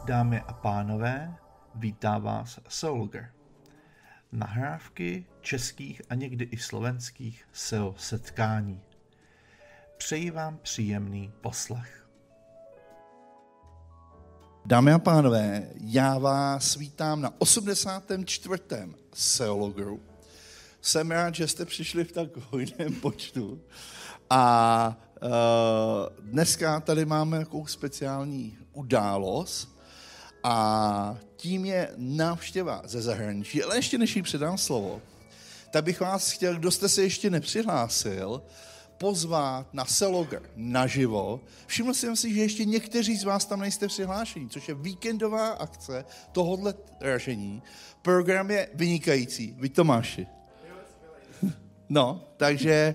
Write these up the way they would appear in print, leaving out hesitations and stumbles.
Dámy a pánové, vítá vás Seologer. Nahrávky českých a někdy i slovenských SEO setkání. Přeji vám příjemný poslech. Dámy a pánové, já vás vítám na 84. Seologeru. Jsem rád, že jste přišli v tak hojném počtu. A dneska tady máme takovou speciální událost a tím je návštěva ze zahraničí. Ale ještě než jí předám slovo, tak bych vás chtěl, kdo jste se ještě nepřihlásil, pozvat na Seologer naživo. Všiml jsem si, že ještě někteří z vás tam nejste přihlášení, což je víkendová akce tohohle ražení. Program je vynikající. Vy, Tomáši. No, takže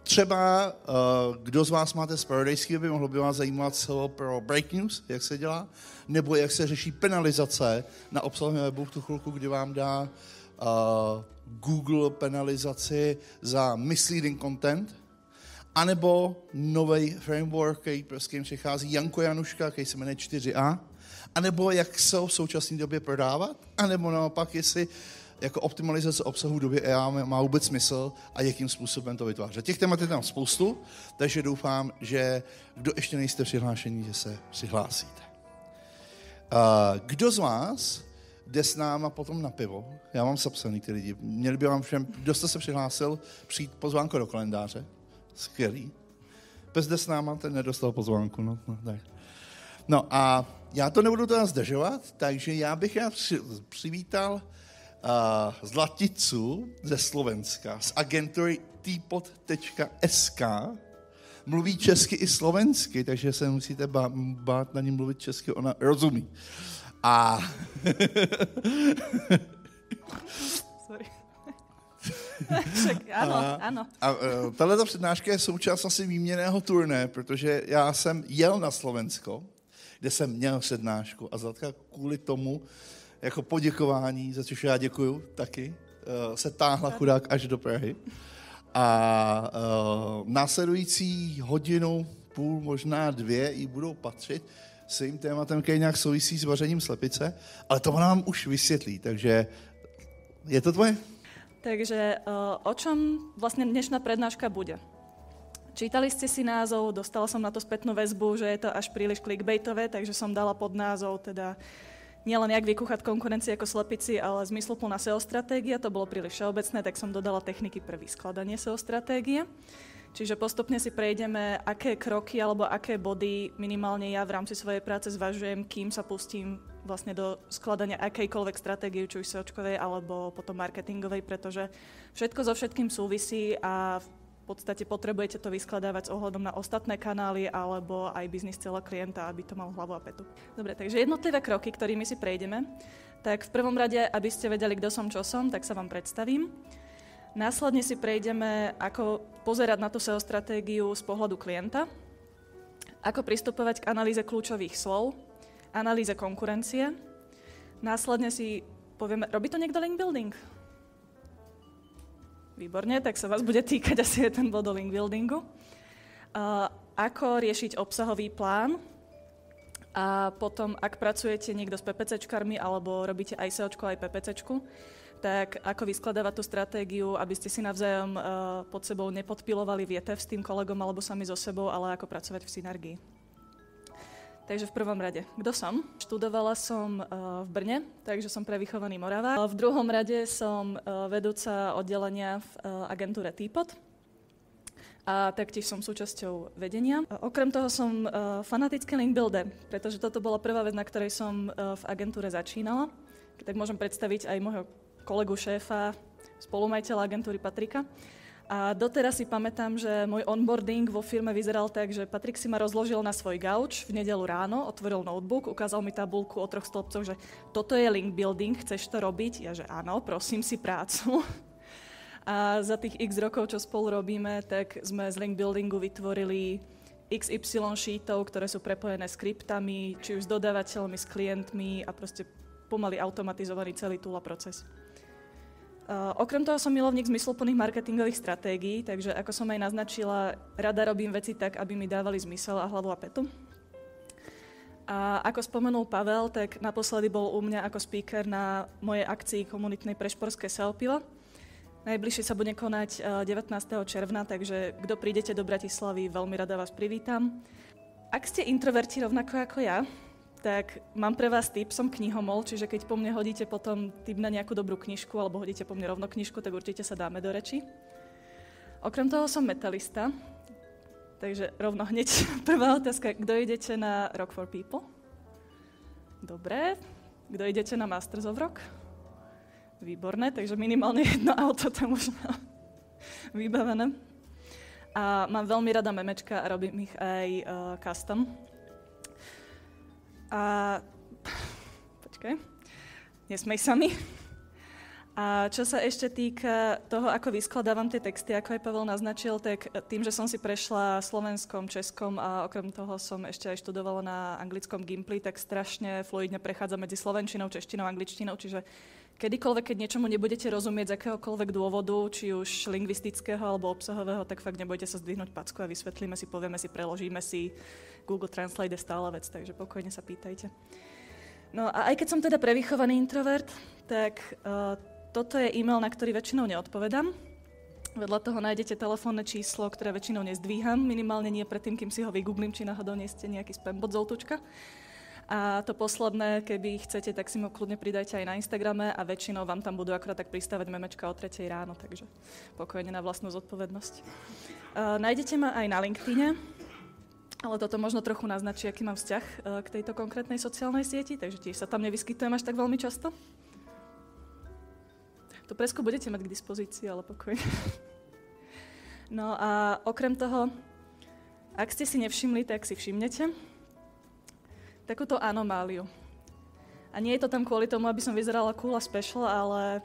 třeba kdo z vás máte zpravodajský weby, mohlo by vás zajímat SEO pro Break News, jak se dělá, nebo jak se řeší penalizace na obsahovém webu v tu chvilku, kdy vám dá Google penalizaci za misleading content, anebo nový framework, který s tím přichází Janko Januška, který se jmenuje 4A, anebo jak SEO v současné době prodávat, anebo naopak, jestli jako optimalizace obsahu v době AI má vůbec smysl a jakým způsobem to vytvářet. Těch témat je tam spoustu, takže doufám, že kdo ještě nejste přihlášení, že se přihlásíte. Kdo z vás jde s náma potom na pivo? Já mám zapsaný ty lidi. Měli by vám všem, kdo jste se přihlásil, přijít pozvánku do kalendáře. Skvělý. Bez jde s náma, ten nedostal pozvánku. No a já to nebudu teda zdržovat, takže já bych přivítal Zlaticu ze Slovenska, z agentury tpod.sk. Mluví česky i slovensky, takže se musíte bát na ní mluvit česky, ona rozumí. A sorry. Áno. A tato přednáška je součást asi výměnného turné, protože já jsem jel na Slovensko, kde jsem měl přednášku a Zlatka kvůli tomu jako poděkování, za což já děkuju taky, se táhla chudák až do Prahy. A následující hodinu, půl, možná 2 jí budou patřit svým tématem, který nějak souvisí s vařením slepice, ale to ona vám už vysvětlí, takže je to tvoje? Takže o čom vlastne dnešná prednáška bude? Čítali ste si názov, dostala som na to spätnú väzbu, že je to až príliš clickbaitové, takže som dala pod názov teda nielen jak vykúchať konkurencii ako slepici, ale zmysluplná SEO stratégia, to bolo príliš všeobecné, tak som dodala techniky pre vyskladanie SEO stratégie. Čiže postupne si prejdeme, aké kroky alebo aké body minimálne ja v rámci svojej práce zvažujem, kým sa pustím vlastne do skladania akejkoľvek stratégie, či už SEOčkovej alebo potom marketingovej, pretože všetko so všetkým súvisí a v podstate potrebujete to vyskladávať s ohľadom na ostatné kanály alebo aj biznis celého klienta, aby to mal hlavu a petu. Dobre, takže jednotlivé kroky, ktorými si prejdeme, tak v prvom rade, aby ste vedeli, kto som, čo som, tak sa vám predstavím. Následne si prejdeme, ako pozerať na tú SEO stratégiu z pohľadu klienta, ako pristupovať k analýze kľúčových slov, analýze konkurencie. Následne si povieme, robí to niekto link building? Výborne, tak sa vás bude týkať asi ten bod o link buildingu. Ako riešiť obsahový plán a potom, ak pracujete niekto s PPCčkarmi alebo robíte aj SEOčku, aj PPCčku, tak ako vyskladávať tú stratégiu, aby ste si navzájom pod sebou nepodpilovali vietev s tým kolegom alebo sami so sebou, ale ako pracovať v synergii. Takže v prvom rade, kto som? Študovala som v Brne, takže som prevychovaný Moravák. V druhom rade som vedúca oddelenia v agentúre tpod a taktiež som súčasťou vedenia. Okrem toho som fanatický link builder, pretože toto bola prvá vec, na ktorej som v agentúre začínala. Tak môžem predstaviť aj môjho kolegu šéfa, spolumajiteľa agentúry Patrika. A doteraz si pamätám, že môj onboarding vo firme vyzeral tak, že Patrik si ma rozložil na svoj gauč v nedeľu ráno, otvoril notebook, ukázal mi tabuľku o 3 stĺpcoch, že toto je link building, chceš to robiť? Ja že áno, prosím si prácu. A za tých x rokov, čo spolu robíme, tak sme z link buildingu vytvorili XY sheetov, ktoré sú prepojené s skriptami, či už s dodávateľmi, s klientmi a proste pomaly automatizovaný celý tool a proces. Okrem toho som milovník zmysluplných marketingových stratégií, takže ako som aj naznačila, rada robím veci tak, aby mi dávali zmysel a hlavu a petu. A ako spomenul Pavel, tak naposledy bol u mňa ako speaker na mojej akcii komunitnej Prešporské SEO pivo. Najbližšie sa bude konať 19. června, takže kto prídete do Bratislavy, veľmi rada vás privítam. Ak ste introverti rovnako ako ja, tak mám pre vás tip, som knihomol, čiže keď po mne hodíte potom tip na nejakú dobrú knižku alebo hodíte po mne rovno knižku, tak určite sa dáme do reči. Okrem toho som metalista, takže rovno hneď prvá otázka. Kto idete na Rock for People? Dobre. Kto idete na Masters of Rock? Výborné, takže minimálne jedno auto tam už mám vybavené. A mám veľmi rada memečka a robím ich aj custom. A počkaj, nesmej sa mi. A čo sa ešte týka toho, ako vyskladávam tie texty, ako aj Pavel naznačil, tak tým, že som si prešla slovenskom, českom a okrem toho som ešte aj študovala na anglickom Gimply, tak strašne fluidne prechádza medzi slovenčinou, češtinou, angličtinou, čiže kedykoľvek, keď niečomu nebudete rozumieť z akéhokoľvek dôvodu, či už lingvistického alebo obsahového, tak fakt nebojte sa zdvihnúť packu a vysvetlíme si, povieme si, preložíme si. Google Translate je stále vec, takže pokojne sa pýtajte. No a aj keď som teda prevychovaný introvert, tak toto je e-mail, na ktorý väčšinou neodpovedám. Vedľa toho nájdete telefónne číslo, ktoré väčšinou nezdvíham, minimálne nie predtým, kým si ho vygooglím, či náhodou nie ste nejaký spambot zoltučka. A to posledné, keby chcete, tak si ho kľudne pridajte aj na Instagrame a väčšinou vám tam budú akorát tak pristávať memečka o 3 ráno, takže pokojne na vlastnú zodpovednosť. Nájdete ma aj na LinkedIne, ale toto možno trochu naznačí, aký mám vzťah k tejto konkrétnej sociálnej sieti, takže tiež sa tam nevyskytujem až tak veľmi často. To presku budete mať k dispozícii, ale pokojne. No a okrem toho, ak ste si nevšimli, tak si všimnete takúto anomáliu. A nie je to tam kvôli tomu, aby som vyzerala cool a special, ale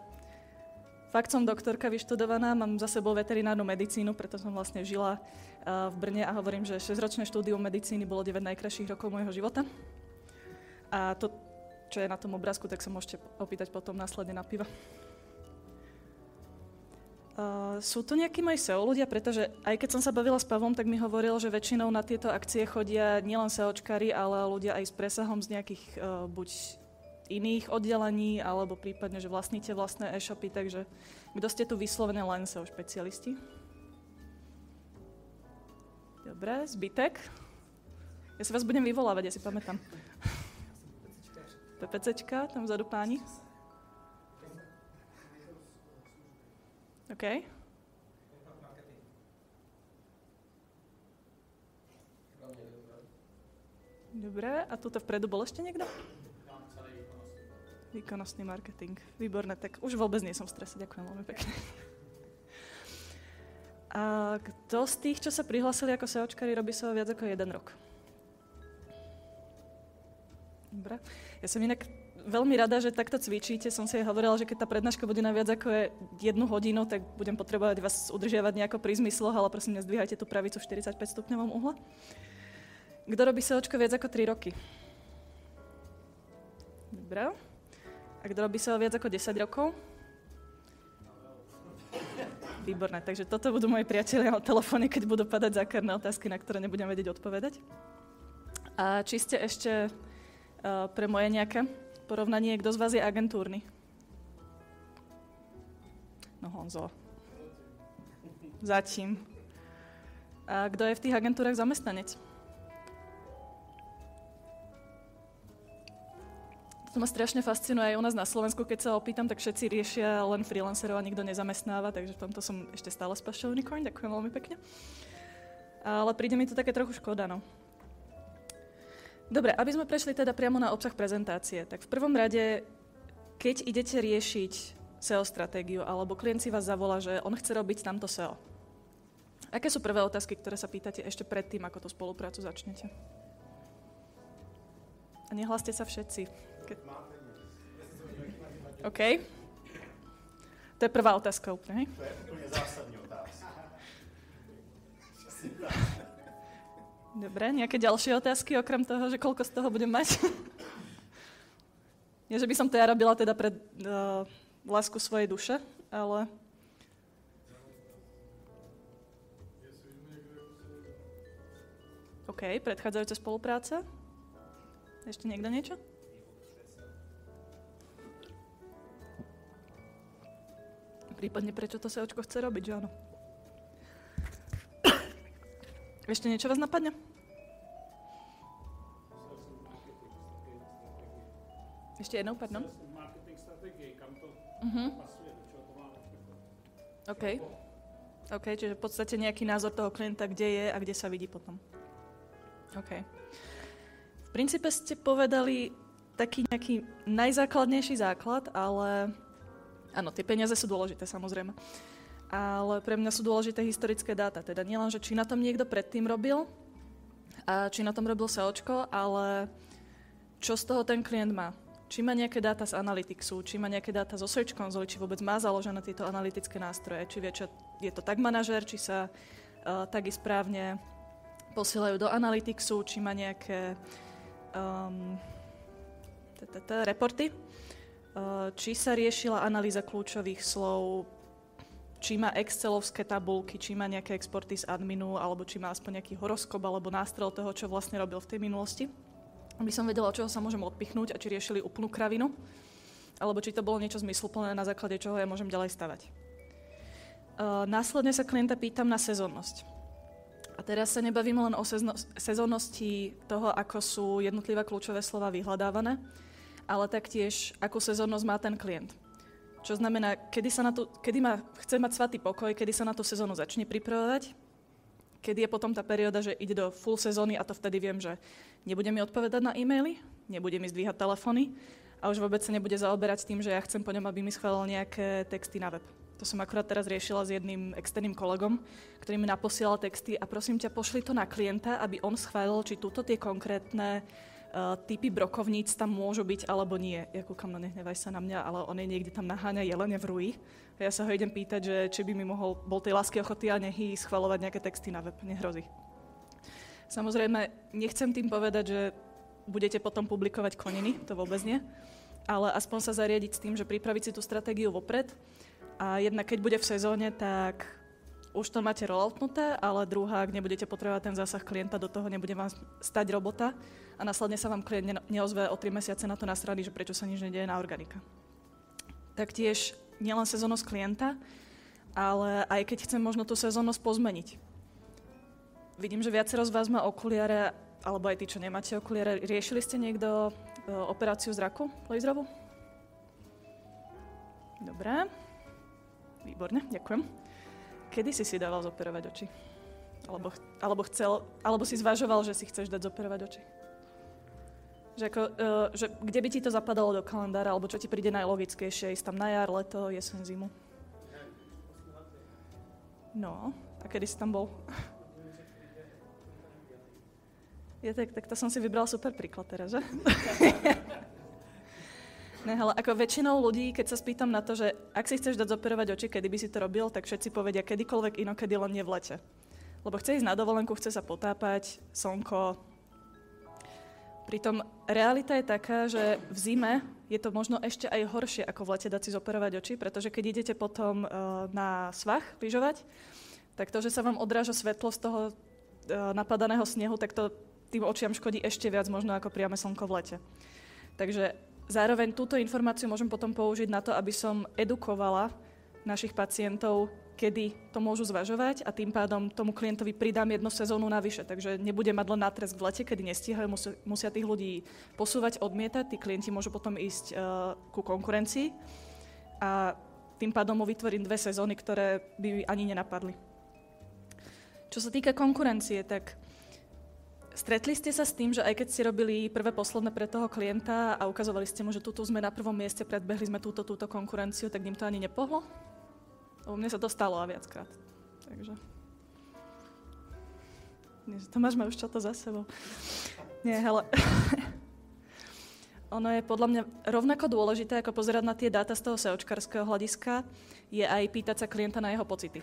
fakt som doktorka vyštudovaná, mám za sebou veterinárnu medicínu, preto som vlastne žila v Brne a hovorím, že 6-ročné štúdium medicíny bolo 9 najkrajších rokov môjho života. A to, čo je na tom obrázku, tak sa môžete opýtať potom následne na piva. Sú to nejakí moji SEO ľudia, pretože aj keď som sa bavila s Pavlom, tak mi hovoril, že väčšinou na tieto akcie chodia nielen SEOčkári, ale ľudia aj s presahom z nejakých buď iných oddelení, alebo prípadne, že vlastníte vlastné e-shopy, takže kto ste tu vyslovene len SEO špecialisti? Dobre, zbytek? Ja si vás budem vyvolávať, ja si pamätám. PPCčka, tam vzadu páni. OK. Dobre, a tuto vpredu bol ešte niekto? Výkonnostný marketing. Výborné, tak už vôbec nie som v strese, ďakujem veľmi pekne. A kto z tých, čo sa prihlásili ako SEOčkári, robí SEO viac ako 1 rok? Dobre. Ja som inak veľmi rada, že takto cvičíte. Som si aj hovorila, že keď tá prednáška bude na viac ako 1 hodinu, tak budem potrebovať vás udržiavať nejako pri zmysloch, ale prosím, nezdvíhajte tú pravicu v 45 stupňovom uhle. Kto robí SEOčko viac ako 3 roky? Dobre. A kto robí SEO viac ako 10 rokov? Výborné, takže toto budú moji priatelia na telefóne, keď budú padať zákerné otázky, na ktoré nebudem vedieť odpovedať. A či ste ešte pre moje nejaké porovnanie, kto z vás je agentúrny? No Honzo. Zatím. A kto je v tých agentúrach zamestnanec? To ma strašne fascinuje aj u nás na Slovensku, keď sa opýtam, tak všetci riešia len freelancerov a nikto nezamestnáva, takže v tomto som ešte stále Special Unicorn, ďakujem veľmi pekne. Ale príde mi to také trochu škoda, no. Dobre, aby sme prešli teda priamo na obsah prezentácie, tak v prvom rade, keď idete riešiť SEO stratégiu, alebo klient si vás zavolá, že on chce robiť tamto SEO. Aké sú prvé otázky, ktoré sa pýtate ešte predtým, ako tú spoluprácu začnete? A nehláste sa všetci. OK. To je prvá otázka úplne, hej? To je úplne zásadní otázka. Dobre, nejaké ďalšie otázky, okrem toho, že koľko z toho budem mať? Nie, že by som to ja robila teda pre lásku svojej duše, ale... OK, predchádzajúce spolupráce. Ešte niekto niečo? Prípadne prečo to SEOčko chce robiť, že áno? Ešte niečo vás napadne? Ešte jednou, pardon? Marketing strategie, kam to pasuje, do čoho to má OK. OK, čiže v podstate nejaký názor toho klienta, kde je a kde sa vidí potom. OK. V princípe ste povedali taký nejaký najzákladnejší základ, ale áno, tie peniaze sú dôležité, samozrejme. Ale pre mňa sú dôležité historické dáta. Teda nielen, že či na tom niekto predtým robil a či na tom robil SEOčko, ale čo z toho ten klient má. Či má nejaké dáta z Analyticsu, či má nejaké dáta zo Search Console, či vôbec má založené tieto analytické nástroje, či vie, čo je to tag manažer, či sa tagy správne posielajú do Analyticsu, či má nejaké reporty, či sa riešila analýza kľúčových slov, či má excelovské tabulky, či má nejaké exporty z adminu, alebo či má aspoň nejaký horoskop alebo nástrel toho, čo vlastne robil v tej minulosti. Aby som vedela, od čoho sa môžem odpichnúť a či riešili úplnú kravinu, alebo či to bolo niečo zmysluplné, na základe čoho ja môžem ďalej stavať. Následne sa klienta pýtam na sezónnosť. A teraz sa nebavím len o sezónnosti toho, ako sú jednotlivé kľúčové slova vyhľadávané, ale taktiež, akú sezónnosť má ten klient. Čo znamená, kedy chce mať svatý pokoj, kedy sa na tú sezónu začne pripravovať, kedy je potom tá perióda, že ide do full sezóny a to vtedy viem, že nebude mi odpovedať na e-maily, nebude mi zdvíhať telefóny a už vôbec sa nebude zaoberať tým, že ja chcem po ňom, aby mi schválil nejaké texty na web. To som akurát teraz riešila s jedným externým kolegom, ktorý mi naposielal texty a prosím ťa, pošli to na klienta, aby on schválil, či túto tie konkrétne typy brokovníc tam môžu byť alebo nie. Ja kúkam, no nehnevaj sa na mňa, ale on je niekde tam naháňa jelene v rúji. Ja sa ho idem pýtať, že či by mi bol tej lásky ochoty a nehy schvaľovať nejaké texty na web. Nehrozí. Samozrejme, nechcem tým povedať, že budete potom publikovať koniny, to vôbec nie, ale aspoň sa zariadiť s tým, že pripraviť si tú stratégiu vopred a jedna, keď bude v sezóne, tak už to máte rolloutnuté, ale druhá, ak nebudete potrebovať ten zásah klienta, do toho nebude vám stať robota a následne sa vám klient neozve o 3 mesiace na to nasrali, že prečo sa nič nedieje na organika. Taktiež nielen sezónnosť klienta, ale aj keď chcem možno tú sezónnosť pozmeniť. Vidím, že viacero z vás má okuliare, alebo aj tí, čo nemáte okuliare. Riešili ste niekto operáciu zraku laserovú? Dobre. Výborne, ďakujem. Kedy si dával zoperovať oči? Alebo si zvažoval, že si chceš dať zoperovať oči? Že kde by ti to zapadalo do kalendára, alebo čo ti príde najlogickejšie? Ísť tam na jar, leto, jeseň, zimu? No, a kedy si tam bol? Ja, tak to som si vybral super príklad teraz, že? Ne, ale ako väčšinou ľudí, keď sa spýtam na to, že ak si chceš dať zoperovať oči, kedy by si to robil, tak všetci povedia kedykoľvek inokedy, len nie v lete. Lebo chce ísť na dovolenku, chce sa potápať, slnko. Pritom realita je taká, že v zime je to možno ešte aj horšie, ako v lete dať si zoperovať oči, pretože keď idete potom na svah lyžovať, tak to, že sa vám odráža svetlo z toho napadaného snehu, tak to tým očiam škodí ešte viac možno ako priame slnko v lete. Takže zároveň túto informáciu môžem potom použiť na to, aby som edukovala našich pacientov, kedy to môžu zvažovať a tým pádom tomu klientovi pridám jednu sezónu navyše. Takže nebude mať len nátresk v lete, kedy nestíhajú, musia tých ľudí posúvať, odmietať, tí klienti môžu potom ísť ku konkurencii a tým pádom mu vytvorím 2 sezóny, ktoré by ani nenapadli. Čo sa týka konkurencie, tak stretli ste sa s tým, že aj keď ste robili prvé posledné pre toho klienta a ukazovali ste mu, že tuto sme na prvom mieste, predbehli sme túto konkurenciu, tak ním to ani nepohlo? Lebo mne sa to stalo a viackrát. Takže... Tomáš má už čo to za sebou. Nie, hele. Ono je podľa mňa rovnako dôležité, ako pozerať na tie dáta z toho SEOčkarského hľadiska, je aj pýtať sa klienta na jeho pocity.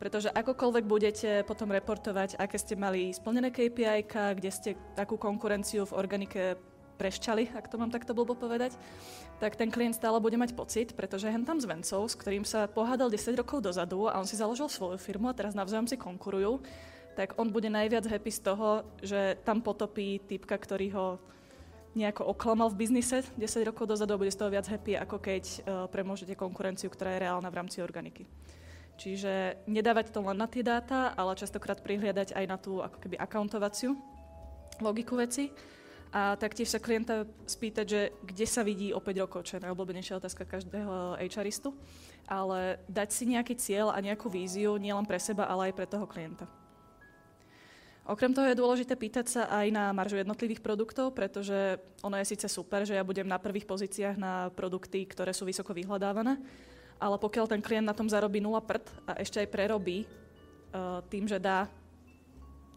Pretože akokoľvek budete potom reportovať, aké ste mali splnené KPI-ka, kde ste takú konkurenciu v organike prešťali, ak to mám takto blbo povedať, tak ten klient stále bude mať pocit, pretože hen tam s Vencov, s ktorým sa pohádal 10 rokov dozadu a on si založil svoju firmu a teraz navzájom si konkurujú, tak on bude najviac happy z toho, že tam potopí typka, ktorý ho nejako oklamal v biznise 10 rokov dozadu a bude z toho viac happy, ako keď premôžete konkurenciu, ktorá je reálna v rámci organiky. Čiže nedávať to len na tie dáta, ale častokrát prihliadať aj na tú ako keby accountovaciu logiku veci. A taktiež sa klienta spýtať, že kde sa vidí o 5 rokov, čo je najobľúbenejšia otázka každého HRistu, ale dať si nejaký cieľ a nejakú víziu nielen pre seba, ale aj pre toho klienta. Okrem toho je dôležité pýtať sa aj na maržu jednotlivých produktov, pretože ono je síce super, že ja budem na prvých pozíciách na produkty, ktoré sú vysoko vyhľadávané, ale pokiaľ ten klient na tom zarobí 0 prd a ešte aj prerobí tým, že dá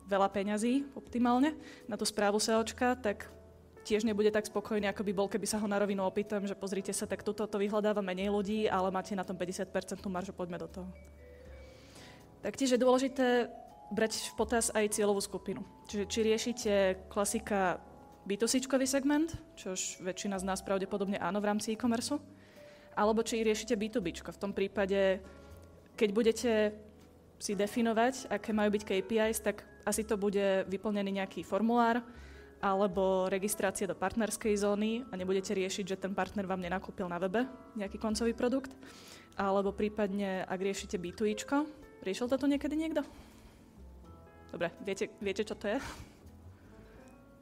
veľa peňazí optimálne na tú správu SEOčka, tak tiež nebude tak spokojný, ako by bol, keby sa ho na rovinu opýtam, že pozrite sa, tak toto to vyhľadáva menej ľudí, ale máte na tom 50% maržu, poďme do toho. Taktiež je dôležité brať v potaz aj cieľovú skupinu. Čiže či riešite klasika B2C-čkový segment, čož väčšina z nás pravdepodobne áno v rámci e-commerce, alebo či riešite B2B-čko. V tom prípade, keď budete si definovať, aké majú byť KPIs, tak asi to bude vyplnený nejaký formulár alebo registrácia do partnerskej zóny a nebudete riešiť, že ten partner vám nenakúpil na webe nejaký koncový produkt, alebo prípadne, ak riešite B2Ičko, riešil to tu niekedy niekto? Dobre, viete, čo to je?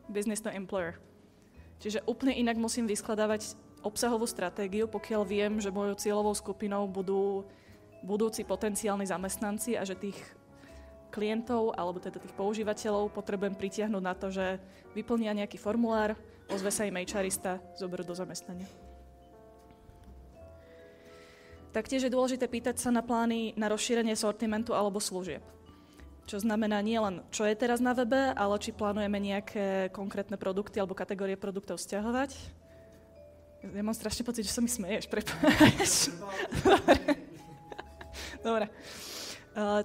Business to employer. Čiže úplne inak musím vyskladávať obsahovú stratégiu, pokiaľ viem, že mojou cieľovou skupinou budú budúci potenciálni zamestnanci a že tých klientov alebo teda tých používateľov potrebujem pritiahnuť na to, že vyplnia nejaký formulár, ozve sa im HRista, zoberú do zamestnania. Taktiež je dôležité pýtať sa na plány na rozšírenie sortimentu alebo služieb. Čo znamená nie len, čo je teraz na webe, ale či plánujeme nejaké konkrétne produkty alebo kategórie produktov sťahovať. Ja mám strašne pocit, že sa mi smeješ, prepáč. Dobre.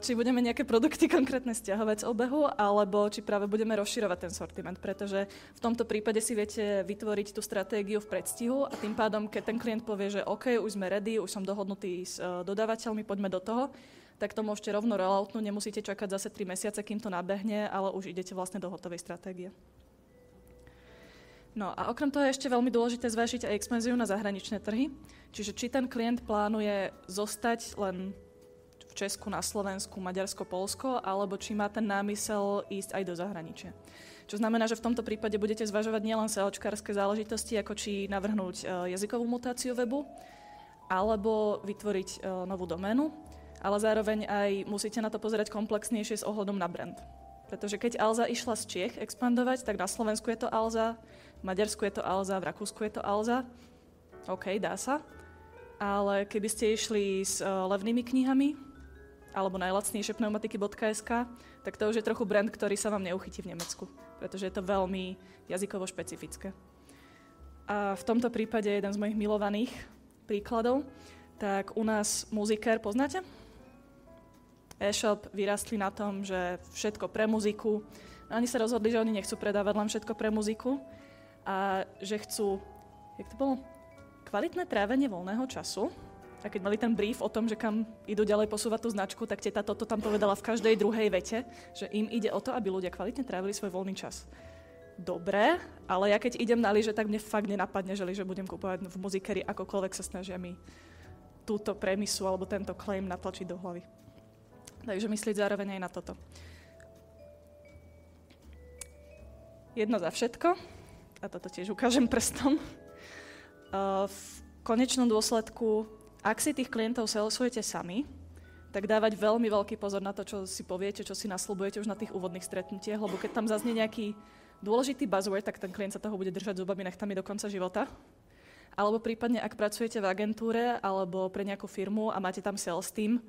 Či budeme nejaké produkty konkrétne sťahovať z obehu, alebo či práve budeme rozširovať ten sortiment, pretože v tomto prípade si viete vytvoriť tú stratégiu v predstihu a tým pádom, keď ten klient povie, že OK, už sme ready, už som dohodnutý s dodávateľmi, poďme do toho, tak to môžete rovno rolloutnúť, nemusíte čakať zase 3 mesiace, kým to nabehne, ale už idete vlastne do hotovej stratégie. No a okrem toho je ešte veľmi dôležité zvážiť aj expanziu na zahraničné trhy, čiže či ten klient plánuje zostať len v Česku, na Slovensku, Maďarsko, Poľsko, alebo či má ten námysel ísť aj do zahraničia. Čo znamená, že v tomto prípade budete zvažovať nielen SEOčkárske záležitosti, ako či navrhnúť jazykovú mutáciu webu, alebo vytvoriť novú doménu, ale zároveň aj musíte na to pozerať komplexnejšie s ohľadom na brand. Pretože keď Alza išla z Čiech expandovať, tak na Slovensku je to Alza, v Maďarsku je to Alza, v Rakúsku je to Alza. OK, dá sa. Ale keby ste išli s levnými knihami, alebo najlacnejšie pneumatiky.sk, tak to už je trochu brand, ktorý sa vám neuchytí v Nemecku, pretože je to veľmi jazykovo špecifické. A v tomto prípade jeden z mojich milovaných príkladov, tak u nás Musiker, poznáte? E-shop vyrastli na tom, že všetko pre muziku. No, oni sa rozhodli, že oni nechcú predávať len všetko pre muziku a že chcú, jak to bolo, kvalitné trávenie voľného času. A keď mali ten brief o tom, že kam idú ďalej posúvať tú značku, tak teta toto tam povedala v každej druhej vete, že im ide o to, aby ľudia kvalitne trávili svoj voľný čas. Dobre, ale ja keď idem na lyže, tak mne fakt nenapadne, že lyže budem kúpovať v Musiceri, akokoľvek sa snažia mi túto premisu alebo tento claim natlačiť do hlavy. Takže myslieť zároveň aj na toto. Jedno za všetko, a toto tiež ukážem prstom. V konečnom dôsledku, ak si tých klientov salesujete sami, tak dávať veľmi veľký pozor na to, čo si poviete, čo si nasľubujete už na tých úvodných stretnutiach, lebo keď tam zaznie nejaký dôležitý buzzword, tak ten klient sa toho bude držať zubami nechtami do konca života. Alebo prípadne, ak pracujete v agentúre alebo pre nejakú firmu a máte tam sales team,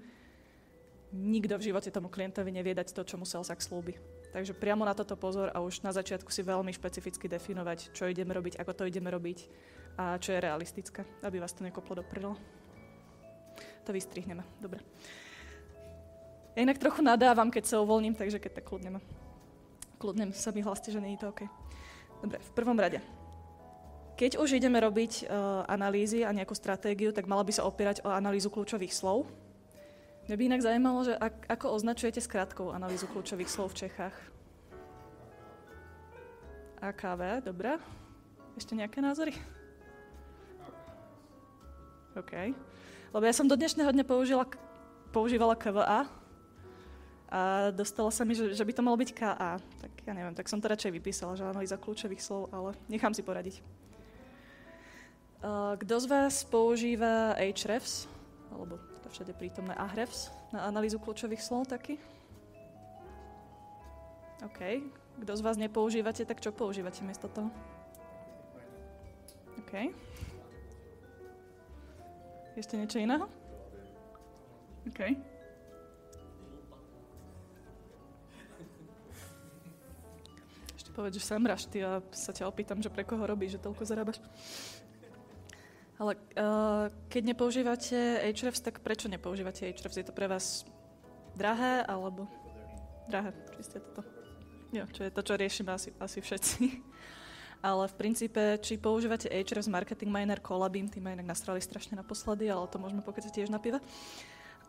nikto v živote tomu klientovi nevie dať to, čo mu salesák slúbi. Takže priamo na toto pozor a už na začiatku si veľmi špecificky definovať, čo ideme robiť, ako to ideme robiť a čo je realistické, aby vás to nekoplo do prdla. To vystrihneme. Dobre. Ja inak trochu nadávam, keď sa uvoľním, takže keď tak kľudne sa mi hláste, že nie je to OK. Dobre, v prvom rade. Keď už ideme robiť analýzy a nejakú stratégiu, tak mala by sa opierať o analýzu kľúčových slov. Mňa by inak zaujímalo, že ako označujete skratkou analýzu kľúčových slov v Čechách? AKV, dobre. Ešte nejaké názory? OK. Lebo ja som do dnešného dňa používala KVA a dostalo sa mi, že by to malo byť KA. Tak ja neviem, tak som to radšej vypísala, že analýza kľúčových slov, ale nechám si poradiť. Kto z vás používa Ahrefs, alebo teda všade prítomné Ahrefs na analýzu kľúčových slov taky? OK. Kto z vás nepoužívate, tak čo používate miesto toho? OK. Ešte niečo iného? OK. Ešte povedz, že semraš ty a sa ťa opýtam, že pre koho robíš, že toľko zarábaš. Ale keď nepoužívate Ahrefs, tak prečo nepoužívate Ahrefs? Je to pre vás drahé, alebo... Drahé, či ste toto... Jo, čo je to, čo riešime asi všetci. Ale v princípe, či používate Ahrefs, Marketing Miner, Colabim, tí ma inak nastrali strašne naposledy, ale to môžeme pokecať tiež na pive,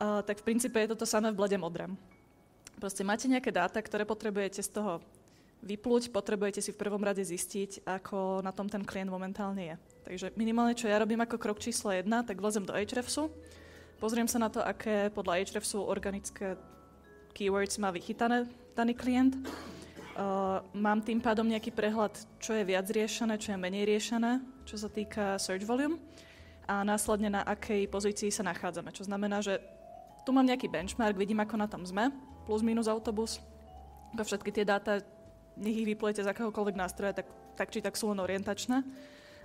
tak v princípe je to samé v blede modrém. Proste máte nejaké dáta, ktoré potrebujete z toho vypluť, potrebujete si v prvom rade zistiť, ako na tom ten klient momentálne je. Takže minimálne, čo ja robím ako krok číslo 1, tak vlezem do Ahrefsu, pozriem sa na to, aké podľa Ahrefsu organické keywords má vychytané daný klient. Mám tým pádom nejaký prehľad, čo je viac riešené, čo je menej riešené, čo sa týka search volume a následne na akej pozícii sa nachádzame. Čo znamená, že tu mám nejaký benchmark, vidím, ako na tom sme, plus minus autobus. Všetky tie dáta, nech ich vyplujete z akéhokoľvek nástroja, tak či tak sú len orientačné,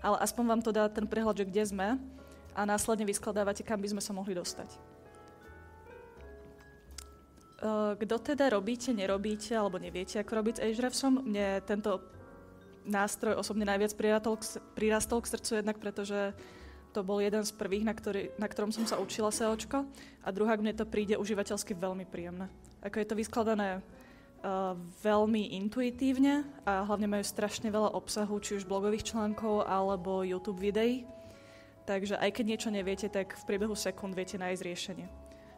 ale aspoň vám to dá ten prehľad, že kde sme a následne vyskladávate, kam by sme sa mohli dostať. Kto teda robíte, nerobíte, alebo neviete, ako robiť s Ahrefsom? Mne tento nástroj osobne najviac prirastol k srdcu, jednak pretože to bol jeden z prvých, na ktorom som sa učila SEOčko, a druhák mne to príde užívateľsky veľmi príjemné. Ako je to vyskladané veľmi intuitívne a hlavne majú strašne veľa obsahu, či už blogových článkov alebo YouTube videí. Takže aj keď niečo neviete, tak v priebehu sekúnd viete nájsť riešenie.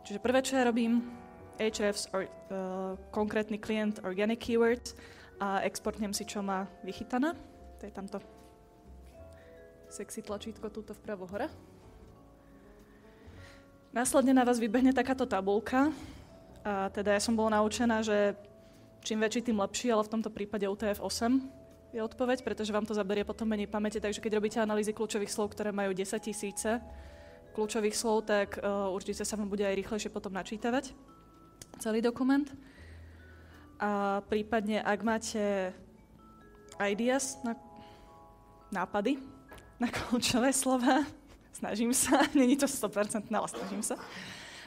Čiže prvé, čo ja robím, Ahrefs, konkrétny klient, organic keywords a exportnem si, čo má vychytané. To je tamto sexy tlačítko túto vpravo hore. Následne na vás vybehne takáto tabuľka a teda ja som bola naučená, že čím väčší, tým lepší, ale v tomto prípade UTF-8 je odpoveď, pretože vám to zaberie potom menej pamäte, takže keď robíte analýzy kľúčových slov, ktoré majú 10 000 kľúčových slov, tak určite sa vám bude aj rýchlejšie potom načítavať celý dokument. A prípadne, ak máte ideas, nápady na kľúčové slova, snažím sa, není to 100%, ale snažím sa,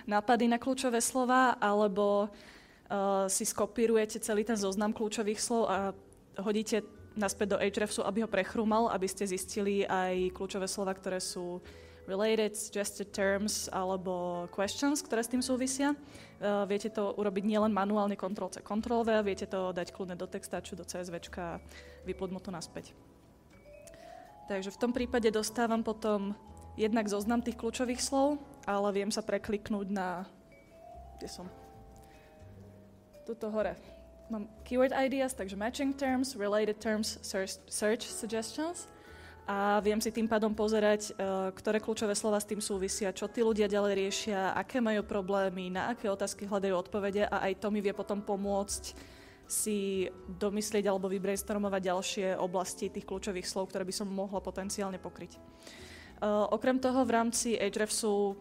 nápady na kľúčové slova, alebo si skopírujete celý ten zoznam kľúčových slov a hodíte naspäť do Ahrefsu, aby ho prechrúmal, aby ste zistili aj kľúčové slova, ktoré sú related, suggested terms alebo questions, ktoré s tým súvisia. Viete to urobiť nielen manuálne Ctrl-C, Ctrl-V, viete to dať kľudne do textáču, do CSVčka a vyplúť mu to naspäť. Takže v tom prípade dostávam potom jednak zoznam tých kľúčových slov, ale viem sa prekliknúť na... Kde som? Tuto hore. Mám keyword ideas, takže matching terms, related terms, search suggestions. A viem si tým pádom pozerať, ktoré kľúčové slova s tým súvisia, čo tí ľudia ďalej riešia, aké majú problémy, na aké otázky hľadajú odpovede a aj to mi vie potom pomôcť si domyslieť alebo vybrainstormovať ďalšie oblasti tých kľúčových slov, ktoré by som mohla potenciálne pokryť. Okrem toho v rámci Ahrefsu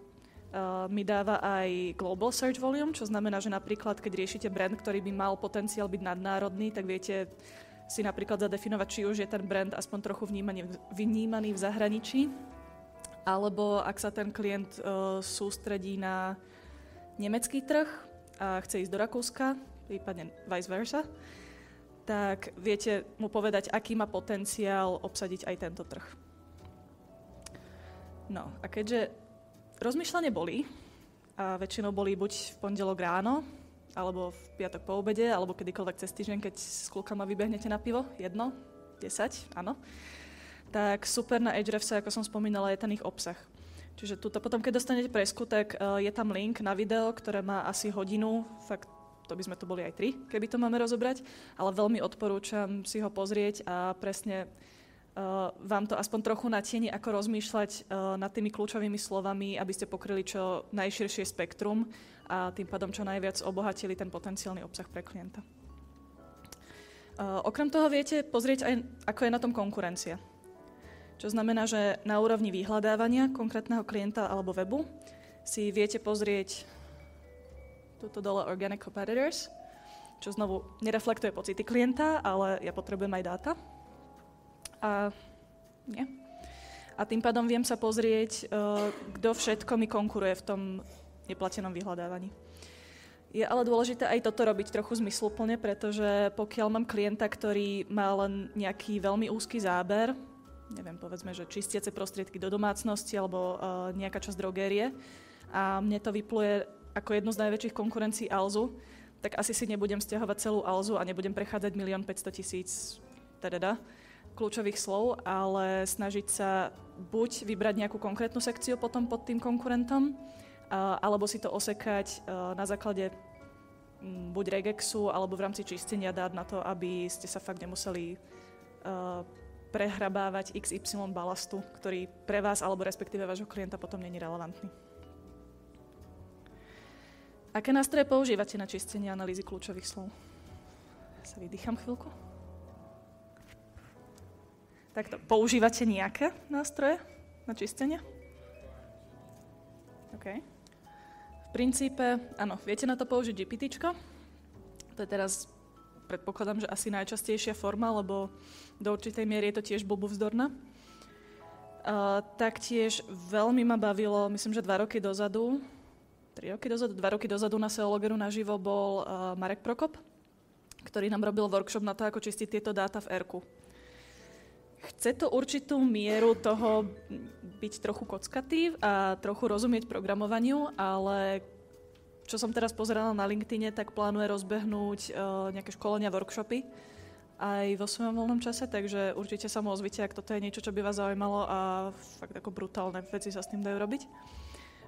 mi dáva aj Global Search Volume, čo znamená, že napríklad, keď riešite brand, ktorý by mal potenciál byť nadnárodný, tak viete si napríklad zadefinovať, či už je ten brand aspoň trochu vnímaný v zahraničí, alebo ak sa ten klient sústredí na nemecký trh a chce ísť do Rakúska, prípadne vice versa, tak viete mu povedať, aký má potenciál obsadiť aj tento trh. No a keďže rozmýšľanie bolí, a väčšinou bolí buď v pondelok ráno, alebo v piatok po obede, alebo kedykoľvek cez týždeň, keď s kľúkama vybehnete na pivo, 1, 10, áno, tak super na Ahrefse, ako som spomínala, je ten ich obsah. Čiže tuto potom, keď dostanete presku, tak je tam link na video, ktoré má asi hodinu, fakt to by sme tu boli aj 3, keby to máme rozobrať, ale veľmi odporúčam si ho pozrieť a presne vám to aspoň trochu natieni, ako rozmýšľať nad tými kľúčovými slovami, aby ste pokryli čo najširšie spektrum a tým pádom čo najviac obohatili ten potenciálny obsah pre klienta. Okrem toho viete pozrieť aj, ako je na tom konkurencia. Čo znamená, že na úrovni vyhľadávania konkrétneho klienta alebo webu si viete pozrieť tuto dole Organic Competitors, čo znovu nereflektuje pocity klienta, ale ja potrebujem aj dáta. A tým pádom viem sa pozrieť, kto všetko mi konkuruje v tom neplatenom vyhľadávaní. Je ale dôležité aj toto robiť trochu zmysluplne, pretože pokiaľ mám klienta, ktorý má len nejaký veľmi úzky záber, neviem, povedzme, že čistiace prostriedky do domácnosti alebo nejaká časť drogérie a mne to vypluje ako jednu z najväčších konkurencií Alzu, tak asi si nebudem stiahovať celú Alzu a nebudem prechádzať 1 500 000 kľúčových slov, ale snažiť sa buď vybrať nejakú konkrétnu sekciu potom pod tým konkurentom, alebo si to osekať na základe buď regexu, alebo v rámci čistenia dát na to, aby ste sa fakt nemuseli prehrabávať XY balastu, ktorý pre vás alebo respektíve vášho klienta potom nie je relevantný. Aké nástroje používate na čistenie analýzy kľúčových slov? Sa vydýcham chvíľku. Takto, používate nejaké nástroje na čistenie? OK. V princípe, áno, viete na to použiť GPTčko. To je teraz, predpokladám, že asi najčastejšia forma, lebo do určitej miery je to tiež blbovzdorná. Taktiež veľmi ma bavilo, myslím, že 2 roky dozadu na SEOlogeru naživo bol Marek Prokop, ktorý nám robil workshop na to, ako čistiť tieto dáta v R-ku. Chce to určitú mieru toho byť trochu kockatý a trochu rozumieť programovaniu, ale čo som teraz pozerala na LinkedIne, tak plánuje rozbehnúť nejaké školenia, workshopy aj vo svojom voľnom čase, takže určite sa mu ozvite, ak toto je niečo, čo by vás zaujímalo a fakt ako brutálne veci sa s tým dajú robiť.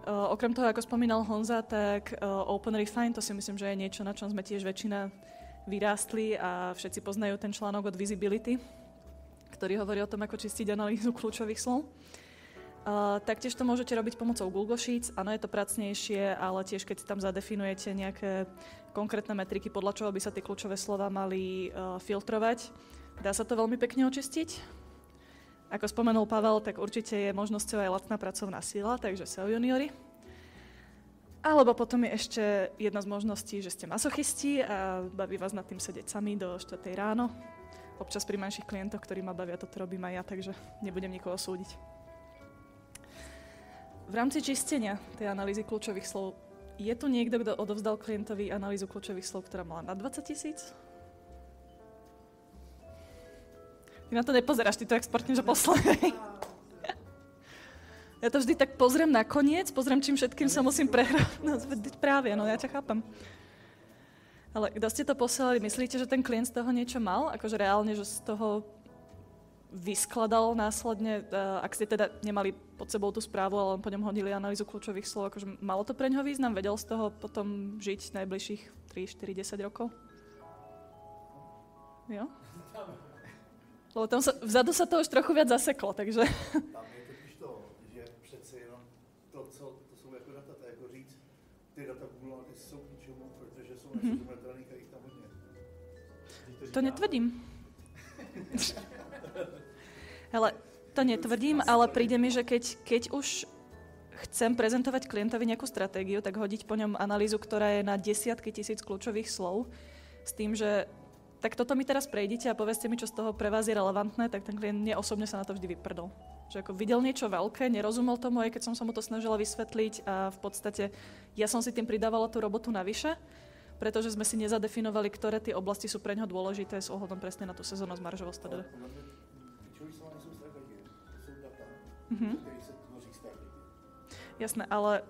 Okrem toho, ako spomínal Honza, tak OpenRefine, to si myslím, že je niečo, na čom sme tiež väčšina vyrástli a všetci poznajú ten článok od Visibility, ktorý hovorí o tom, ako čistiť analýzu kľúčových slov. Taktiež to môžete robiť pomocou Google Sheets. Áno, je to pracnejšie, ale tiež keď si tam zadefinujete nejaké konkrétne metriky, podľa čoho by sa tie kľúčové slova mali filtrovať, dá sa to veľmi pekne očistiť. Ako spomenul Pavel, tak určite je možnosťou aj lacná pracovná sila, takže SEO juniori. Alebo potom je ešte jedna z možností, že ste masochisti a baví vás nad tým sedieť sami do 4 ráno. Občas pri menších klientoch, ktorí ma bavia, toto robím aj ja, takže nebudem nikoho súdiť. V rámci čistenia tej analýzy kľúčových slov, je tu niekto, kto odovzdal klientovi analýzu kľúčových slov, ktorá mala nad 20 000? Ty na to nepozeráš, ty to exportneš a poslednej. Ja to vždy tak pozriem na koniec, pozriem, čím všetkým sa musím prehrať. No, práve, no ja ťa chápem. Ale kto ste to posielali, myslíte, že ten klient z toho niečo mal? Akože reálne, že z toho vyskladal následne, ak ste teda nemali pod sebou tú správu, ale po ňom hodili analýzu kľúčových slov, akože malo to pre ňoho význam? Vedel z toho potom žiť najbližších 3, 4, 10 rokov? Jo? Lebo tam vzadu sa to už trochu viac zaseklo, takže... Tam je totiž to, že přece jenom to jsou jako data, to je jako říct, ty data Google ty jsou k ničemu, protože jsou nesrovnatelných a jich tam hodně. To netvrdím. Ale to netvrdím, ale príde mi, že keď už chcem prezentovať klientovi nejakú stratégiu, tak hodiť po ňom analýzu, ktorá je na desiatky tisíc kľúčových slov, s tým, že tak toto mi teraz prejdite a povedzte mi, čo z toho pre vás je relevantné, tak ten klient mne osobne sa na to vždy vyprdol. Že ako videl niečo veľké, nerozumel tomu, aj keď som sa mu to snažila vysvetliť a v podstate ja som si tým pridávala tú robotu navyše, pretože sme si nezadefinovali, ktoré tie oblasti sú pre ňoho dôležité s ohľadom presne na tú sezónnosť, maržovosť teda. Jasné, ale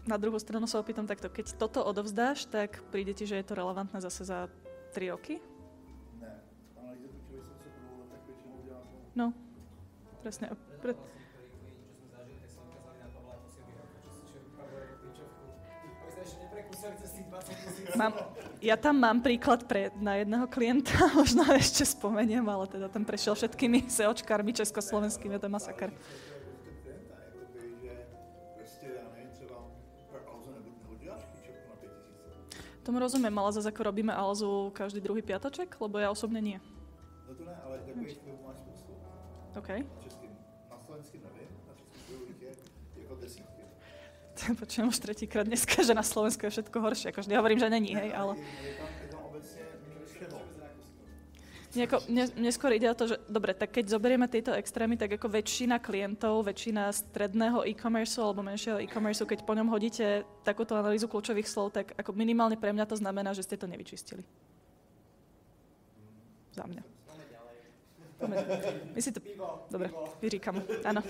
na druhú stranu sa opýtam takto, keď toto odovzdáš, tak príde ti, že je to relevantné zase za 3 roky? No, presne. Ja tam mám príklad na jedného klienta, možno ešte spomeniem, ale teda ten prešiel všetkými SEOčkármi československými, to je masaker. Tomu rozumiem, ale zase ako robíme Alzu každý druhý piatoček, lebo ja osobne nie. No to ne, ale takových filmů máš spoustu. OK. Na slovenským nevím, na českým filmích je jako desítky. Počujem už tretíkrát dneska, že na Slovensku je všetko horšie. Akože hovorím, že není, hej, ale... Je tam obecne všeho. Mne skôr ide o to, že dobre, tak keď zoberieme tieto extrémy, tak ako väčšina klientov, väčšina stredného e-commerce alebo menšieho e-commerce, keď po ňom hodíte takúto analýzu kľúčových slov, tak ako minimálne pre mňa to znamená, že ste to nevyčistili. Za mňa. My si to... Dobre, vyříkam. Áno.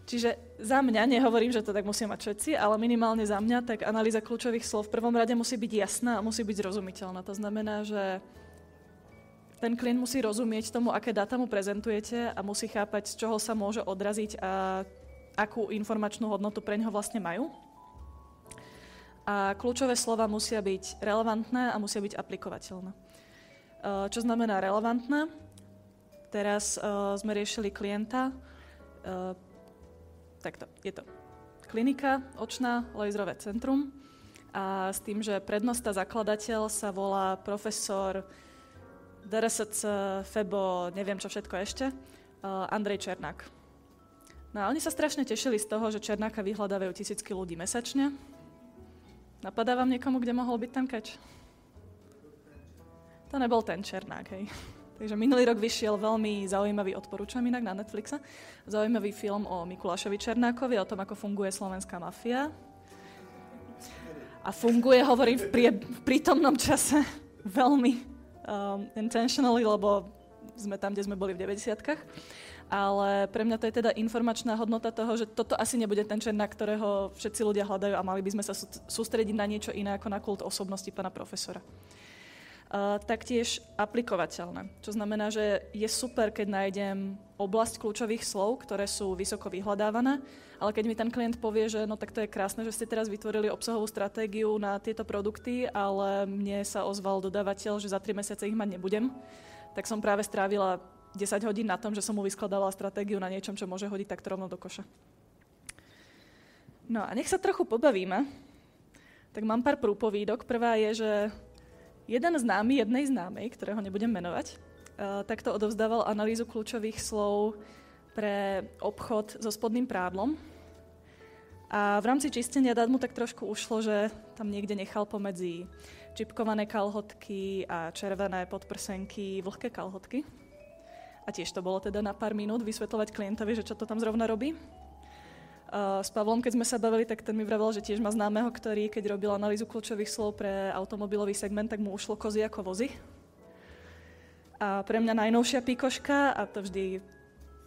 Čiže za mňa, nehovorím, že to tak musia mať všetci, ale minimálne za mňa, tak analýza kľúčových slov v prvom rade musí byť jasná a musí byť zrozumiteľná. To znamená, že ten klient musí rozumieť tomu, aké dáta mu prezentujete a musí chápať, z čoho sa môže odraziť a akú informačnú hodnotu pre ňoho vlastne majú. A kľúčové slova musia byť relevantné a musia byť aplikovateľné. Čo znamená relevantné? Teraz sme riešili klienta. Takto, je to klinika, očná, laserové centrum a s tým, že prednosta zakladateľ sa volá profesor DRSC, FEBO, neviem čo všetko ešte, Andrej Černák. No a oni sa strašne tešili z toho, že Černáka vyhľadávajú tisícky ľudí mesačne. Napadá vám niekomu, kde mohol byť ten catch? To nebol ten Černák, hej. Takže minulý rok vyšiel veľmi zaujímavý, odporúčam inak na Netflixe, zaujímavý film o Mikulášovi Černákovi, o tom, ako funguje slovenská mafia. A funguje, hovorím, v prítomnom čase veľmi intentionally, lebo sme tam, kde sme boli v 90-kách. Ale pre mňa to je teda informačná hodnota toho, že toto asi nebude ten Černák, ktorého všetci ľudia hľadajú a mali by sme sa sústrediť na niečo iné ako na kult osobnosti pána profesora. Taktiež aplikovateľné. Čo znamená, že je super, keď nájdem oblasť kľúčových slov, ktoré sú vysoko vyhľadávané, ale keď mi ten klient povie, že no tak to je krásne, že ste teraz vytvorili obsahovú stratégiu na tieto produkty, ale mne sa ozval dodávateľ, že za 3 mesiace ich mať nebudem, tak som práve strávila 10 hodín na tom, že som mu vyskladala stratégiu na niečom, čo môže hodiť takto rovno do koša. No a nech sa trochu pobavíme. Tak mám pár prúpovídok. Prvá je, že jeden známy jednej známej, ktorého nebudem menovať, takto odovzdával analýzu kľúčových slov pre obchod so spodným prádlom. A v rámci čistenia dát mu tak trošku ušlo, že tam niekde nechal pomedzi čipkované kalhotky a červené podprsenky vlhké kalhotky. A tiež to bolo teda na pár minút vysvetľovať klientovi, že čo to tam zrovna robí. S Pavlom, keď sme sa bavili, tak ten mi vravel, že tiež má známeho, ktorý, keď robil analýzu kľúčových slov pre automobilový segment, tak mu ušlo kozy ako vozy. A pre mňa najnovšia píkoška, a to vždy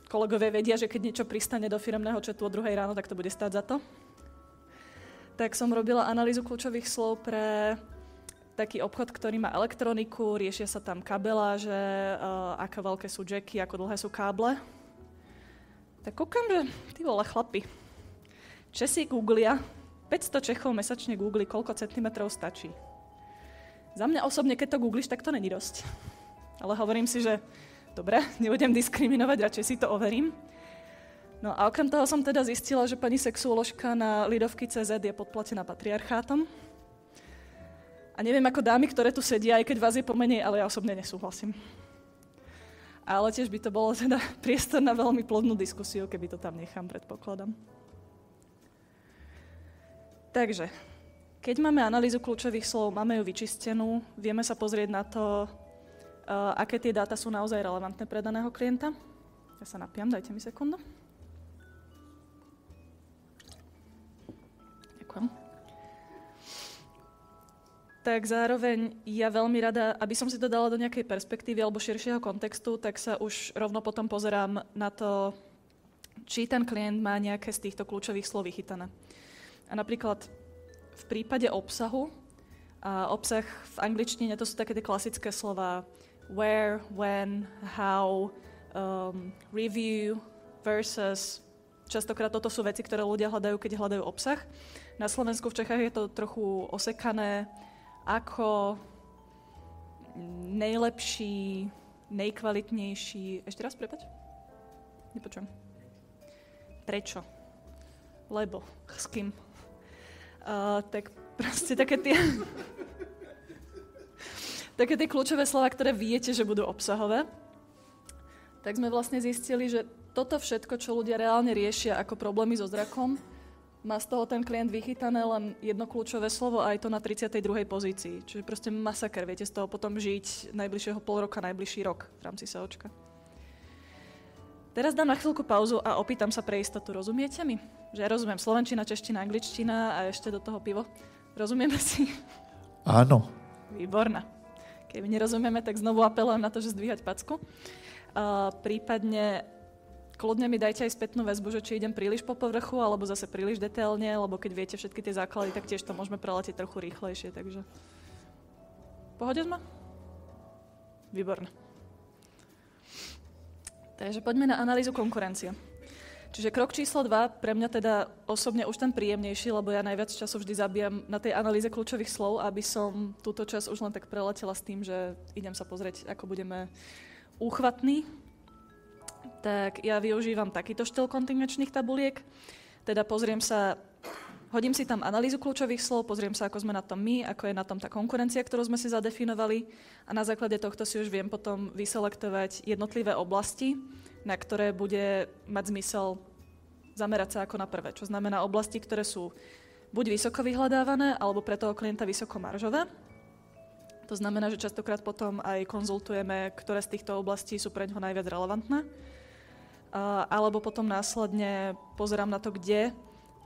kolegovia vedia, že keď niečo pristane do firemného chatu o 2:00 ráno, tak to bude stáť za to. Tak som robila analýzu kľúčových slov pre taký obchod, ktorý má elektroniku, riešia sa tam kabeláže, aké veľké sú jacky, ako dlhé sú káble. Tak kúkam, že ty vole chlapi. Česi googlia, 500 Čechov mesačne googli, koľko centimetrov stačí. Za mňa osobne, keď to googliš, tak to není dosť. Ale hovorím si, že dobre, nebudem diskriminovať, radšej si to overím. No a okrem toho som teda zistila, že pani sexuoložka na Lidovky.cz je podplatená patriarchátom. A neviem ako dámy, ktoré tu sedia, aj keď vás je pomenej, ale ja osobne nesúhlasím. Ale tiež by to bolo teda priestor na veľmi plodnú diskusiu, keby to tam nechám, predpokladám. Takže, keď máme analýzu kľúčových slov, máme ju vyčistenú, vieme sa pozrieť na to, aké tie dáta sú naozaj relevantné pre daného klienta. Ja sa napijam, dajte mi sekundu. Ďakujem. Tak zároveň ja veľmi rada, aby som si to dala do nejakej perspektívy alebo širšieho kontextu, tak sa už rovno potom pozerám na to, či ten klient má nejaké z týchto kľúčových slov vychytané. A napríklad v prípade obsahu, a obsah v angličtine to sú také tie klasické slova where, when, how, review, versus. Častokrát toto sú veci, ktoré ľudia hľadajú, keď hľadajú obsah. Na Slovensku, v Čechách je to trochu osekané ako najlepší, najkvalitnejší... Ešte raz, prepáč? Nepočujem. Prečo? Lebo. S kým? Tak proste také tie... také tie kľúčové slova, ktoré viete, že budú obsahové. Tak sme vlastne zistili, že toto všetko, čo ľudia reálne riešia ako problémy so zrakom, má z toho ten klient vychytané len jedno kľúčové slovo a aj to na 32. pozícii. Čiže proste masaker, viete z toho potom žiť najbližšieho pol roka, najbližší rok v rámci SEOčka. Teraz dám na chvíľku pauzu a opýtam sa pre istotu. Rozumiete mi? Že ja rozumiem slovenčina, čeština, angličtina a ešte do toho pivo. Rozumieme si? Áno. Výborná. Keby nerozumieme, tak znovu apelujem na to, že zdvíhať packu. Prípadne kľudne mi dajte aj spätnú väzbu, že či idem príliš po povrchu, alebo zase príliš detailne, lebo keď viete všetky tie základy, tak tiež to môžeme preletieť trochu rýchlejšie, takže... Pohode sme? Výborné. Takže poďme na analýzu konkurencie. Čiže krok číslo 2, pre mňa teda osobne už ten príjemnejší, lebo ja najviac času vždy zabíjam na tej analýze kľúčových slov, aby som túto časť už len tak preletela s tým, že idem sa pozrieť, ako budeme úchvatní. Tak ja využívam takýto štýl kontinuačných tabuliek, teda hodím si tam analýzu kľúčových slov, pozriem sa, ako sme na tom my, ako je na tom tá konkurencia, ktorú sme si zadefinovali a na základe tohto si už viem potom vyselektovať jednotlivé oblasti, na ktoré bude mať zmysel zamerať sa ako na prvé. Čo znamená oblasti, ktoré sú buď vysoko vyhľadávané, alebo pre toho klienta vysoko maržové. To znamená, že častokrát potom aj konzultujeme, ktoré z týchto oblastí sú pre ňoho najviac relevantné. Alebo potom následne pozerám na to, kde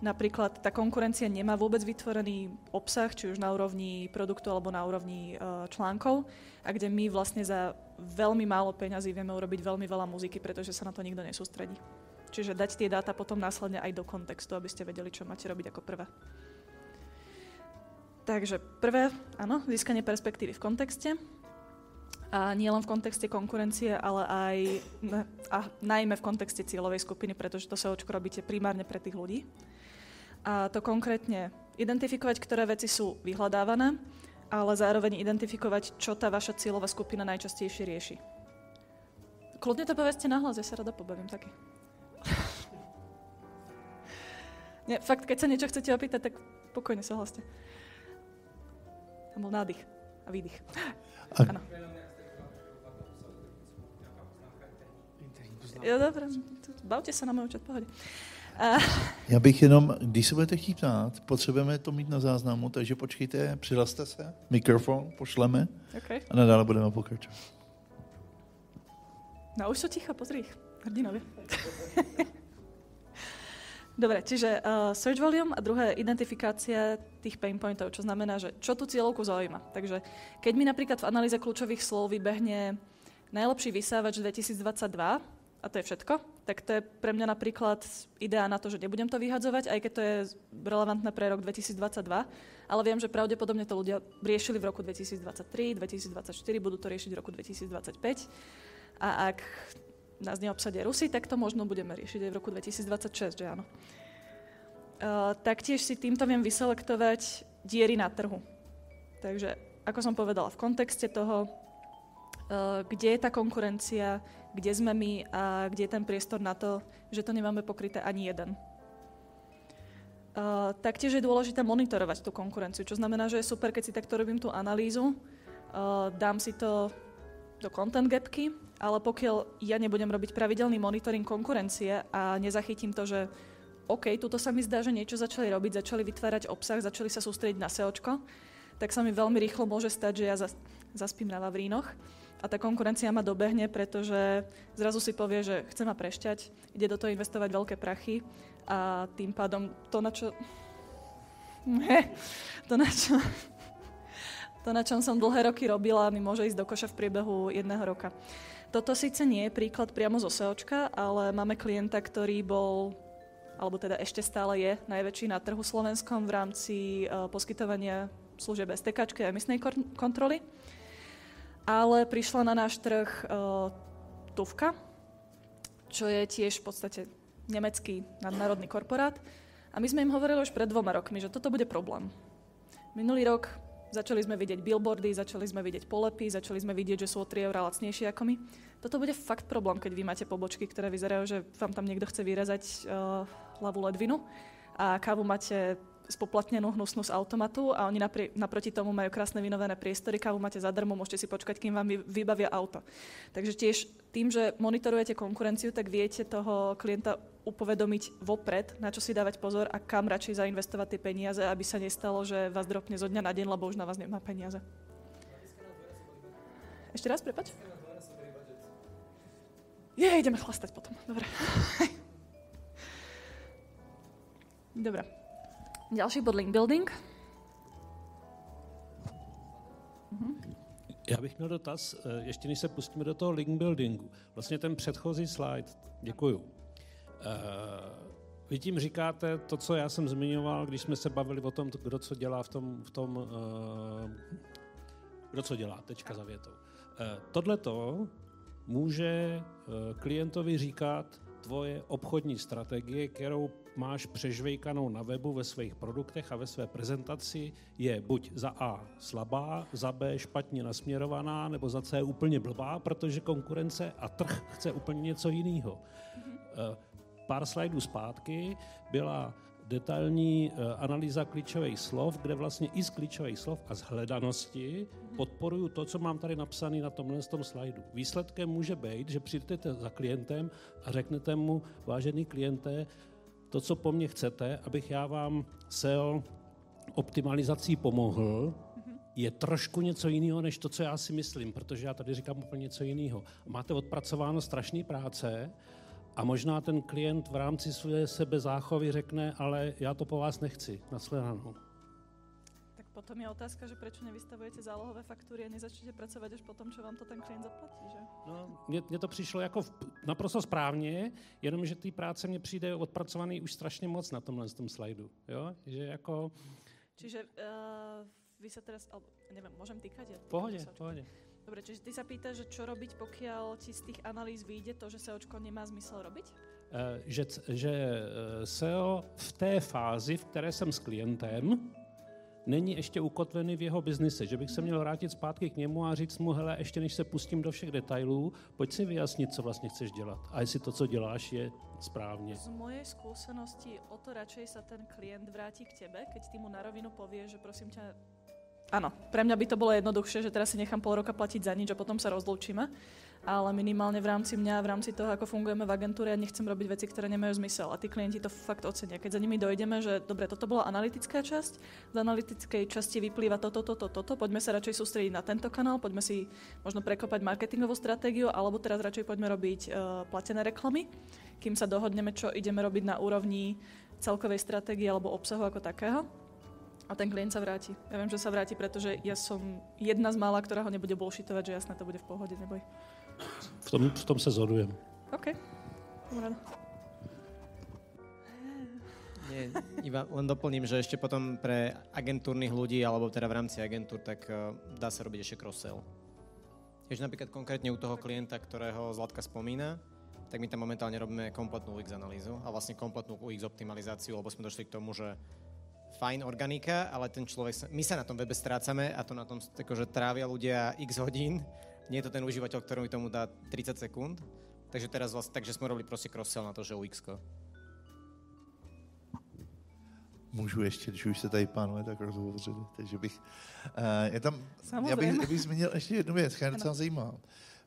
napríklad tá konkurencia nemá vôbec vytvorený obsah, či už na úrovni produktu alebo na úrovni článkov, a kde my vlastne za veľmi málo peňazí vieme urobiť veľmi veľa muziky, pretože sa na to nikto nesústredí. Čiže dať tie dáta potom následne aj do kontextu, aby ste vedeli, čo máte robiť ako prvé. Takže prvé, áno, získanie perspektívy v kontexte. A nie len v kontexte konkurencie, ale aj najmä v kontexte cieľovej skupiny, pretože to SEOčko robíte primárne pre tých ľudí. A to konkrétne identifikovať, ktoré veci sú vyhľadávané, ale zároveň identifikovať, čo tá vaša cieľová skupina najčastejšie rieši. Kľudne to povedzte nahlas, ja sa rada pobavím taky. Nie, fakt, keď sa niečo chcete opýtať, tak pokojne sa hlaste. Tam bol nádych a výdych. Áno. Jo, dobré, bavte sa na môj účet, pohode. Já bych jenom, když se budete chtít ptát, potřebujeme to mít na záznamu, takže počkejte, přihlaste se, mikrofon pošleme a nadále budeme pokračovat. No už sú ticho, pozri ich, hrdinovia. Dobre, čiže search volume a druhé identifikácia tých pain pointov, čo znamená, že čo tú cieľovku zaujíma. Takže keď mi napríklad v analýze kľúčových slov vybehne najlepší vysávač 2022, a to je všetko, tak to je pre mňa napríklad ideá na to, že nebudem to vyhadzovať, aj keď to je relevantné pre rok 2022, ale viem, že pravdepodobne to ľudia riešili v roku 2023, 2024, budú to riešiť v roku 2025 a ak nás neobsadia Rusi, tak to možno budeme riešiť aj v roku 2026, že áno. Taktiež si týmto viem vyselektovať diery na trhu. Takže, ako som povedala, v kontexte toho, kde je tá konkurencia, kde sme my a kde je ten priestor na to, že to nemáme pokryté ani jeden. Taktiež je dôležité monitorovať tú konkurenciu, čo znamená, že je super, keď si takto robím tú analýzu, dám si to do content gapky, ale pokiaľ ja nebudem robiť pravidelný monitoring konkurencie a nezachytím to, že OK, tuto sa mi zdá, že niečo začali robiť, začali vytvárať obsah, začali sa sústrediť na SEOčko, tak sa mi veľmi rýchlo môže stať, že ja zaspím na Vavrínoch a tá konkurencia ma dobehne, pretože zrazu si povie, že chce ma prešťať, ide do toho investovať veľké prachy a tým pádom to, na čom som dlhé roky robila, mi môže ísť do koša v priebehu 1 roka. Toto síce nie je príklad priamo zo SEOčka, ale máme klienta, ktorý bol, alebo teda ešte stále je najväčší na trhu slovenskom v rámci poskytovania služieb STK a emisnej kontroly. Ale prišla na náš trh Tufka, čo je tiež v podstate nemecký nadnárodný korporát A my sme im hovorili už pred 2 rokmi, že toto bude problém. Minulý rok začali sme vidieť billboardy, začali sme vidieť polepy, začali sme vidieť, že sú o 3 € lacnejšie ako my. Toto bude fakt problém, keď vy máte pobočky, ktoré vyzerajú, že vám tam niekto chce vyrezať ľavú ledvinu a kávu máte spoplatnenú hnusnú z automatu a oni naproti tomu majú krásne vynovené priestory, kávu máte zadarmo, môžete si počkať, kým vám vybavia auto. Takže tiež tým, že monitorujete konkurenciu, tak viete toho klienta upovedomiť vopred, na čo si dávať pozor a kam radšej zainvestovať tie peniaze, aby sa nestalo, že vás dropne zo dňa na deň, lebo už na vás nemá peniaze. Ešte raz, prepáč? Ideme chlastať potom. Dobre. Dobre. Ďalší bod link building. Já bych měl dotaz, ještě než se pustíme do toho link buildingu. Vlastně ten předchozí slide, děkuju. Vy tím říkáte to, co já jsem zmiňoval, když jsme se bavili o tom, kdo co dělá kdo co dělá, tečka za větou. Tohleto může klientovi říkat tvoje obchodní strategie, kterou máš přežvejkanou na webu ve svých produktech a ve své prezentaci, je buď za A slabá, za B špatně nasměrovaná, nebo za C úplně blbá, protože konkurence a trh chce úplně něco jiného. Pár slajdů zpátky byla detailní analýza klíčových slov, kde vlastně i z klíčových slov a z hledanosti podporuju to, co mám tady napsané na tomhle slajdu. Výsledkem může být, že přijdete za klientem a řeknete mu, vážený kliente, to, co po mně chcete, abych já vám SEO optimalizací pomohl, je trošku něco jiného, než to, co já si myslím, protože já tady říkám úplně něco jiného. Máte odpracováno strašný práce a možná ten klient v rámci své sebezáchovy řekne, ale já to po vás nechci, nashledanou. Tak potom je otázka, že prečo nevystavujete zálohové faktúry a nezačnete pracovať až potom, čo vám to ten klient zaplatí, že? No, mně to přišlo jako naprosto správně, jenomže té práce mně přijde odpracovaný už strašně moc na tomhle slajdu, jo? Že jako... Čiže vy sa teraz, neviem, môžem týkať? Ja pohode. Dobre, čiže ty sa pýtaš, že čo robiť, pokiaľ ti z tých analýz vyjde to, že SEOčko nemá zmysel robiť? Že SEO v té fázi, v které jsem s klientem, není ještě ukotvený v jeho biznise, že bych se měl vrátit zpátky k němu a říct mu, hele, ještě než se pustím do všech detailů, pojď si vyjasnit, co vlastně chceš dělat a jestli to, co děláš, je správně. Z mojej skúsenosti o to radšej sa ten klient vráti k tebe, keď ty mu na rovinu povieš, že prosím ťa. Áno, pre mňa by to bolo jednoduchšie, že teraz si nechám pol roka platiť za nič a potom sa rozlúčime, ale minimálne v rámci mňa, v rámci toho, ako fungujeme v agentúre, ja nechcem robiť veci, ktoré nemajú zmysel a tí klienti to fakt ocenia. Keď za nimi dojdeme, že dobre, toto bola analytická časť, z analytickej časti vyplýva toto, poďme sa radšej sústrediť na tento kanál, poďme si možno prekopať marketingovú stratégiu, alebo teraz radšej poďme robiť platené reklamy, kým sa dohodneme, čo ideme robiť na úrovni celkovej stratégie alebo obsahu ako takého. A ten klient sa vráti. Ja viem, že sa vráti, pretože ja som jedna z mála, ktorá ho nebude bullshitovať, že jasné, to bude v pohode, neboj. V tom sa zhodujem. OK. Dobre. Nie, iba len doplním, že ešte potom pre agentúrnych ľudí, alebo teda v rámci agentúr, tak dá sa robiť ešte cross-sell. Tiež napríklad konkrétne u toho klienta, ktorého Zlatka spomína, tak my tam momentálne robíme kompletnú UX analýzu a vlastne kompletnú UX optimalizáciu, lebo sme došli k tomu, že fajn organika, ale ten človek, my sa na tom webe strácame a to na tom že trávia ľudia x hodín. Nie je to ten užívateľ, ktorý tomu dá 30 sekúnd. Takže teraz takže sme robili proste cross-sell na to, že UX-ko. Můžu ještě, když už se tady pánové tak rozhovořili, takže bych... já bych zmínil ještě jednu věc, která je docela zajímavá.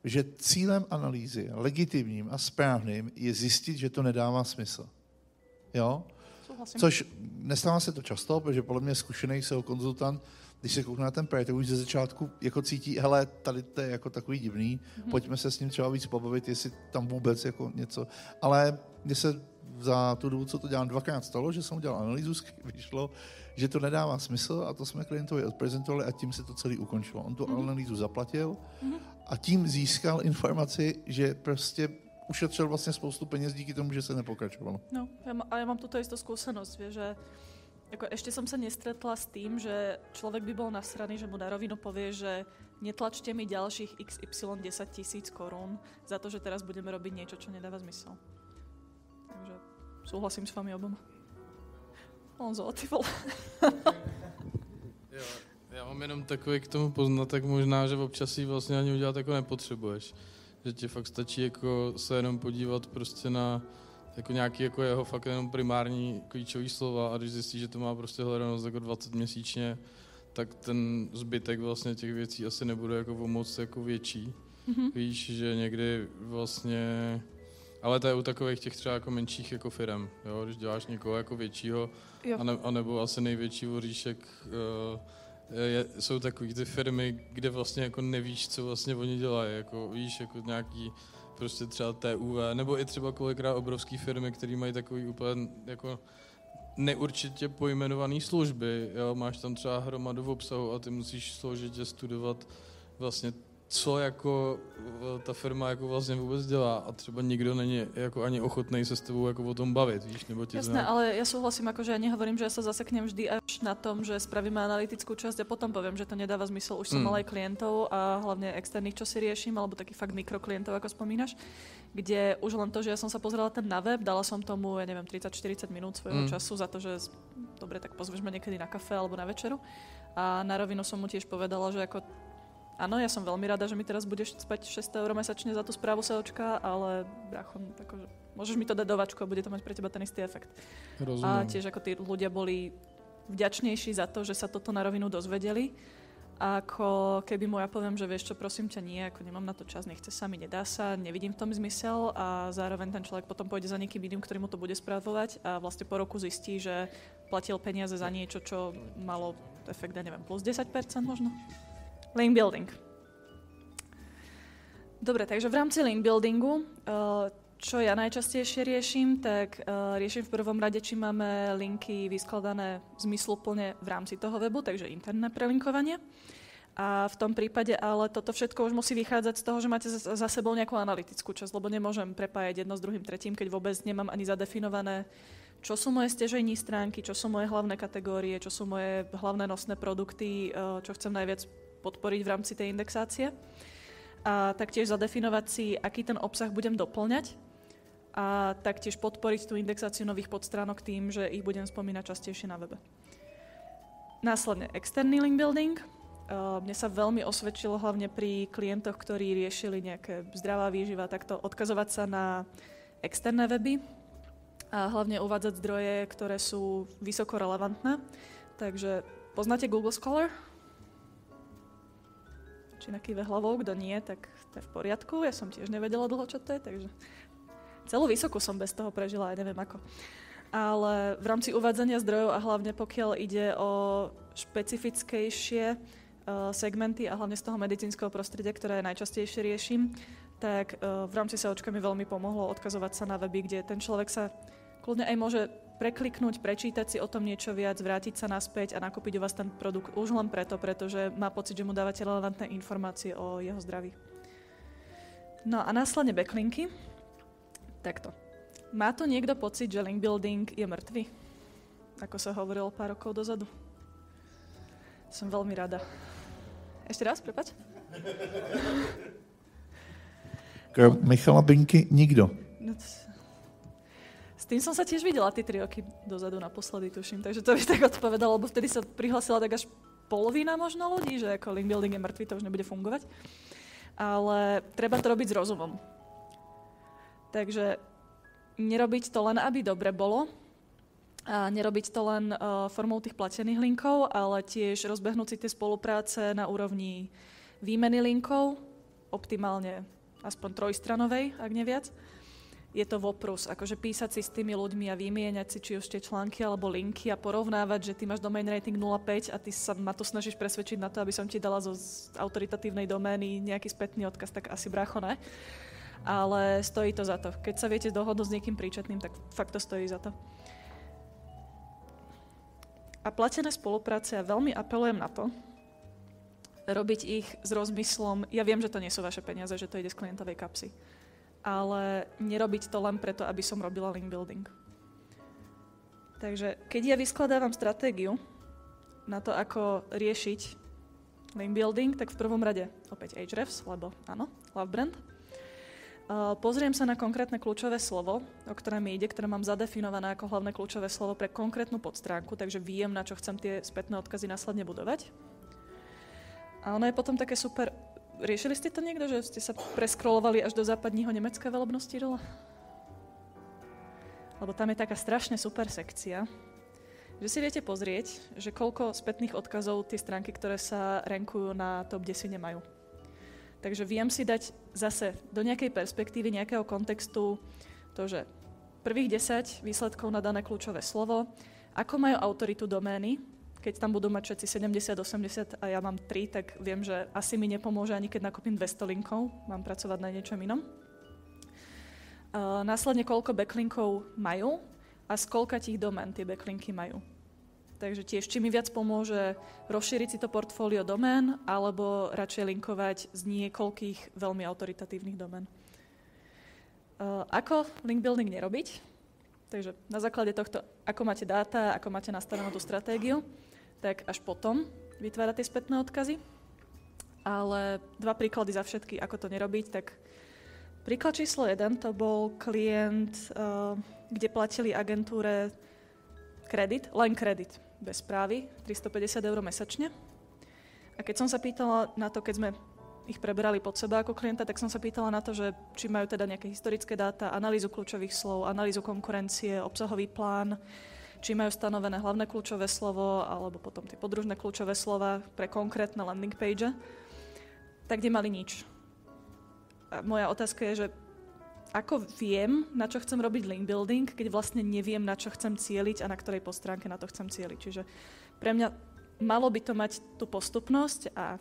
Že cílem analýzy, legitimním a správným, je zjistit, že to nedává smysl. Jo? Což nestává se to často, protože podle mě zkušený SEO konzultant, když se koukne na ten projekt, tak už ze začátku jako cítí, hele, tady to je jako takový divný, pojďme se s ním třeba víc pobavit, jestli tam vůbec jako něco. Ale mně se za tu dobu, co to dělám, 2krát stalo, že jsem udělal analýzu, vyšlo, že to nedává smysl a to jsme klientovi odprezentovali a tím se to celý ukončilo. On tu analýzu zaplatil a tím získal informaci, že prostě ušetřil vlastně spoustu peněz díky tomu, že se nepokračovalo. No, ja mám túto istú skúsenosť, že ako ešte som sa nestretla s tým, že človek by bol nasraný, že mu na rovinu povie, že netlačte mi ďalších XY 10 000 korún za to, že teraz budeme robiť niečo, čo nedáva zmysel. Takže súhlasím s vami oboma. Honzo, ty vole. Jo, já mám jenom takový k tomu poznatek možná, že občas si vlastně ani udělat jako nepotřebuješ. Že ti fakt stačí jako se jenom podívat prostě na jako nějaký jako jeho fakt jenom primární klíčový slova a když zjistíš, že to má prostě hledanost jako 20 měsíčně, tak ten zbytek vlastně těch věcí asi nebude jako o moc jako větší. Mm-hmm. Víš, že někdy vlastně, ale to je u takových těch třeba jako menších jako firem, jo, když děláš někoho jako většího, anebo asi největší voříšek, jsou takový ty firmy, kde vlastně jako nevíš, co vlastně oni dělají, jako víš, jako nějaký prostě třeba TUV, nebo i třeba kolikrát obrovský firmy, které mají takový úplně jako neurčitě pojmenované služby, jo, máš tam třeba hromadu obsahu a ty musíš složitě studovat vlastně, co jako ta firma jako vlastně vůbec dělá a třeba nikdo není jako ani ochotný se s tebou jako o tom bavit, víš, nebo ti Jasné, ale ja súhlasím, akože ja nehovorím, že ja sa zaseknem vždy až na tom, že spravíme analytickú časť a potom poviem, že to nedáva zmysel. Už som mala aj klientov a hlavne externých, čo si riešim, alebo takých fakt mikroklientov, ako spomínaš, kde už len to, že ja som sa pozrela ten na web, dala som tomu, ja neviem, 30-40 minút svojho času za to, že dobre, tak pozveš ma niekedy na kafe alebo na večeru. A na rovinu som mu tiež povedala, že ako áno, ja som veľmi rada, že mi teraz budeš spať 600 € mesačne za tú správu SEOčka, ale brácho, akože, môžeš mi to dať do vačku a bude to mať pre teba ten istý efekt. Rozumiem. A tiež ako tí ľudia boli vďačnejší za to, že sa toto na rovinu dozvedeli, ako keby mu ja poviem, že vieš čo, prosím ťa, nie, ako nemám na to čas, nechce sa mi, nedá sa, nevidím v tom zmysel a zároveň ten človek potom pôjde za niekým iným, ktorý mu to bude správovať a vlastne po roku zistí, že platil peniaze za niečo, čo malo efekt, neviem, plus 10% možno. Link building. Dobre, takže v rámci link buildingu, čo ja najčastejšie riešim, tak riešim v prvom rade, či máme linky vyskladané zmysluplne v rámci toho webu, takže interné prelinkovanie. A v tom prípade ale toto všetko už musí vychádzať z toho, že máte za sebou nejakú analytickú časť, lebo nemôžem prepájať jedno s druhým, tretím, keď vôbec nemám ani zadefinované, čo sú moje sťažejní stránky, čo sú moje hlavné kategórie, čo sú moje hlavné nosné produkty, čo chcem najviac podporiť v rámci tej indexácie. A taktiež zadefinovať si, aký ten obsah budem doplňať a taktiež podporiť tú indexáciu nových podstránok tým, že ich budem spomínať častejšie na webe. Následne externý link building. Mne sa veľmi osvedčilo hlavne pri klientoch, ktorí riešili nejaké zdravá výživa, takto odkazovať sa na externé weby a hlavne uvádzať zdroje, ktoré sú vysoko relevantné. Takže poznáte Google Scholar? Či nakýve hlavou, kto nie, tak to je v poriadku. Ja som tiež nevedela dlho, čo to je, takže celú vysokú som bez toho prežila, aj neviem ako. Ale v rámci uvádzania zdrojov a hlavne pokiaľ ide o špecifickejšie segmenty a hlavne z toho medicínskeho prostredia, ktoré najčastejšie riešim, tak v rámci SEOčka mi veľmi pomohlo odkazovať sa na weby, kde ten človek sa kľudne aj môže prekliknúť, prečítať si o tom niečo viac, vrátiť sa naspäť a nakúpiť u vás ten produkt už len preto, pretože má pocit, že mu dávate relevantné informácie o jeho zdraví. No a následne backlinky. Takto. Má to niekto pocit, že link building je mŕtvy? Ako sa hovorilo pár rokov dozadu. Som veľmi rada. Ešte raz, prepáč? Michala Binky nikto. No s tým som sa tiež videla tie 3 roky dozadu naposledy, tuším. Takže to by tak odpovedalo, lebo vtedy sa prihlasila tak až polovina možno ľudí, že ako link building je mŕtvy, to už nebude fungovať. Ale treba to robiť s rozumom. Takže nerobiť to len, aby dobre bolo, a nerobiť to len formou tých platených linkov, ale tiež rozbehnúť si tie spolupráce na úrovni výmeny linkov, optimálne aspoň trojstranovej, ak neviac. Je to voprus, akože písať si s tými ľuďmi a vymieňať si či už tie články alebo linky a porovnávať, že ty máš domain rating 0,5 a ty sa ma tu snažíš presvedčiť na to, aby som ti dala zo autoritatívnej domény nejaký spätný odkaz, tak asi brácho ne. Ale stojí to za to. Keď sa viete dohodnúť s niekým príčetným, tak fakt to stojí za to. A platené spolupráce, ja veľmi apelujem na to, robiť ich s rozmyslom, ja viem, že to nie sú vaše peniaze, že to ide z klientovej kapsy, ale nerobiť to len preto, aby som robila link building. Takže keď ja vyskladávam stratégiu na to, ako riešiť link building, tak v prvom rade opäť Ahrefs, lebo áno, love brand. Pozriem sa na konkrétne kľúčové slovo, o ktoré mi ide, ktoré mám zadefinované ako hlavné kľúčové slovo pre konkrétnu podstránku, takže viem, na čo chcem tie spätné odkazy následne budovať. A ono je potom také super. Riešili ste to niekto, že ste sa preskrolovali až do západního Nemecka velebnosti dole? Lebo tam je taká strašne super sekcia, že si viete pozrieť, že koľko spätných odkazov tie stránky, ktoré sa rankujú na top 10 nemajú. Takže viem si dať zase do nejakej perspektívy, nejakého kontextu to, že prvých 10 výsledkov na dané kľúčové slovo, ako majú autoritu domény, keď tam budú mať všetci 70, 80 a ja mám 3, tak viem, že asi mi nepomôže ani keď nakúpim 200 linkov, mám pracovať na niečom inom. Následne koľko backlinkov majú a z koľkatých domén tie backlinky majú. Takže tiež, či mi viac pomôže rozšíriť si to portfólio domén, alebo radšej linkovať z niekoľkých veľmi autoritatívnych domén. Ako link building nerobiť? Takže na základe tohto, ako máte dáta, ako máte nastavenú tú stratégiu, tak až potom vytvárať tie spätné odkazy. Ale 2 príklady za všetky, ako to nerobiť, tak príklad číslo 1 to bol klient, kde platili agentúre len kredit, bez správy, 350 € mesačne. A keď som sa pýtala na to, keď sme ich preberali pod seba ako klienta, tak som sa pýtala na to, že či majú teda nejaké historické dáta, analýzu kľúčových slov, analýzu konkurencie, obsahový plán, či majú stanovené hlavné kľúčové slovo, alebo potom tie podružné kľúčové slova pre konkrétne landing page, tak nemali nič. A moja otázka je, že ako viem, na čo chcem robiť link building, keď vlastne neviem, na čo chcem cieliť a na ktorej podstránke na to chcem cieliť. Čiže pre mňa malo by to mať tú postupnosť a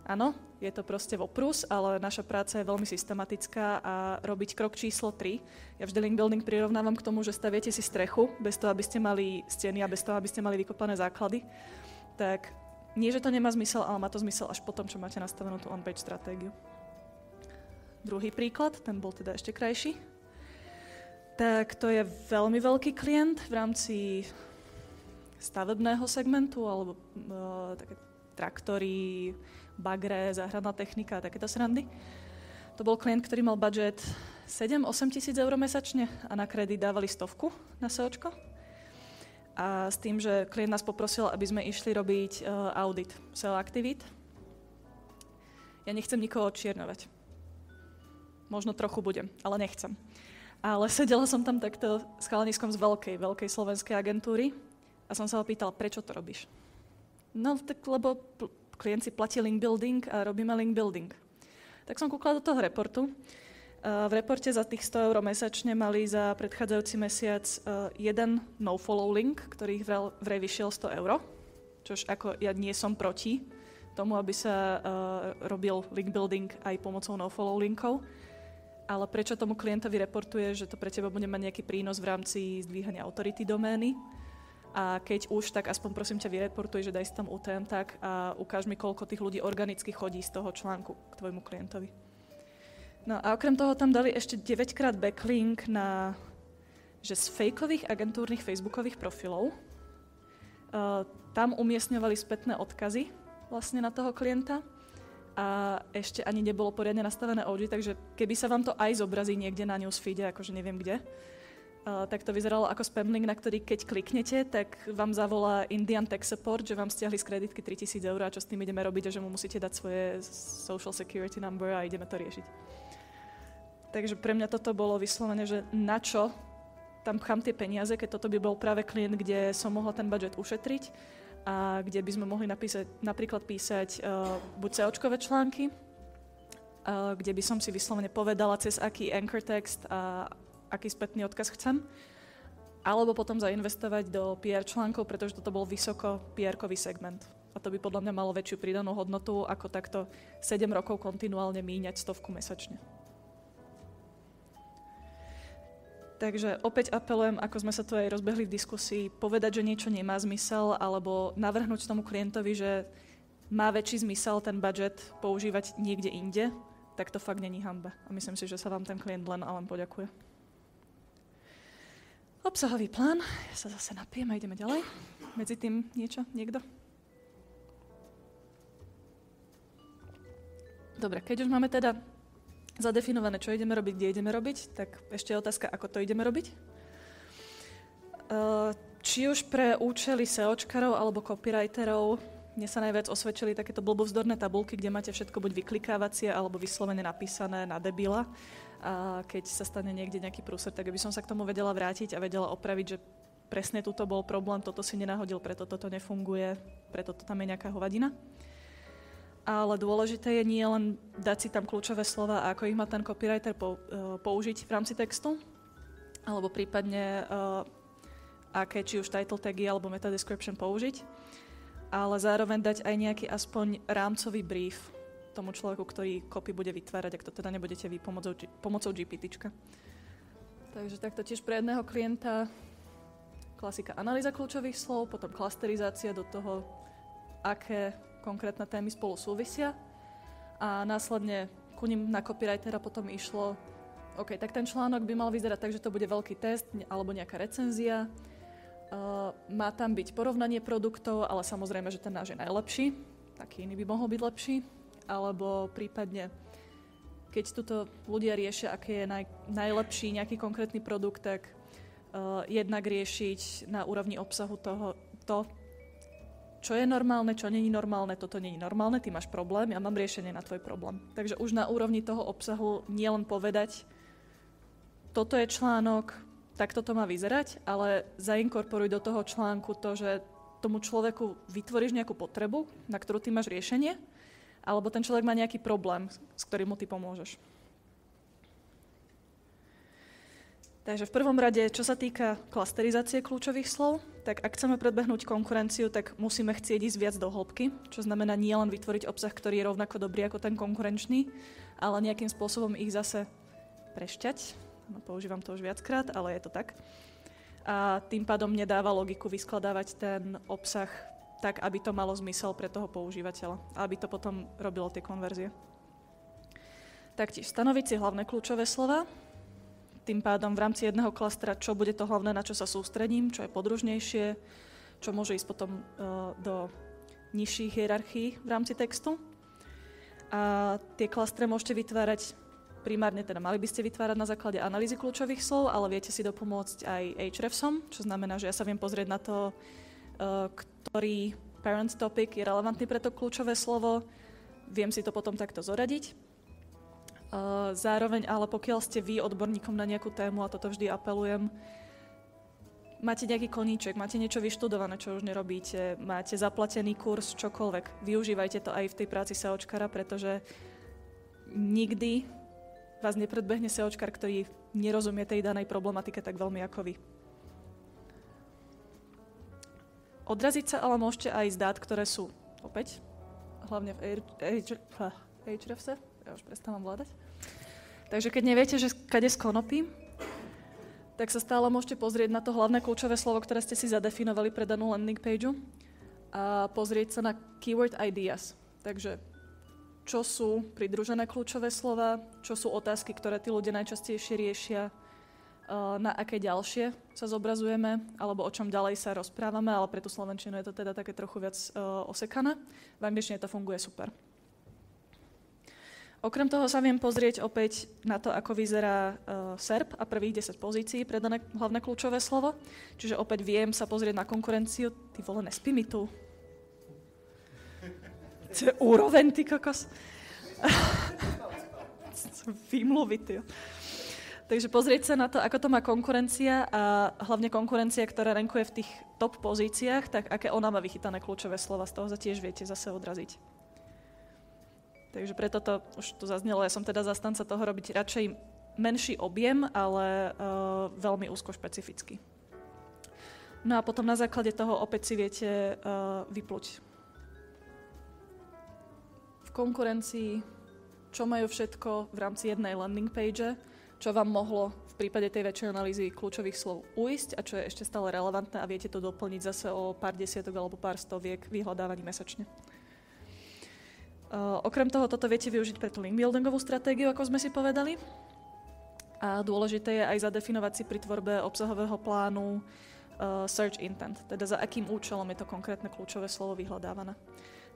áno, je to proste voprus, ale naša práca je veľmi systematická a robiť krok číslo 3. Ja vždy link building prirovnávam k tomu, že staviete si strechu, bez toho, aby ste mali steny a bez toho, aby ste mali vykopané základy. Tak nie, že to nemá zmysel, ale má to zmysel až potom, čo máte nastavenú tú on-page stratégiu. Druhý príklad, ten bol teda ešte krajší. Tak to je veľmi veľký klient v rámci stavebného segmentu, alebo také traktory, bagre, záhradná technika a takéto srandy. To bol klient, ktorý mal budget 7-8 tisíc eur mesačne a na kredit dávali 100 na SEOčko. A s tým, že klient nás poprosil, aby sme išli robiť audit SEO aktivít. Ja nechcem nikoho odčierňovať. Možno trochu budem, ale nechcem. Ale sedela som tam takto s chalaniskom z veľkej slovenskej agentúry a som sa ho pýtala, prečo to robíš? No, tak lebo klient si platí link building a robíme link building. Tak som kúkla do toho reportu. V reporte za tých 100 € mesačne mali za predchádzajúci mesiac jeden no-follow link, ktorý vraj vyšiel 100 €, čož ako ja nie som proti tomu, aby sa robil link building aj pomocou no-follow linkov. Ale prečo tomu klientovi reportuje, že to pre teba bude mať nejaký prínos v rámci zdvíhania autority domény? A keď už, tak aspoň prosím ťa vyreportuj, že daj si tam UTM tak a ukáž mi, koľko tých ľudí organicky chodí z toho článku k tvojmu klientovi. No a okrem toho tam dali ešte 9-krát backlink na, že z fejkových agentúrnych facebookových profilov tam umiestňovali spätné odkazy vlastne na toho klienta. A ešte ani nebolo poriadne nastavené OG, takže keby sa vám to aj zobrazí niekde na newsfeede, akože neviem kde, tak to vyzeralo ako spam link, na ktorý keď kliknete, tak vám zavolá Indian Tech Support, že vám stiahli z kreditky 3000 € a čo s tým ideme robiť a že mu musíte dať svoje social security number a ideme to riešiť. Takže pre mňa toto bolo vyslovené, že na čo tam pchám tie peniaze, keď toto by bol práve klient, kde som mohla ten budget ušetriť a kde by sme mohli napríklad písať buď SEOčkové články, kde by som si vyslovene povedala, cez aký anchor text a aký spätný odkaz chcem, alebo potom zainvestovať do PR článkov, pretože toto bol vysoko PR-kový segment. A to by podľa mňa malo väčšiu pridanú hodnotu, ako takto 7 rokov kontinuálne míňať 100 mesačne. Takže opäť apelujem, ako sme sa tu aj rozbehli v diskusii, povedať, že niečo nemá zmysel, alebo navrhnúť tomu klientovi, že má väčší zmysel ten budget používať niekde inde, tak to fakt není hanba. A myslím si, že sa vám ten klient len a len poďakuje. Obsahový plán. Ja sa zase napijem a ideme ďalej. Medzi tým niečo? Niekto? Dobre, keď už máme teda zadefinované, čo ideme robiť, kde ideme robiť, tak ešte je otázka, ako to ideme robiť. Či už pre účely SEOčkarov alebo copywriterov, mne sa najviac osvedčili takéto blbovzdorné tabulky, kde máte všetko buď vyklikávacie alebo vyslovene napísané na debila. A keď sa stane niekde nejaký prúser, tak by som sa k tomu vedela vrátiť a vedela opraviť, že presne tuto bol problém, toto si nenahodil, preto toto nefunguje, preto to tam je nejaká hovadina. Ale dôležité je nie len dať si tam kľúčové slova, ako ich má ten copywriter použiť v rámci textu, alebo prípadne aké či už title tagy alebo meta description použiť, ale zároveň dať aj nejaký aspoň rámcový brief tomu človeku, ktorý copy bude vytvárať, ak to teda nebudete vy pomocou GPTčka. Takže takto tiež pre jedného klienta klasika analýza kľúčových slov, potom klasterizácia do toho, aké konkrétne témy spolu súvisia a následne ku nim na copywritera potom išlo OK, tak ten článok by mal vyzerať tak, že to bude veľký test alebo nejaká recenzia. Má tam byť porovnanie produktov, ale samozrejme, že ten náš je najlepší, taký iný by mohol byť lepší. Alebo prípadne, keď tuto ľudia riešia, aký je najlepší nejaký konkrétny produkt, tak jednak riešiť na úrovni obsahu to, čo je normálne, čo nie je normálne, toto nie je normálne, ty máš problém, ja mám riešenie na tvoj problém. Takže už na úrovni toho obsahu nie len povedať, toto je článok, takto to má vyzerať, ale zainkorporuj do toho článku to, že tomu človeku vytvoríš nejakú potrebu, na ktorú ty máš riešenie, alebo ten človek má nejaký problém, s ktorým mu ty pomôžeš. Takže v prvom rade, čo sa týka klasterizácie kľúčových slov, tak ak chceme predbehnúť konkurenciu, tak musíme chcieť ísť viac do hĺbky, čo znamená nie len vytvoriť obsah, ktorý je rovnako dobrý ako ten konkurenčný, ale nejakým spôsobom ich zase prešťať. No, používam to už viackrát, ale je to tak. A tým pádom nedáva logiku vyskladávať ten obsah tak, aby to malo zmysel pre toho používateľa a aby to potom robilo tie konverzie. Taktiež stanoviť si hlavné kľúčové slova, tým pádom v rámci jedného klastra, čo bude to hlavné, na čo sa sústredím, čo je podružnejšie, čo môže ísť potom do nižších hierarchií v rámci textu. A tie klastre môžete vytvárať primárne, teda mali by ste vytvárať na základe analýzy kľúčových slov, ale viete si dopomôcť aj Hrefsom, čo znamená, že ja sa viem pozrieť na to, ktorý parent topic je relevantný pre to kľúčové slovo, viem si to potom takto zoradiť. Zároveň, ale pokiaľ ste vy odborníkom na nejakú tému, a toto vždy apelujem, máte nejaký koníček, máte niečo vyštudované, čo už nerobíte, máte zaplatený kurz, čokoľvek, využívajte to aj v tej práci SEOčkara, pretože nikdy vás nepredbehne SEOčkar, ktorý nerozumie tej danej problematike tak veľmi ako vy. Odraziť sa ale môžete aj z dát, ktoré sú opäť, hlavne v Ahrefse, ja už prestávam vládať. Takže keď neviete, že kade z konopy, tak sa stále môžete pozrieť na to hlavné kľúčové slovo, ktoré ste si zadefinovali pre danú landing pageu a pozrieť sa na keyword ideas. Takže čo sú pridružené kľúčové slova, čo sú otázky, ktoré tí ľudia najčastejšie riešia, na aké ďalšie sa zobrazujeme, alebo o čom ďalej sa rozprávame, ale pre tú slovenčinu je to teda také trochu viac osekané. V angličtine to funguje super. Okrem toho sa viem pozrieť opäť na to, ako vyzerá SERP a prvých 10 pozícií pre dané hlavné kľúčové slovo. Čiže opäť viem sa pozrieť na konkurenciu. Ty vole, nespí mi tu. To je úroveň, ty kokos. Vymluvitý. Takže pozrieť sa na to, ako to má konkurencia a hlavne konkurencia, ktorá rankuje v tých top pozíciách, tak aké ona má vychytané kľúčové slova. Z toho sa tiež viete zase odraziť. Takže preto to už tu zaznelo, ja som teda zastanca toho robiť radšej menší objem, ale veľmi úzko špecificky. No a potom na základe toho opäť si viete vypluť v konkurencii, čo majú všetko v rámci jednej landing page, čo vám mohlo v prípade tej väčšej analýzy kľúčových slov uísť a čo je ešte stále relevantné a viete to doplniť zase o pár desiatok alebo pár stoviek vyhľadávaní mesačne. Okrem toho, toto viete využiť pre tú link buildingovú stratégiu, ako sme si povedali. A dôležité je aj zadefinovať si pri tvorbe obsahového plánu search intent, teda za akým účelom je to konkrétne kľúčové slovo vyhľadávané.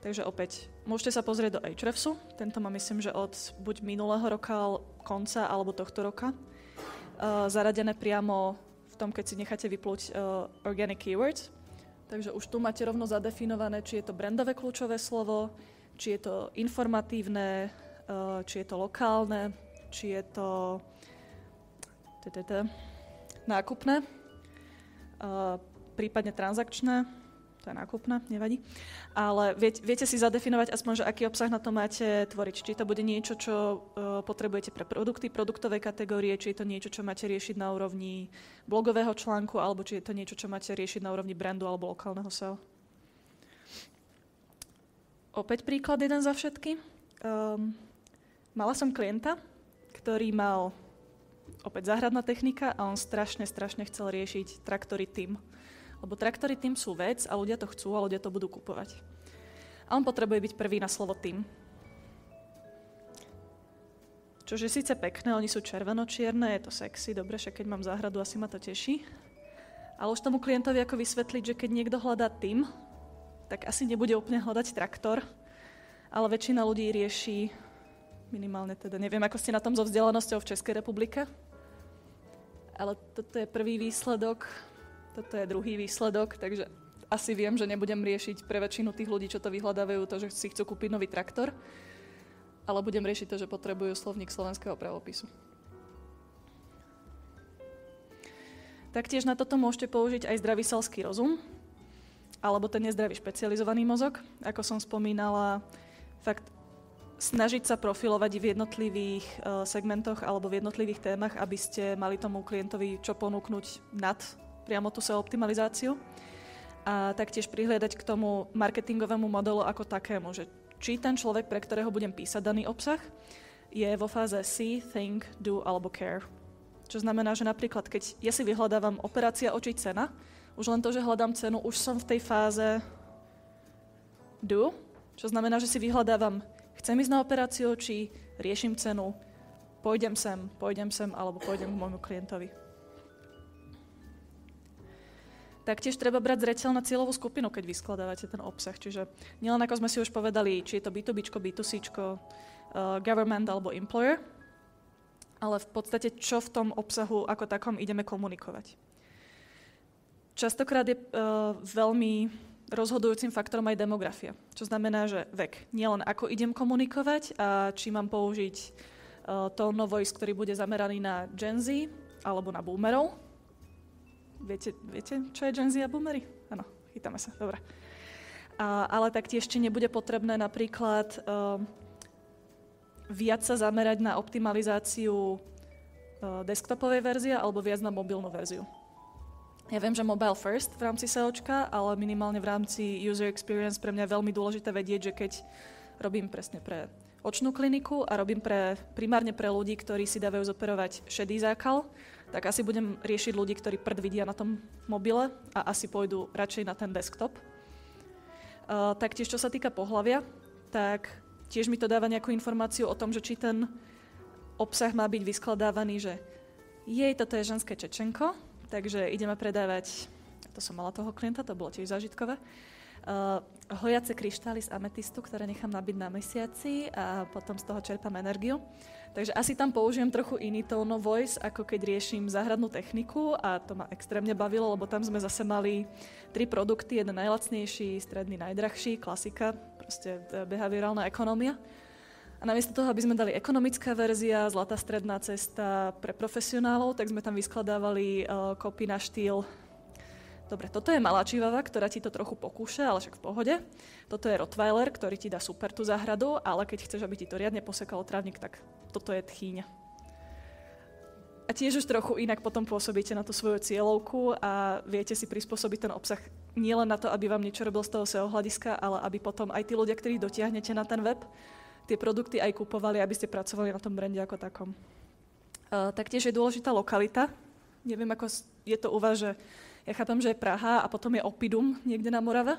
Takže opäť, môžete sa pozrieť do Ahrefsu, tento má myslím, že od buď minulého roka konca alebo tohto roka. Zaradené priamo v tom, keď si necháte vyplúť organic keywords. Takže už tu máte rovno zadefinované, či je to brandové kľúčové slovo, či je to informatívne, či je to lokálne, či je to nákupné, prípadne transakčné, to je nákupné, nevadí. Ale viete si zadefinovať aspoň, že aký obsah na to máte tvoriť. Či to bude niečo, čo potrebujete pre produkty, produktové kategórie, či je to niečo, čo máte riešiť na úrovni blogového článku, alebo či je to niečo, čo máte riešiť na úrovni brandu alebo lokálneho SEO. Opäť príklad jeden za všetky. Mala som klienta, ktorý mal opäť záhradná technika a on strašne chcel riešiť traktory TIM. Lebo traktory TIM sú vec a ľudia to chcú a ľudia to budú kupovať. A on potrebuje byť prvý na slovo TIM. Čože síce pekné, oni sú červeno-čierne, je to sexy, dobre, však keď mám záhradu, asi ma to teší. Ale už tomu klientovi ako vysvetliť, že keď niekto hľadá TIM, tak asi nebude úplne hľadať traktor, ale väčšina ľudí rieši, minimálne teda, neviem, ako ste na tom so vzdelanosťou v Českej republike, ale toto je prvý výsledok, toto je druhý výsledok, takže asi viem, že nebudem riešiť pre väčšinu tých ľudí, čo to vyhľadávajú, to, že si chcú kúpiť nový traktor, ale budem riešiť to, že potrebujú slovník slovenského pravopisu. Taktiež na toto môžete použiť aj zdravý selský rozum, alebo ten nezdravý špecializovaný mozog. Ako som spomínala, fakt snažiť sa profilovať v jednotlivých segmentoch alebo v jednotlivých témach, aby ste mali tomu klientovi čo ponúknuť nad priamo tú SEO optimalizáciu. A taktiež prihliadať k tomu marketingovému modelu ako takému, že či ten človek, pre ktorého budem písať daný obsah, je vo fáze see, think, do alebo care. Čo znamená, že napríklad, keď ja si vyhľadávam operácia oči cena, už len to, že hľadám cenu, už som v tej fáze do, čo znamená, že si vyhľadávam, chcem ísť na operáciu očí, riešim cenu, pôjdem sem, alebo pôjdem k môjmu klientovi. Taktiež treba brať zreteľ na cieľovú skupinu, keď vyskladávate ten obsah. Čiže nielen ako sme si už povedali, či je to B2Bčko, B2Cčko, government alebo employer, ale v podstate čo v tom obsahu ako takom ideme komunikovať. Častokrát je veľmi rozhodujúcim faktorom aj demografia. Čo znamená, že vek. Nielen ako idem komunikovať a či mám použiť tone of voice, ktorý bude zameraný na Gen Z alebo na boomerov. Viete, čo je Gen Z a boomery? Áno, chytáme sa, dobre. Ale taktiež ešte nebude potrebné napríklad viac sa zamerať na optimalizáciu desktopovej verzie alebo viac na mobilnú verziu. Ja viem, že mobile first v rámci SEOčka, ale minimálne v rámci user experience pre mňa je veľmi dôležité vedieť, že keď robím presne pre očnú kliniku a robím primárne pre ľudí, ktorí si dávajú zoperovať šedý zákal, tak asi budem riešiť ľudí, ktorí prd vidia na tom mobile a asi pôjdu radšej na ten desktop. Taktiež, čo sa týka pohlavia, tak tiež mi to dáva nejakú informáciu o tom, že či ten obsah má byť vyskladávaný, že toto je ženské Čečenko, takže ideme predávať, to som mala toho klienta, to bolo tiež zážitkové, hojace kryštály z ametistu, ktoré nechám nabiť na mesiaci a potom z toho čerpám energiu. Takže asi tam použijem trochu iný tone of voice, ako keď riešim záhradnú techniku a to ma extrémne bavilo, lebo tam sme zase mali 3 produkty, jeden najlacnejší, stredný najdrahší, klasika, proste behaviorálna ekonomia. A namiesto toho, aby sme dali ekonomická verzia, zlatá stredná cesta pre profesionálov, tak sme tam vyskladávali copy na štýl: dobre, toto je malá čivava, ktorá ti to trochu pokúša, ale však v pohode. Toto je Rottweiler, ktorý ti dá super tú záhradu, ale keď chceš, aby ti to riadne posekalo trávnik, tak toto je tchýň. A tiež už trochu inak potom pôsobíte na tú svoju cieľovku a viete si prispôsobiť ten obsah nielen na to, aby vám niečo robil z toho SEO hľadiska, ale aby potom aj tí ľudia, ktorí dotiahnete na ten web, tie produkty aj kupovali, aby ste pracovali na tom brande ako takom. Taktiež je dôležitá lokalita. Neviem, ako je to u vás, že ja chápem, že je Praha a potom je Oppidum niekde na Morave,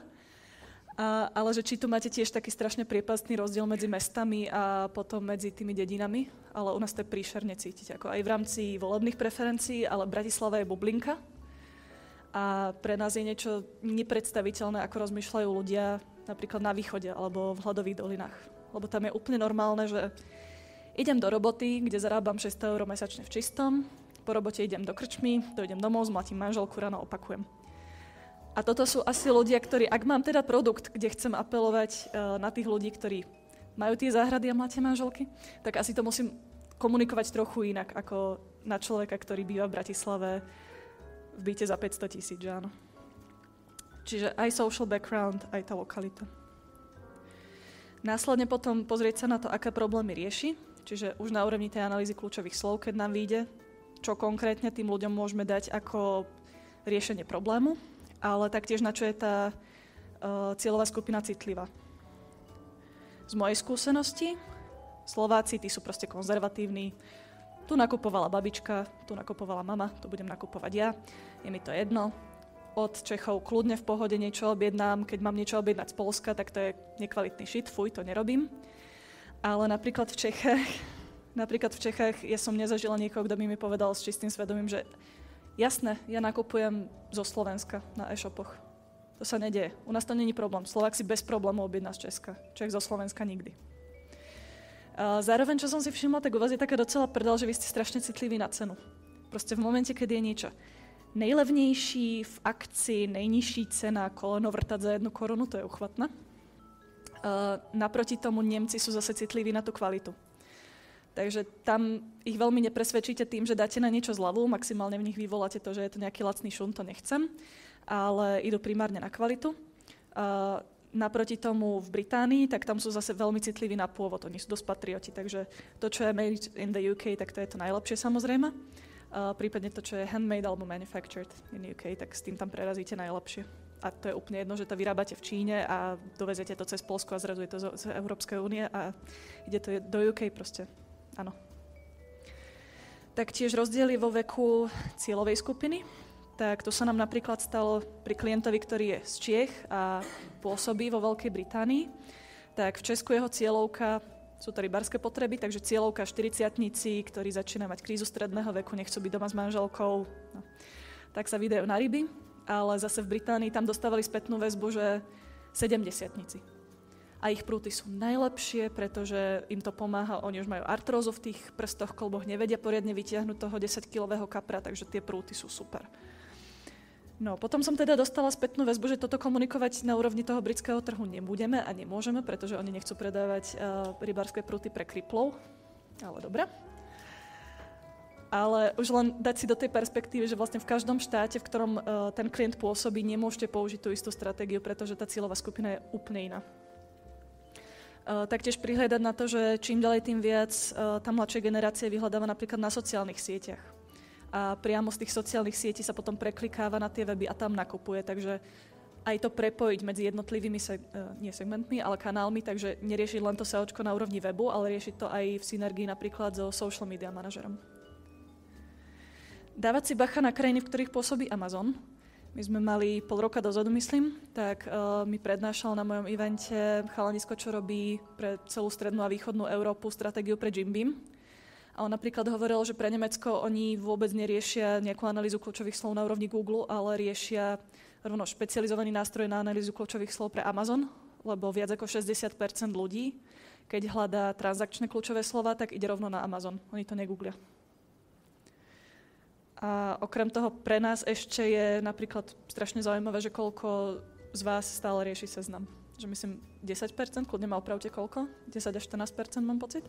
ale že či tu máte tiež taký strašne priepastný rozdiel medzi mestami a potom medzi tými dedinami, ale u nás to je príšerne cítiť, ako aj v rámci volebných preferencií, ale Bratislava je bublinka a pre nás je niečo nepredstaviteľné, ako rozmýšľajú ľudia napríklad na východe alebo v hladových dolinách. Lebo tam je úplne normálne, že idem do roboty, kde zarábam 600 € mesačne v čistom, po robote idem do krčmy, dojdem domov, zmlatím manželku, ráno opakujem. A toto sú asi ľudia, ktorí, ak mám teda produkt, kde chcem apelovať na tých ľudí, ktorí majú tie záhrady a mlatia manželky, tak asi to musím komunikovať trochu inak, ako na človeka, ktorý býva v Bratislave v byte za 500 000, že áno. Čiže aj social background, aj tá lokalita. Následne potom pozrieť sa na to, aké problémy rieši, čiže už na úrovni tej analýzy kľúčových slov, keď nám vyjde, čo konkrétne tým ľuďom môžeme dať ako riešenie problému, ale taktiež na čo je tá cieľová skupina citlivá. Z mojej skúsenosti, Slováci, tí sú proste konzervatívni. Tu nakupovala babička, tu nakupovala mama, tu budem nakupovať ja, je mi to jedno. Od Čechov kľudne v pohode niečo objednám, keď mám niečo objednať z Poľska, tak to je nekvalitný shit, fuj, to nerobím. Ale napríklad v Čechách ja som nezažila niekoho, kto by mi povedal s čistým svedomím, že jasné, ja nakupujem zo Slovenska na e-shopoch. To sa nedieje. U nás to není problém. Slovák si bez problémov objedná z Česka. Čech zo Slovenska nikdy. Zároveň, čo som si všimla, tak u vás je taká docela prdel, že vy ste strašne citliví na cenu. Proste v momente, keď je niečo nejlevnejší, v akcii, nejnižší cena, koleno vrtať za 1 korunu, to je uchvatné. Naproti tomu Nemci sú zase citliví na tú kvalitu. Takže tam ich veľmi nepresvedčíte tým, že dáte na niečo zľavu, maximálne v nich vyvoláte to, že je to nejaký lacný šum, to nechcem, ale idú primárne na kvalitu. Naproti tomu v Británii, tak tam sú zase veľmi citliví na pôvod, oni sú dosť patrioti, takže to, čo je made in the UK, tak to je to najlepšie samozrejme. Prípadne to, čo je handmade alebo manufactured in the UK, tak s tým tam prerazíte najlepšie. A to je úplne jedno, že to vyrábate v Číne a dovezete to cez Poľsko a zrazu je to z Európskej únie a ide to do UK proste. Áno. Taktiež rozdiely vo veku cieľovej skupiny. Tak to sa nám napríklad stalo pri klientovi, ktorý je z Čiech a pôsobí vo Veľkej Británii. Tak v Česku jeho cieľovka sú to rybárske potreby, takže cieľovka 40-tníci, ktorí začínajú mať krízu stredného veku, nechcú byť doma s manželkou, no, tak sa vydajú na ryby. Ale zase v Británii tam dostávali spätnú väzbu, že 70-tníci. A ich prúty sú najlepšie, pretože im to pomáha. Oni už majú artrózu v tých prstoch, kolboch, nevedia poriadne vytiahnuť toho 10-kilového kapra, takže tie prúty sú super. No, potom som teda dostala spätnú väzbu, že toto komunikovať na úrovni toho britského trhu nebudeme a nemôžeme, pretože oni nechcú predávať rybárske prúty pre kriplov. Ale dobre. Ale už len dať si do tej perspektívy, že vlastne v každom štáte, v ktorom ten klient pôsobí, nemôžete použiť tú istú stratégiu, pretože tá cieľová skupina je úplne iná. Taktiež prihľadať na to, že čím ďalej, tým viac tá mladšia generácia vyhľadáva napríklad na sociálnych sieťach. A priamo z tých sociálnych sietí sa potom preklikáva na tie weby a tam nakupuje, takže aj to prepojiť medzi jednotlivými nie segmentmi, ale kanálmi, takže neriešiť len to SEOčko na úrovni webu, ale riešiť to aj v synergii napríklad so social media manažerom. Dávať si bacha na krajiny, v ktorých pôsobí Amazon. My sme mali 0,5 roka dozadu, myslím, tak mi prednášal na mojom evente chalanisko, čo robí pre celú strednú a východnú Európu stratégiu pre Jim Beam. A on napríklad hovoril, že pre Nemecko oni vôbec neriešia nejakú analýzu kľúčových slov na úrovni Google, ale riešia rovno špecializovaný nástroj na analýzu kľúčových slov pre Amazon, lebo viac ako 60% ľudí, keď hľadá transakčné kľúčové slova, tak ide rovno na Amazon. Oni to negooglia. A okrem toho pre nás ešte je napríklad strašne zaujímavé, že koľko z vás stále rieši Seznam. Že myslím 10%, kľudne ma opravte koľko? 10 až 14% mám pocit?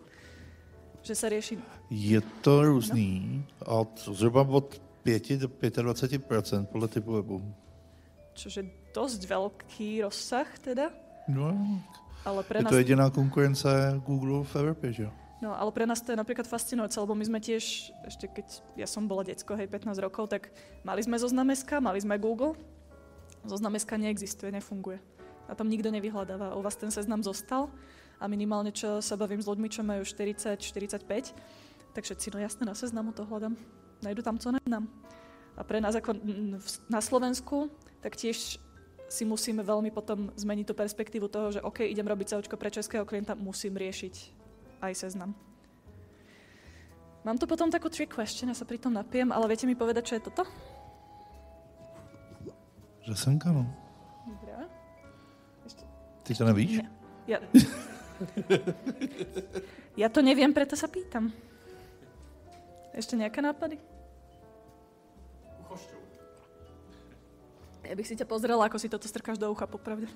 Že sa rieši... Je to různý, zhruba od 5 do 25% podle typu webu. Čože dosť veľký rozsah teda. No, ale pre je nás... to jediná konkurence Google v Európe, že jo? No, ale pre nás to je napríklad fascinujúce, lebo my sme tiež, ešte keď ja som bola decko, 15 rokov, tak mali sme Zoznam.sk, mali sme Google. Zoznam.sk neexistuje, nefunguje. Na tom nikto nevyhľadáva. U vás ten Seznam zostal a minimálne, čo sa bavím s ľuďmi, čo majú 40-45, tak všetci, no jasne, na Seznamu to hľadám. Najdu tam, co neznám. A pre nás ako na Slovensku, tak tiež si musíme veľmi potom zmeniť tú perspektívu toho, že OK, idem robiť SEOčko pre českého klienta, musím riešiť aj Seznam. Mám tu potom takú trick question, ja sa pri tom napijem, ale viete mi povedať, čo je toto? Řesenka, no. Dobre. Ešte. Ty to nevíš? Nie. Ja to neviem, preto sa pýtam. Ešte nejaké nápady? Ja bych si ťa pozrela, ako si toto strkáš do ucha, popravde.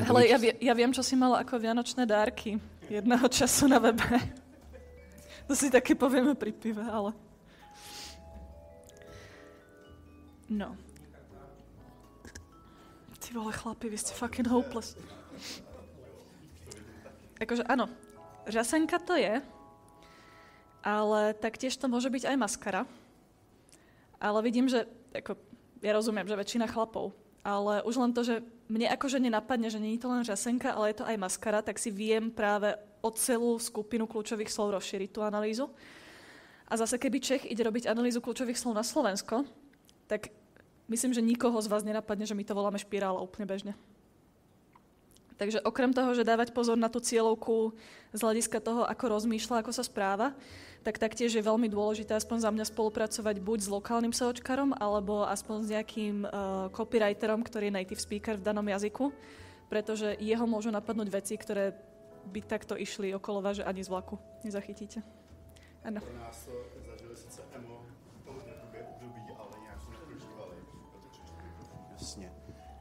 Hele, ja viem, čo si mala ako vianočné dárky jedného času na webe. To si taky povieme pri pive, ale... No. Ty vole chlapi, vy ste fucking hopeless. Akože áno, žasenka to je, ale taktiež to môže byť aj maskara. Ale vidím, že, ako, ja rozumiem, že väčšina chlapov, ale už len to, že mne akože nenapadne, že nie je to len žasenka, ale je to aj maskara, tak si viem práve o celú skupinu kľúčových slov rozšíriť tú analýzu. A zase keby Čech ide robiť analýzu kľúčových slov na Slovensko, tak myslím, že nikoho z vás nenapadne, že my to voláme špirála úplne bežne. Takže okrem toho, že dávať pozor na tú cieľovku z hľadiska toho, ako rozmýšľa, ako sa správa, tak taktiež je veľmi dôležité aspoň za mňa spolupracovať buď s lokálnym SEOčkarom, alebo aspoň s nejakým copywriterom, ktorý je native speaker v danom jazyku, pretože jeho môžu napadnúť veci, ktoré by takto išli okolo vás, že ani z vlaku nezachytíte. Áno.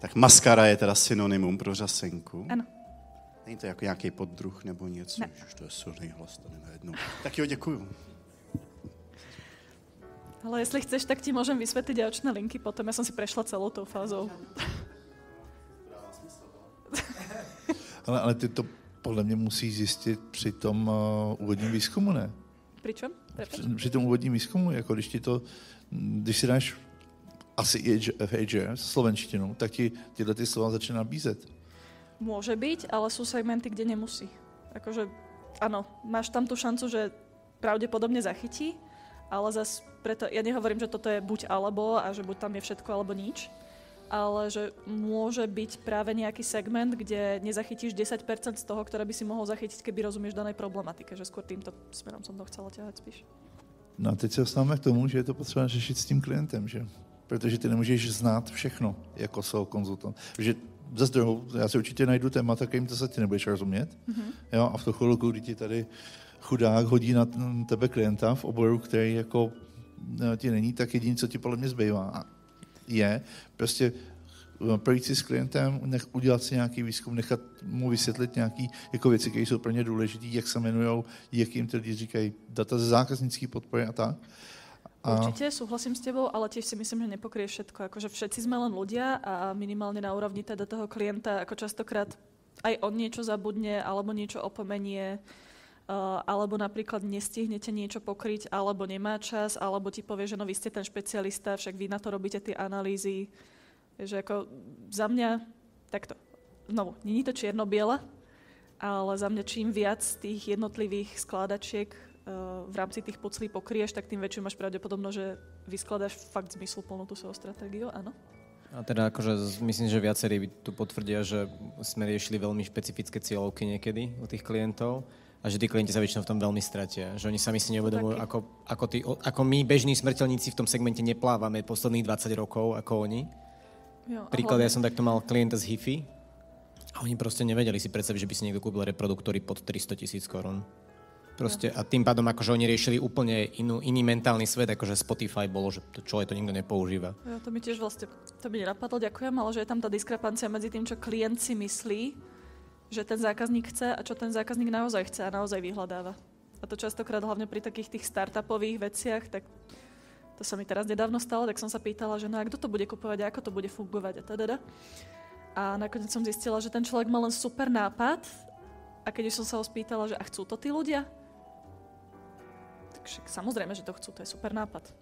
Tak maskara je teda synonymum pro řasenku. Ano. Není to jako nějaký poddruh nebo něco? Ne. Už to je silný hlas, to nenajednou. Tak jo, děkuju. Ale jestli chceš, tak ti môžem vysvetliť aj očné linky potom. Ja som si prešla celou tou fázou. Ale ty to podle mě musíš zjistit při tom úvodním výzkumu, ne? Pri čom? Při tom úvodním výzkumu, jako když si dáš asi HR, slovenštinu, tak ti tyhle ty slova začne nabízet. Môže byť, ale sú segmenty, kde nemusí. Akože, áno, máš tam tú šancu, že pravdepodobne zachytí, ale zase preto, ja nehovorím, že toto je buď alebo a že buď tam je všetko alebo nič, ale že môže byť práve nejaký segment, kde nezachytíš 10% z toho, ktoré by si mohol zachytiť, keby rozumieš danej problematike, že skôr týmto smerom som to chcela ťahať spíš. No a teď se dostáváme k tomu, že je to potřeba řešit s tím klientem, že? Protože ty nemůžeš znát všechno jako SEO konzultant. Že ze zdroju, já si určitě najdu témata, kterým to se ty nebudeš rozumět. Mm-hmm. Jo, a v tu chvilku, kdy ti tady chudák hodí na tebe klienta v oboru, který jako ti není, tak jediné, co ti podle mě zbývá, je prostě projít si s klientem, udělat si nějaký výzkum, nechat mu vysvětlit nějaké jako věci, které jsou pro ně důležité, jak se jmenujou, jak jim ty lidi říkají, data ze zákaznické podpory a tak. Určite, súhlasím s tebou, ale tiež si myslím, že nepokrie všetko. Akože všetci sme len ľudia a minimálne na úrovni teda toho klienta, ako častokrát aj on niečo zabudne, alebo niečo opomenie, alebo napríklad nestihnete niečo pokryť, alebo nemá čas, alebo ti povie, že no vy ste ten špecialista, však vy na to robíte tie analýzy. Že ako za mňa, takto, znovu, nie je to čierno-biele, ale za mňa čím viac tých jednotlivých skládačiek v rámci tých puclí pokrieš, tak tým väčšiu máš pravdepodobnosť, že vyskladáš fakt zmysluplnú tú SEO stratégiu, áno? A teda akože myslím, že viacerí tu potvrdia, že sme riešili veľmi špecifické cieľovky niekedy u tých klientov a že tí klienti sa väčšinou v tom veľmi stratia. Že oni sami si neuvedomujú, ako my bežní smrteľníci v tom segmente neplávame posledných 20 rokov ako oni. Jo, príklad, ja som takto mal klienta z HIFI a oni proste nevedeli si predstaviť, že by si niekto kúpil reproduktory pod 300,000 korún. Proste, a tým pádom akože oni riešili úplne iný mentálny svet, akože Spotify bolo, že to človek to nikto nepoužíva. Ja, to mi tiež vlastne, to mi nenapadlo, ďakujem, ale že je tam tá diskrepancia medzi tým, čo klient si myslí, že ten zákazník chce a čo ten zákazník naozaj chce a naozaj vyhľadáva. A to častokrát hlavne pri takých tých startupových veciach, tak to sa mi teraz nedávno stalo, tak som sa pýtala, že no a kto to bude kupovať a ako to bude fungovať a teda. A nakoniec som zistila, že ten človek má len super nápad a keď som sa ho spýtala, že a chcú to tí ľudia? Tak samozrejme, že to chcú, to je super nápad.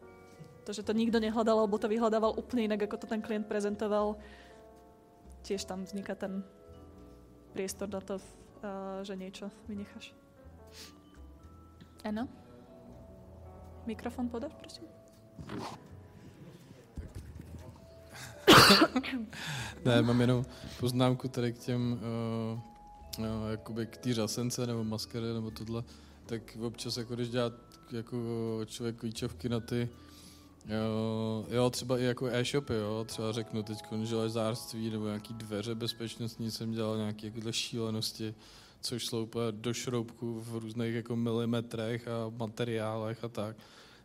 To, že to nikto nehľadal, alebo to vyhľadával úplne inak, ako to ten klient prezentoval, tiež tam vzniká ten priestor na to, že niečo vynecháš. Áno? Mikrofon podáš, prosím? Ne, mám jenom poznámku tady k těm, jakoby k té řasence nebo maskere nebo tohle, tak občas jako když dělá jako člověk klíčovky na ty Jo, třeba i jako e-shopy, jo, třeba řeknu teď železářství nebo nějaký dveře bezpečnostní, jsem dělal nějaké jakohle šílenosti, což šlo úplně do šroubku v různých jako milimetrech a materiálech a tak.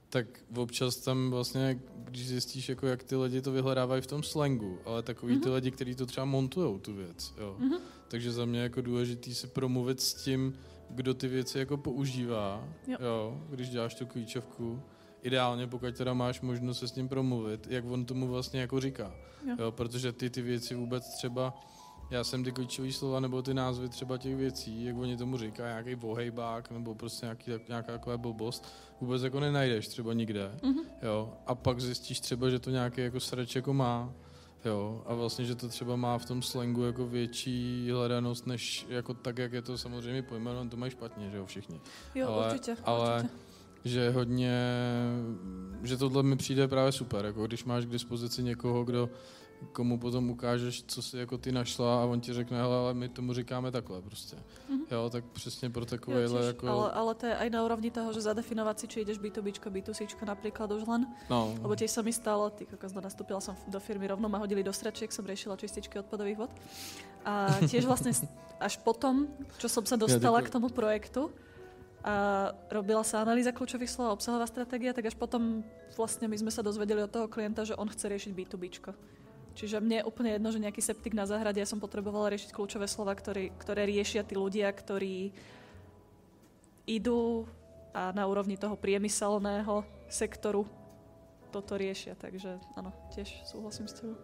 Tak občas tam vlastně, když zjistíš, jako jak ty lidi to vyhledávají v tom slangu, ale takový ty lidi, kteří to třeba montujou tu věc, jo. Takže za mě jako důležitý si promluvit s tím, kdo ty věci jako používá, jo, když děláš tu klíčovku. Ideálně, pokud teda máš možnost se s ním promluvit, jak on tomu vlastně jako říká. Jo, protože ty věci vůbec třeba, já jsem ty klíčové slova nebo ty názvy třeba těch věcí, jak oni tomu říkají, nějaký vohejbák nebo prostě nějaká taková blbost, vůbec jako nenajdeš třeba nikde. Jo, a pak zjistíš třeba, že to nějaký jako srač jako má. Jo, a vlastně, že to třeba má v tom slangu jako větší hledanost, než jako tak, jak je to samozřejmě pojmenované, to mají špatně, že jo, všichni. Jo, určitě. Že hodně, že tohle mi přijde právě super, jako když máš k dispozici někoho, komu potom ukážeš, co si jako ty našla a on ti řekne, hele, ale my tomu říkáme takhle prostě. Jo, tak přesně pro takovéhle jako... Ale to je aj na úrovni toho, že zadefinovať si, či ideš B2Bčko, B2Cčko napríklad už len. No. Lebo tiež sa mi stalo, nastúpila som do firmy, rovno ma hodili do sračiek, som riešila čističky odpadových vod. A tiež vlastne až potom, čo som sa dostala k tomu projektu, a robila sa analýza kľúčových slov a obsahová stratégia, tak až potom vlastne my sme sa dozvedeli od toho klienta, že on chce riešiť B2Bčko. Čiže mne je úplne jedno, že nejaký septik na záhrade, ja som potrebovala riešiť kľúčové slova, ktoré riešia tí ľudia, ktorí idú a na úrovni toho priemyselného sektoru toto riešia. Takže áno, tiež súhlasím s tebou.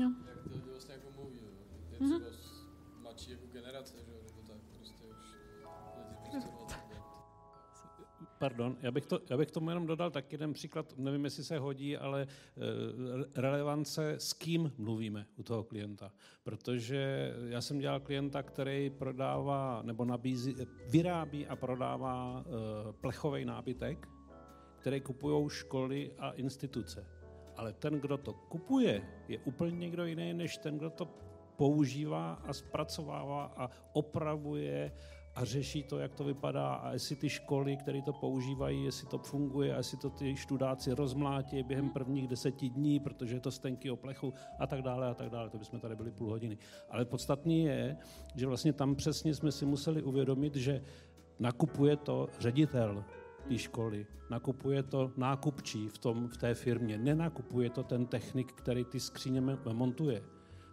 Jo. Jak to lidi vlastně jako mluví, je třeba mladší jako generace, že to tak prostě už lidi prostě 20 let. Pardon, já bych tomu jenom dodal tak jeden příklad, nevím, jestli se hodí, ale relevance, s kým mluvíme u toho klienta. Protože já jsem dělal klienta, který prodává nebo vyrábí a prodává plechový nábytek, který kupují školy a instituce. Ale ten, kdo to kupuje, je úplně někdo jiný, než ten, kdo to používá a zpracovává a opravuje a řeší to, jak to vypadá a jestli ty školy, které to používají, jestli to funguje a jestli to ty študáci rozmlátí během prvních 10 dní, protože je to z tenkýho plechu a tak dále, to bychom tady byli půl hodiny. Ale podstatný je, že vlastně tam přesně jsme si museli uvědomit, že nakupuje to ředitel té školy, nakupuje to nákupčí v té firmě, nenakupuje to ten technik, který ty skříně montuje.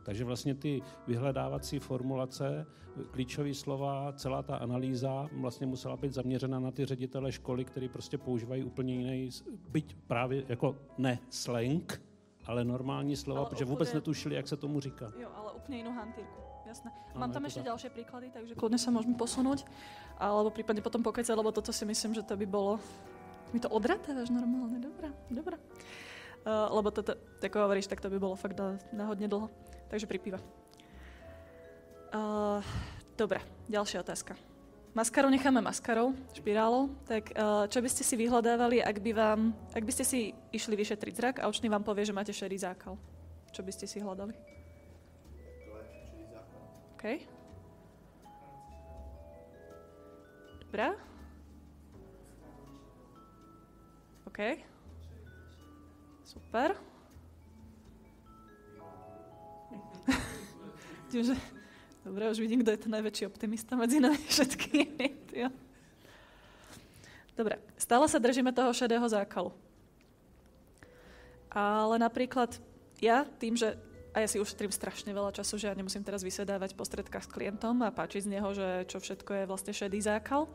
Takže vlastně ty vyhledávací formulace, klíčové slova, celá ta analýza vlastně musela být zaměřena na ty ředitele školy, který prostě používají úplně jiný, byť právě jako ne slang, ale normální slova, protože vůbec netušili, jak se tomu říká. Jo, ale úplně jinou hantýrku, jasné. Mám tam ešte ďalšie príklady, takže kľudne sa môžeme posunúť, alebo prípadne potom pokecať, lebo toto si myslím, že to by bolo... Mi to odratávaš normálne, dobrá. Lebo toto, ako hovoríš, tak to by bolo fakt na hodne dlho. Takže pripíva. Dobre, ďalšia otázka. Maskarou necháme maskarou, špirálou. Tak čo by ste si vyhľadávali, ak by ste si išli vyšetriť zrak a očný vám povie, že máte šedý zákal? Čo by ste si hľadali? OK. Dobre. OK. Super. Dobre, už vidím, kto je ten najväčší optimista medzi nami všetkými. Dobre, stále sa držíme toho šedého zákalu. Ale napríklad ja tým, že a ja si ušetrím strašne veľa času, že ja nemusím teraz vysedávať po stredkách s klientom a páčiť z neho, že čo všetko je vlastne šedý zákal,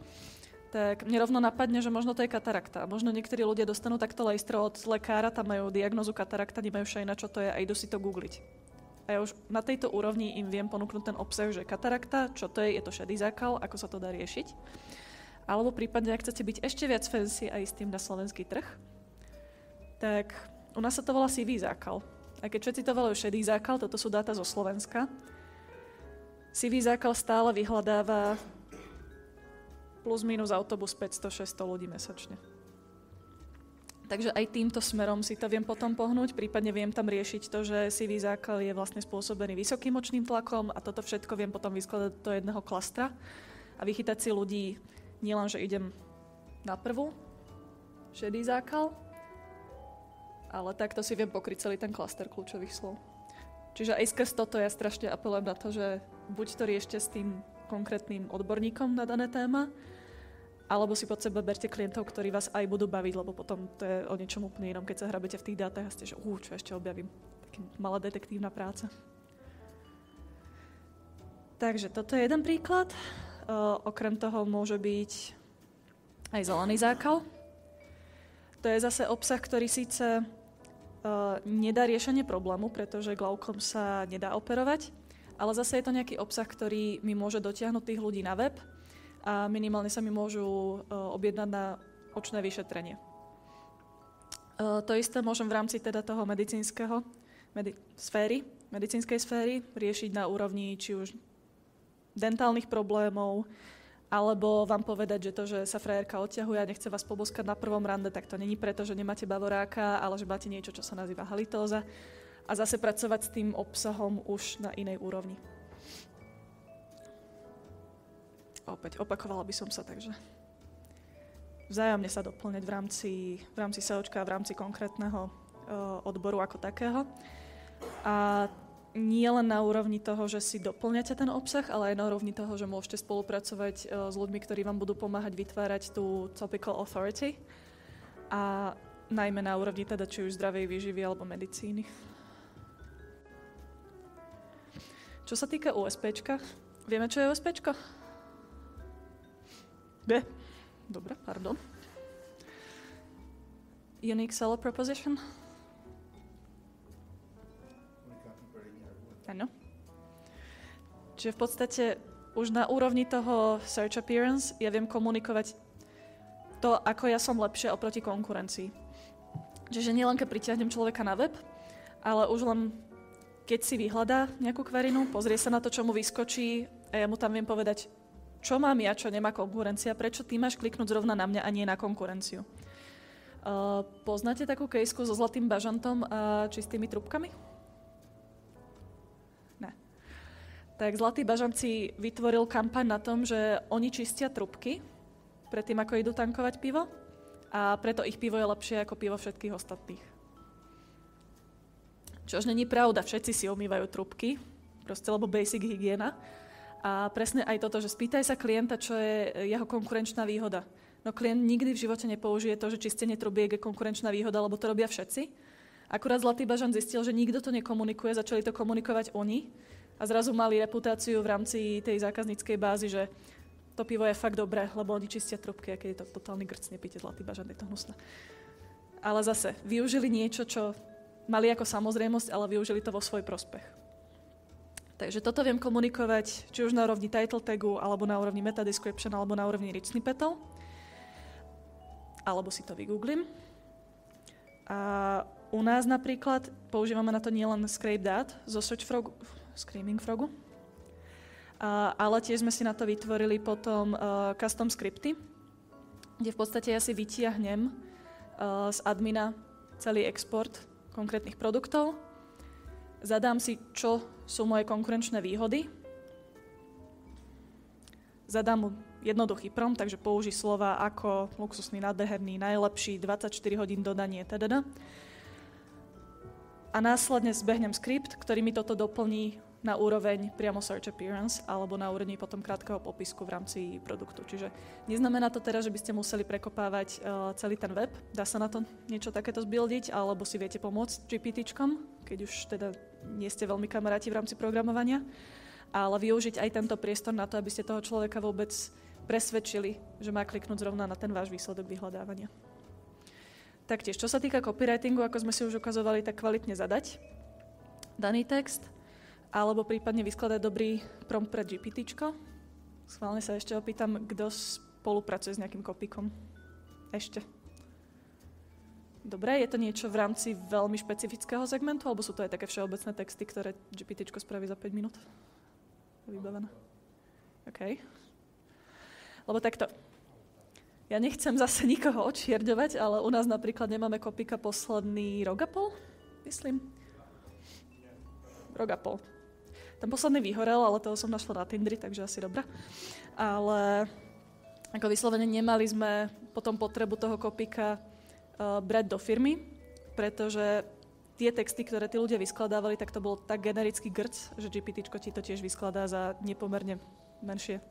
tak mne rovno napadne, že možno to je katarakta. Možno niektorí ľudia dostanú takto lejstro od lekára, tam majú diagnózu katarakta, nemajú však na čo to je a idú si to googliť. A ja už na tejto úrovni im viem ponúknuť ten obsah, že katarakta, čo to je to šedý zákal, ako sa to dá riešiť. Alebo prípadne, ak chcete byť ešte viac fancy a ísť tým na slovenský trh, tak u nás sa to volá sivý zákal. A keď všetci to volajú šedý zákal, toto sú dáta zo Slovenska, sivý zákal stále vyhľadáva plus minus autobus 500-600 ľudí mesačne. Takže aj týmto smerom si to viem potom pohnúť, prípadne viem tam riešiť to, že sivý zákal je vlastne spôsobený vysokým očným tlakom a toto všetko viem potom vyskladať do jedného klastra a vychytať si ľudí nielen, že idem na prvú, šedý zákal, ale takto si viem pokryť celý ten klaster kľúčových slov. Čiže aj skrz toto ja strašne apelujem na to, že buď to riešte s tým konkrétnym odborníkom na dané téma, alebo si pod seba berte klientov, ktorí vás aj budú baviť, lebo potom to je o niečom úplne inom, keď sa hrabete v tých dátach a ste, že čo ešte objavím. Taký malá detektívna práca. Takže toto je jeden príklad. Okrem toho môže byť aj zelený zákal. To je zase obsah, ktorý síce nedá riešenie problému, pretože glaukom sa nedá operovať, ale zase je to nejaký obsah, ktorý mi môže dotiahnuť tých ľudí na web a minimálne sa mi môžu objednať na očné vyšetrenie. To isté môžem v rámci teda toho medicínskej sféry riešiť na úrovni či už dentálnych problémov, alebo vám povedať, že to, že sa frajerka odťahuje a nechce vás poboskať na prvom rande, tak to není preto, že nemáte bavoráka, ale že máte niečo, čo sa nazýva halitóza a zase pracovať s tým obsahom už na inej úrovni. Opäť opakovala by som sa, takže vzájomne sa doplňať v rámci SEOčka a v rámci konkrétneho odboru ako takého. A nie len na úrovni toho, že si doplňate ten obsah, ale aj na úrovni toho, že môžete spolupracovať s ľuďmi, ktorí vám budú pomáhať vytvárať tú topical authority a najmä na úrovni teda či už zdravej výživy alebo medicíny. Čo sa týka USPčka, vieme, čo je USPčko? Dobre, pardon. Unique Seller Proposition. Áno. Čiže v podstate už na úrovni toho search appearance ja viem komunikovať to, ako ja som lepšie oproti konkurencii. Čiže nielen keď pritiahnem človeka na web, ale už len keď si vyhľadá nejakú kverinu, pozrie sa na to, čo mu vyskočí a ja mu tam viem povedať, čo mám ja, čo nemá konkurencia, prečo ty máš kliknúť zrovna na mňa a nie na konkurenciu. Poznáte takú kejsku so zlatým bažantom a čistými trúbkami? Ne. Tak Zlatý bažant si vytvoril kampaň na tom, že oni čistia trúbky predtým, ako idú tankovať pivo a preto ich pivo je lepšie ako pivo všetkých ostatných. Čož není pravda, všetci si umývajú trúbky, proste lebo basic hygiena. A presne aj toto, že spýtaj sa klienta, čo je jeho konkurenčná výhoda. No klient nikdy v živote nepoužije to, že čistenie trubiek je konkurenčná výhoda, lebo to robia všetci. Akurát Zlatý bažant zistil, že nikto to nekomunikuje, začali to komunikovať oni a zrazu mali reputáciu v rámci tej zákazníckej bázy, že to pivo je fakt dobré, lebo oni čistia trubky a keď je to totálny grc, nepíte Zlatý bažant, je to hnusné. Ale zase, využili niečo, čo mali ako samozrejmosť, ale využili to vo svoj prospech. Takže toto viem komunikovať, či už na úrovni title tagu, alebo na úrovni meta description, alebo na úrovni rich snippetov. Alebo si to vygooglím. A u nás napríklad používame na to nielen Scrape.dat zo Screaming Frogu, ale tiež sme si na to vytvorili potom custom scripty, kde v podstate ja si vytiahnem z admina celý export konkrétnych produktov, zadám si, čo sú moje konkurenčné výhody, zadám mu jednoduchý prompt, takže použij slova ako luxusný, nádherný, najlepší, 24 hodín dodanie, teda. A následne zbehnem skript, ktorý mi toto doplní na úroveň priamo search appearance alebo na úrovni potom krátkeho popisku v rámci produktu. Čiže neznamená to teraz, že by ste museli prekopávať celý ten web. Dá sa na to niečo takéto zbuildiť, alebo si viete pomôcť GPTčkom, keď už teda nie ste veľmi kamaráti v rámci programovania, ale využiť aj tento priestor na to, aby ste toho človeka vôbec presvedčili, že má kliknúť zrovna na ten váš výsledok vyhľadávania. Taktiež, čo sa týka copywritingu, ako sme si už ukazovali, tak kvalitne zadať daný text, alebo prípadne vyskladať dobrý prompt pre GPTčko. Schválne sa ešte opýtam, kto spolupracuje s nejakým copykom. Ešte. Dobre, je to niečo v rámci veľmi špecifického segmentu, alebo sú to aj také všeobecné texty, ktoré GPTčko spraví za 5 minút? Vybavené. OK. Lebo takto. Ja nechcem zase nikoho odšierďovať, ale u nás napríklad nemáme copyka posledný rok a pol, myslím. Rok a pol. Ten posledný vyhorel, ale toho som našla na Tindri, takže asi dobrá. Ale ako vyslovene nemali sme potom potrebu toho copyka brať do firmy, pretože tie texty, ktoré tí ľudia vyskladávali, tak to bol tak generický grc, že GPTčko ti to tiež vyskladá za nepomerne menšie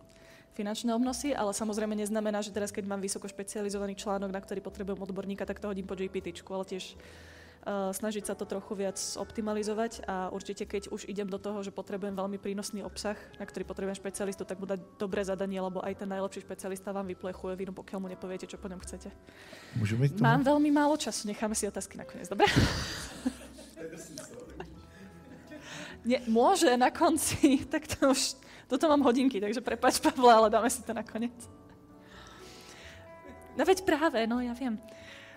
finančné obnosy, ale samozrejme neznamená, že teraz, keď mám vysoko špecializovaný článok, na ktorý potrebujem odborníka, tak to hodím po GPTčku, ale tiež snažiť sa to trochu viac optimalizovať a určite, keď už idem do toho, že potrebujem veľmi prínosný obsah, na ktorý potrebujem špecialistu, tak bude dobré zadanie, lebo aj ten najlepší špecialista vám vyplechuje vínu, pokiaľ mu nepoviete, čo po ňom chcete. Mám veľmi málo času, necháme si otázky nakoniec, dobre? Nie, môže na konci, tak to už, toto mám hodinky, takže prepáč, Pavle, ale dáme si to nakoniec. No veď práve, no ja viem.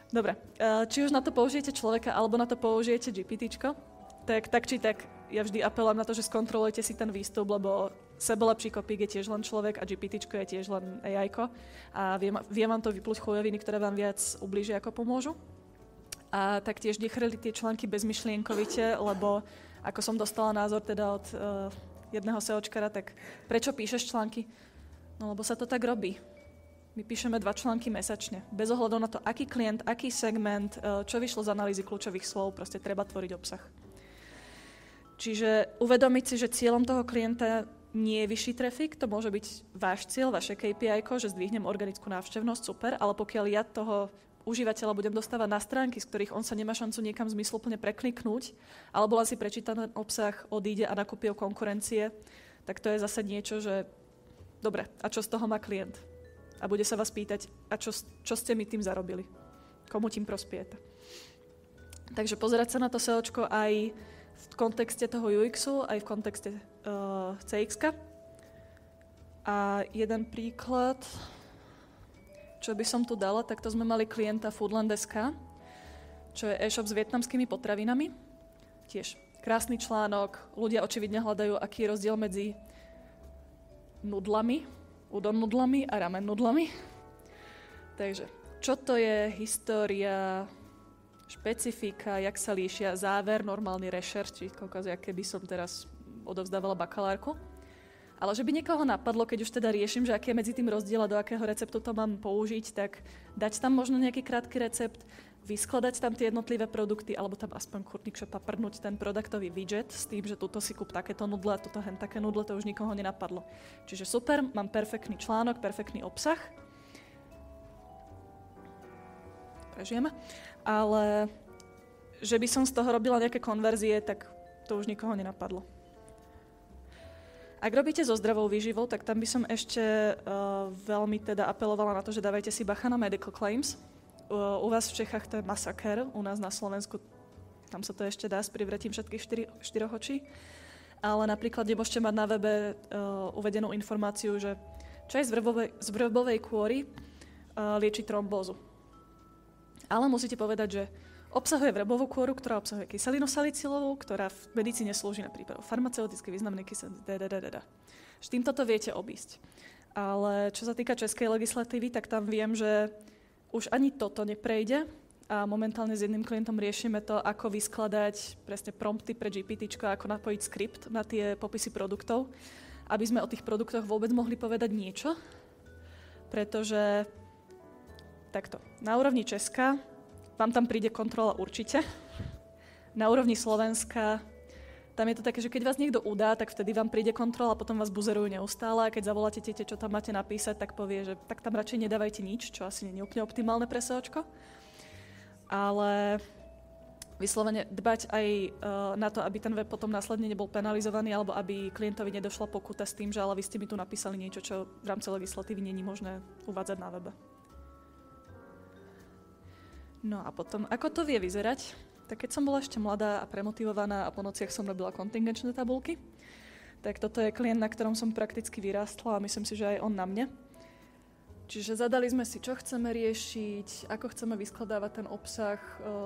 Dobre, či už na to použijete človeka, alebo na to použijete GPTčko, tak či tak ja vždy apelujem na to, že skontrolujte si ten výstup, lebo sebelepší kopík je tiež len človek a GPTčko je tiež len AI-ko a vie vám to vypluť chujoviny, ktoré vám viac ublížia, ako pomôžu. A taktiež nechrli tie články bezmyšlienkovite, lebo ako som dostala názor teda od jedného SEOčkara, tak prečo píšeš články? No lebo sa to tak robí. My píšeme 2 články mesačne. Bez ohľadu na to, aký klient, aký segment, čo vyšlo z analýzy kľúčových slov, proste treba tvoriť obsah. Čiže uvedomiť si, že cieľom toho klienta nie je vyšší trafik, to môže byť váš cieľ, vaše KPI, že zdvihnem organickú návštevnosť, super, ale pokiaľ ja toho užívateľa budem dostávať na stránky, z ktorých on sa nemá šancu niekam zmysluplne prekliknúť, alebo len si prečíta ten obsah, odíde a nakúpi konkurencie, tak to je zase niečo, že dobre, a čo z toho má klient? A bude sa vás pýtať, a čo ste mi tým zarobili? Komu tým prospiete? Takže pozerať sa na to SEOčko aj v kontexte toho UX-u, aj v kontexte CX-ka. A jeden príklad, čo by som tu dala, tak to sme mali klienta Foodland.sk, čo je e-shop s vietnamskými potravinami. Tiež krásny článok, ľudia očividne hľadajú, aký je rozdiel medzi nudlami, udon nudlami a ramen nudlami. Takže, čo to je história, špecifika, jak sa líšia, záver, normálny rešerš, či koľko, aké by som teraz odovzdávala bakalárku. Ale že by niekoho napadlo, keď už teda riešim, že aký je medzi tým rozdiel a do akého receptu to mám použiť, tak dať tam možno nejaký krátky recept, vyskladať tam tie jednotlivé produkty, alebo tam aspoň kurníkšo paprnúť ten produktový widget s tým, že tuto si kúp takéto nudle, tuto hen také nudle, to už nikoho nenapadlo. Čiže super, mám perfektný článok, perfektný obsah. Prežijeme. Ale že by som z toho robila nejaké konverzie, tak to už nikoho nenapadlo. Ak robíte so zdravou výživou, tak tam by som ešte veľmi teda apelovala na to, že dávajte si bacha na medical claims. U vás v Čechách to je masaker, u nás na Slovensku tam sa to ešte dá s privretím všetkých 4 očí. Ale napríklad nemôžete mať na webe uvedenú informáciu, že čaj z vrbovej kôry lieči trombózu. Ale musíte povedať, že obsahuje vrbovú kôru, ktorá obsahuje kyselinu salicylovú, ktorá v medicíne slúži na prípravu farmaceuticky významnej kyseliny. S týmto to viete obísť. Ale čo sa týka českej legislatívy, tak tam viem, že už ani toto neprejde a momentálne s jedným klientom riešime to, ako vyskladať presne prompty pre GPTčko, ako napojiť skript na tie popisy produktov, aby sme o tých produktoch vôbec mohli povedať niečo, pretože takto, na úrovni Česka vám tam príde kontrola určite, na úrovni Slovenska tam je to také, že keď vás niekto udá, tak vtedy vám príde kontrola a potom vás buzerujú neustále a keď zavoláte tiete, čo tam máte napísať, tak povie, že tak tam radšej nedávajte nič, čo asi nie je úplne optimálne pre SEOčko. Ale vyslovene dbať aj na to, aby ten web potom následne nebol penalizovaný alebo aby klientovi nedošla pokuta s tým, že ale vy ste mi tu napísali niečo, čo v rámci legislatívy nie je možné uvádzať na webe. No a potom, ako to vie vyzerať? Tak keď som bola ešte mladá a premotivovaná a po nociach som robila kontingenčné tabulky, tak toto je klient, na ktorom som prakticky vyrástla a myslím si, že aj on na mne. Čiže zadali sme si, čo chceme riešiť, ako chceme vyskladávať ten obsah,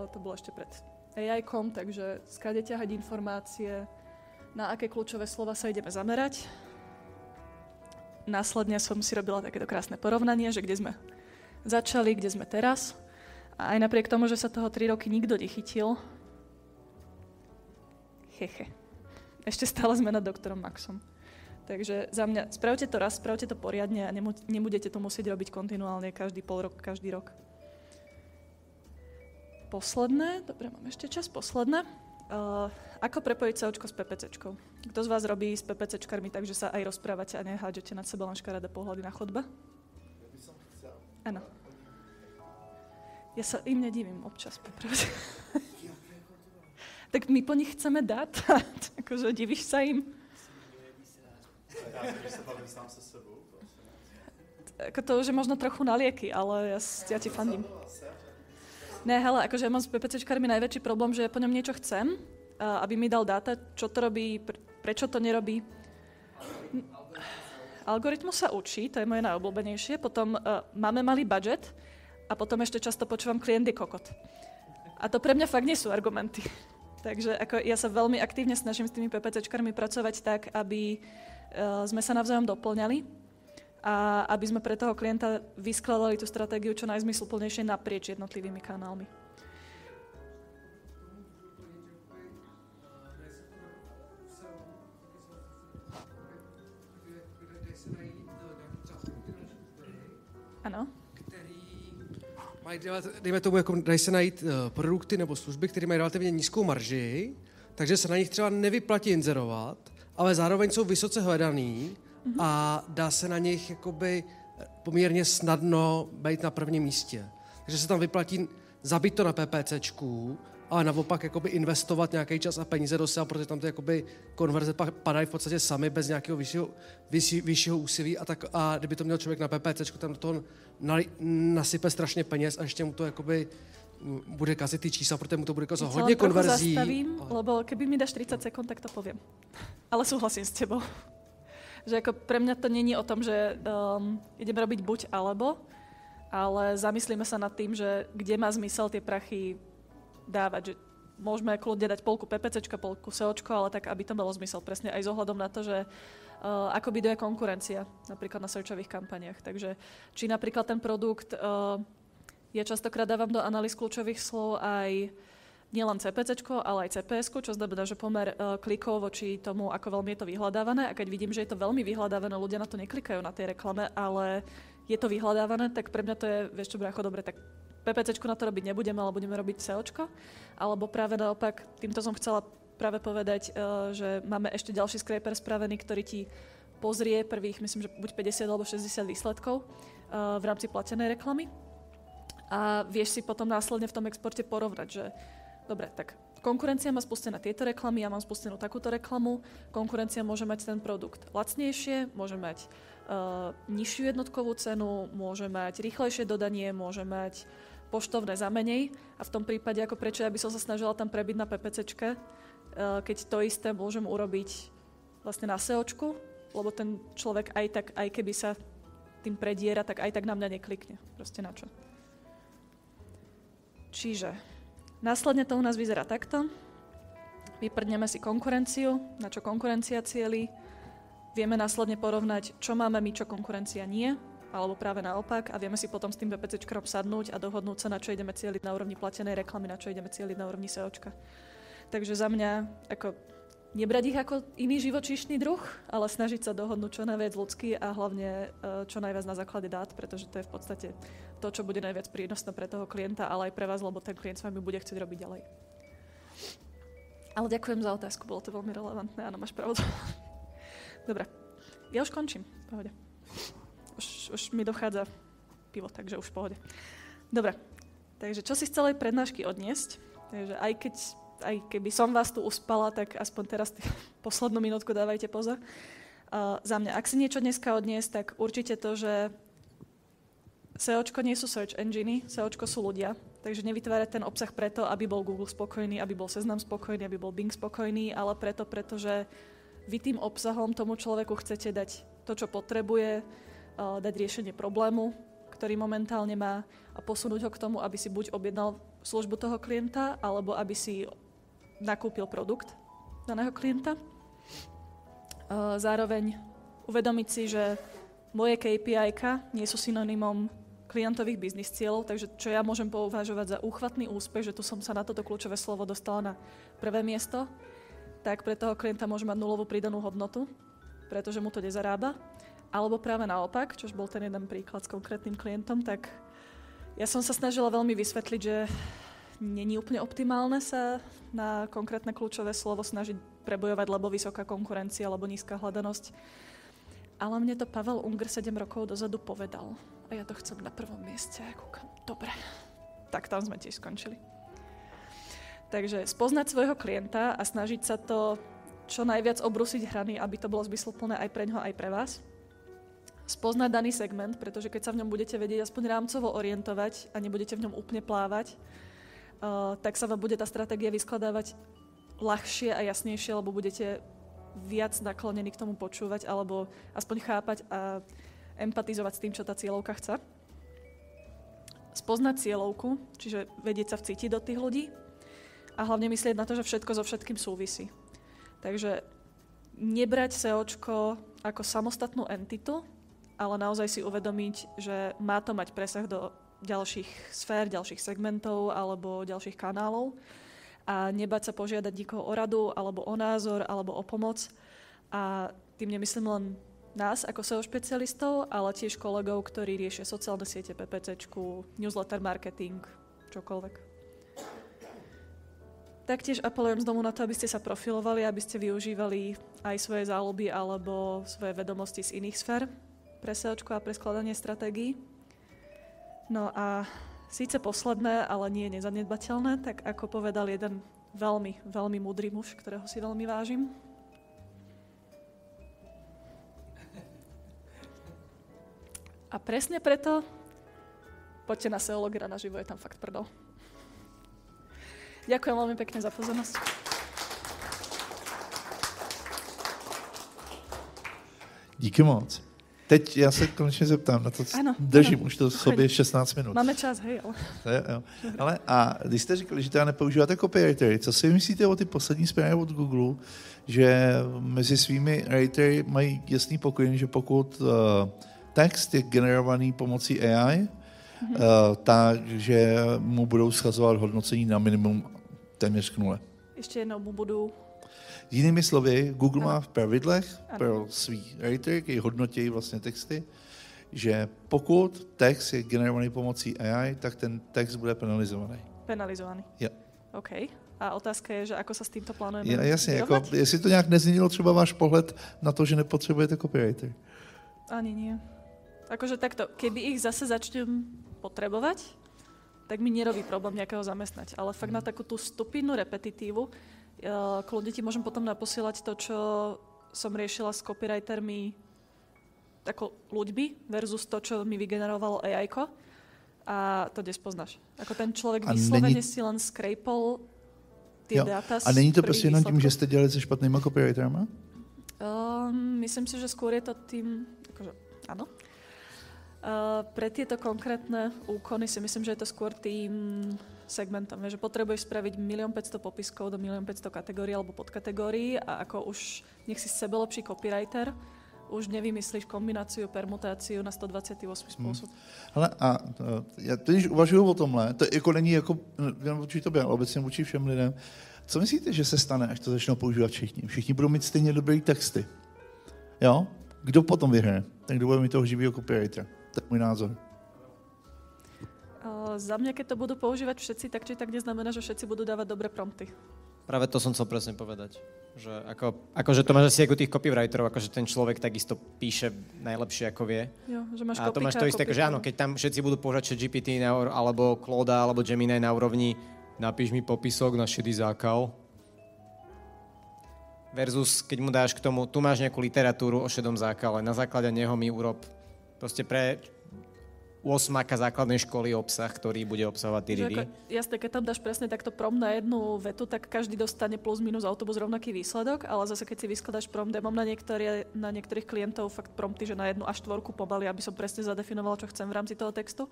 to bolo ešte pred AI-kom, takže skade ťahať informácie, na aké kľúčové slova sa ideme zamerať. Následne som si robila takéto krásne porovnanie, že kde sme začali, kde sme teraz. A aj napriek tomu, že sa toho 3 roky nikto nechytil, ešte stále sme nad doktorom Maxom. Takže za mňa, spravte to raz, spravte to poriadne a nebudete to musieť robiť kontinuálne každý pol rok, každý rok. posledné, dobre, mám ešte čas, posledné. Ako prepojiť SEOčko s PPCčkou? Kto z vás robí s PPCčkarmi tak, že sa aj rozprávate a nehádžete nad seba len škaredé pohľady na chodbe? Ja by som chcel. Áno. Ja sa im nedivím občas, popravde. Tak my po nich chceme dát, akože divíš sa im. Já když se bavím sám se sebou. Ako to už je možno trochu na lieky, ale ja ti fandím. Ne, hele, akože ja mám s PPCčkarmi najväčší problém, že ja po ňom niečo chcem, aby mi dal dáta, čo to robí, prečo to nerobí. Algoritmus sa učí, to je moje najobľúbenejšie, potom máme malý budget a potom ešte často počúvam klient je kokot. A to pre mňa fakt nie sú argumenty. Takže ako ja sa veľmi aktívne snažím s tými PPCčkarmi pracovať tak, aby sme sa navzájom doplňali a aby sme pre toho klienta vyskladali tú stratégiu čo najzmysluplnejšie naprieč jednotlivými kanálmi. Ano. Mají dělat, dejme tomu, jako dají se najít produkty nebo služby, které mají relativně nízkou marži, takže se na nich třeba nevyplatí inzerovat, ale zároveň jsou vysoce hledaný a dá se na nich jakoby poměrně snadno být na prvním místě. Takže se tam vyplatí zabít to na PPCčku, ale naopak jakoby investovat nějaký čas a peníze do SEA, protože tam ty jakoby konverze padají v podstatě sami bez nějakého vyššího úsilí a kdyby to měl člověk na PPCčku, tam do toho nasype strašně peněz a ještě mu to jakoby bude kazit ty čísla, protože mu to bude kazat hodně konverzí. Zastavím, lebo keby mi dáš 30 sekúnd, tak to poviem. Ale súhlasím s tebou. Že ako pre mňa to není o tom, že ideme robiť buď alebo, ale zamyslíme sa nad tým, že kde má zmysel tie prachy dávať. Že môžeme kľudne dať polku PPCčka, polku SEOčko, ale tak, aby to malo zmysel. Presne aj s ohľadom na to, že ako byduje konkurencia, napríklad na searchových kampaniach. Takže či napríklad ten produkt, ja častokrát dávam do analýz kľúčových slov aj nielen CPCčko, ale aj CPSko, čo znamená, že pomer klikov voči tomu, ako veľmi je to vyhľadávané. A keď vidím, že je to veľmi vyhľadávané, ľudia na to neklikajú na tej reklame, ale je to vyhľadávané, tak pre mňa to je, vieš čo, brácho, dobre, tak PPCčku na to robiť nebudeme, ale budeme robiť SEOčko. Alebo práve naopak, týmto som chcela práve povedať, že máme ešte ďalší scraper spravený, ktorý ti pozrie prvých, myslím, že buď 50 alebo 60 výsledkov v rámci platenej reklamy. A vieš si potom následne v tom exporte porovnať, že dobre, tak konkurencia má spustené tieto reklamy, ja mám spustenú takúto reklamu, konkurencia môže mať ten produkt lacnejšie, môže mať nižšiu jednotkovú cenu, môže mať rýchlejšie dodanie, môže mať poštovné za menej a v tom prípade, ako prečo ja by som sa snažila tam prebiť na PPCčke, keď to isté môžem urobiť vlastne na SEOčku, lebo ten človek aj tak, aj keby sa tým prediera, tak aj tak na mňa neklikne. Proste na čo. Čiže následne to u nás vyzerá takto. Vyprdneme si konkurenciu, na čo konkurencia cieli. Vieme následne porovnať, čo máme my, čo konkurencia nie, alebo práve naopak. A vieme si potom s tým PPCčkom sadnúť a dohodnúť sa, na čo ideme cieliť na úrovni platenej reklamy, na čo ideme cieliť na úrovni SEOčka. Takže za mňa, ako nebrať ich ako iný živočíšny druh, ale snažiť sa dohodnúť čo najviac ľudský a hlavne čo najviac na základe dát, pretože to je v podstate to, čo bude najviac prínosné pre toho klienta, ale aj pre vás, lebo ten klient s vami bude chcieť robiť ďalej. Ale ďakujem za otázku, bolo to veľmi relevantné, áno, máš pravdu. Dobre, ja už končím, v pohode. Už mi dochádza pivo, takže už v pohode. Dobre, takže čo si z celej prednášky odniesť? Takže aj keby som vás tu uspala, tak aspoň teraz poslednú minútku dávajte pozor. Za mňa, ak si niečo dneska odniesť, tak určite to, že SEOčko nie sú search engine, SEOčko sú ľudia, takže nevytvárať ten obsah preto, aby bol Google spokojný, aby bol Seznam spokojný, aby bol Bing spokojný, ale pretože vy tým obsahom tomu človeku chcete dať to, čo potrebuje, dať riešenie problému, ktorý momentálne má a posunúť ho k tomu, aby si buď objednal službu toho klienta, alebo aby si nakúpil produkt daného klienta. Zároveň uvedomiť si, že moje KPI-ka nie sú synonymom klientových biznis cieľov, takže čo ja môžem považovať za úchvatný úspech, že tu som sa na toto kľúčové slovo dostala na prvé miesto, tak pre toho klienta môže mať nulovú pridanú hodnotu, pretože mu to nezarába. Alebo práve naopak, čož bol ten jeden príklad s konkrétnym klientom, tak ja som sa snažila veľmi vysvetliť, že není úplne optimálne sa na konkrétne kľúčové slovo snažiť prebojovať, lebo vysoká konkurencia, alebo nízka hľadanosť. Ale mne to Pavel Unger 7 rokov dozadu povedal. A ja to chcem na prvom mieste. Kúkam, dobre. Tak tam sme tiež skončili. Takže spoznať svojho klienta a snažiť sa to čo najviac obrusiť hrany, aby to bolo zmysluplné aj pre ňoho, aj pre vás. Spoznať daný segment, pretože keď sa v ňom budete vedieť aspoň rámcovo orientovať a nebudete v ňom úplne plávať, tak sa vám bude tá stratégia vyskladávať ľahšie a jasnejšie, lebo budete viac naklonení k tomu počúvať alebo aspoň chápať a empatizovať s tým, čo tá cieľovka chce. Spoznať cieľovku, čiže vedieť sa vcítiť do tých ľudí a hlavne myslieť na to, že všetko so všetkým súvisí. Takže nebrať SEOčko ako samostatnú entitu, ale naozaj si uvedomiť, že má to mať presah do ďalších sfér, ďalších segmentov alebo ďalších kanálov a nebať sa požiadať nikoho o radu alebo o názor alebo o pomoc. A tým nemyslím len nás ako SEO špecialistov, ale tiež kolegov, ktorí riešia sociálne siete, PPCčku, newsletter marketing, čokoľvek. Taktiež apelujem z domu na to, aby ste sa profilovali, aby ste využívali aj svoje záľuby alebo svoje vedomosti z iných sfér pre SEOčko a pre skladanie stratégií. No a síce posledné, ale nie nezanedbateľné, tak ako povedal jeden veľmi, veľmi múdry muž, ktorého si veľmi vážim. A presne preto poďte na SEOlogera naživo, je tam fakt prdol. Ďakujem veľmi pekne za pozornosť. Díky moc. Teď já se konečně zeptám na to, držím už to v sobě 16 minut. Máme čas, hej. Ale a když jste říkali, že teda nepoužíváte copywritery, co si myslíte o ty poslední zprávy od Google, že mezi svými writery mají jasný pokyn, že pokud text je generovaný pomocí AI, takže mu budou schazovat hodnocení na minimum téměř k nule. Ještě jednou mu budou... Jinými slovy, Google má v pravidlech pro svý writer, který hodnotí vlastně texty, že pokud text je generovaný pomocí AI, tak ten text bude penalizovaný. Penalizovaný? Jo. OK. A otázka je, že ako sa s týmto plánujeme jasně, jako, jestli to nějak nezměnilo třeba váš pohled na to, že nepotřebujete copywriter. Ani nie. Akože takto, keby ich zase začnem potrebovať, tak mi nerobí problém nejakého zamestnať. Ale fakt na takú tú stupidnú repetitívu, kľudne ti môžem potom naposielať to, čo som riešila s copywritermi ako ľuďmi versus to, čo mi vygenerovalo AI-ko a to nespoznáš. Ako ten človek vyslovene si len scrapol tie dáta. A není to prostě jenom tím, že jste dělali se špatnýma copywriterama? Myslím si, že skôr je to tým, akože áno. Pre tieto konkrétne úkony si myslím, že je to skôr tým segmentom, že potrebuješ spraviť 1 500 000 popiskov do 1 500 000 kategórií alebo podkategórií a ako už nech si sebelepší copywriter, už nevymyslíš kombináciu, permutáciu na 128 spôsob. Hele, a já když uvažuju o tomhle, to jako není jako jen vůči tobě, ale obecně vůči všem lidem, co myslíte, že se stane, až to začnou používat všichni? Všichni budou mít stejně dobrý texty. Jo? Kdo potom vyhraje? Ten, kdo bude mít toho živého copywritera. To je můj názor. Za mňa, keď to budú používať všetci, tak či tak neznamená, že všetci budú dávať dobré prompty. Práve to som chcel presne povedať. Že akože to máš asi ako tých copywriterov, akože ten človek takisto píše najlepšie, ako vie. Jo, že máš a to máš to isté, že áno, keď tam všetci budú používať ChatGPT alebo Claude alebo Gemini na úrovni napíš mi popisok na šedý zákal versus keď mu dáš k tomu, tu máš nejakú literatúru o šedom zákale, na základe neho mi urob proste pre 8-ka základnej školy obsah, ktorý bude obsahovať tyridy. Jasné, keď tam dáš presne takto prompt na jednu vetu, tak každý dostane plus minus autobus rovnaký výsledok, ale zase keď si vyskladáš prompt, ja mám na niektorých klientov fakt prompty, že na 1 až 4 pomaly, aby som presne zadefinovala, čo chcem v rámci toho textu.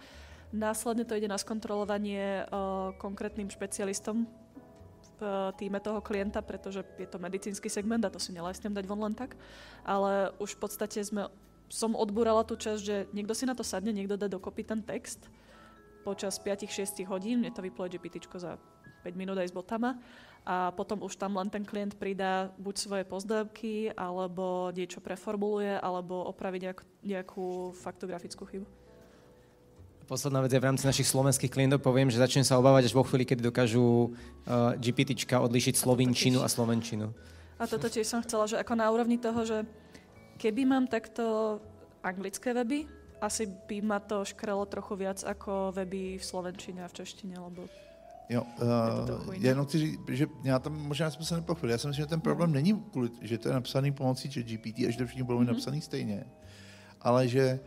Následne to ide na skontrolovanie konkrétnym špecialistom v týme toho klienta, pretože je to medicínsky segment a to si nelajsnem dať von len tak, ale už v podstate som odbúrala tú časť, že niekto si na to sadne, niekto dá dokopy ten text počas 5-6 hodín, mne to vyploje GPTčko za 5 minút aj s botama a potom už tam len ten klient pridá buď svoje pozdávky, alebo niečo preformuluje, alebo opraví nejakú faktografickú chybu. Posledná vec je v rámci našich slovenských klientov poviem, že začnem sa obávať až vo chvíli, kedy dokážu GPTčka odlíšiť slovinčinu a slovenčinu. A toto tiež som chcela, že ako na úrovni toho, že keby mám takto anglické weby, asi by ma to škrelo trochu viac ako weby v slovenčine a v češtine, lebo Jo, jenom chci říct, že já tam možná jsme se nepochopili. Já si myslím, že ten problém není kvůli, že to je napsaný pomocí ChatGPT a že to všichni budou napsaný stejně, ale že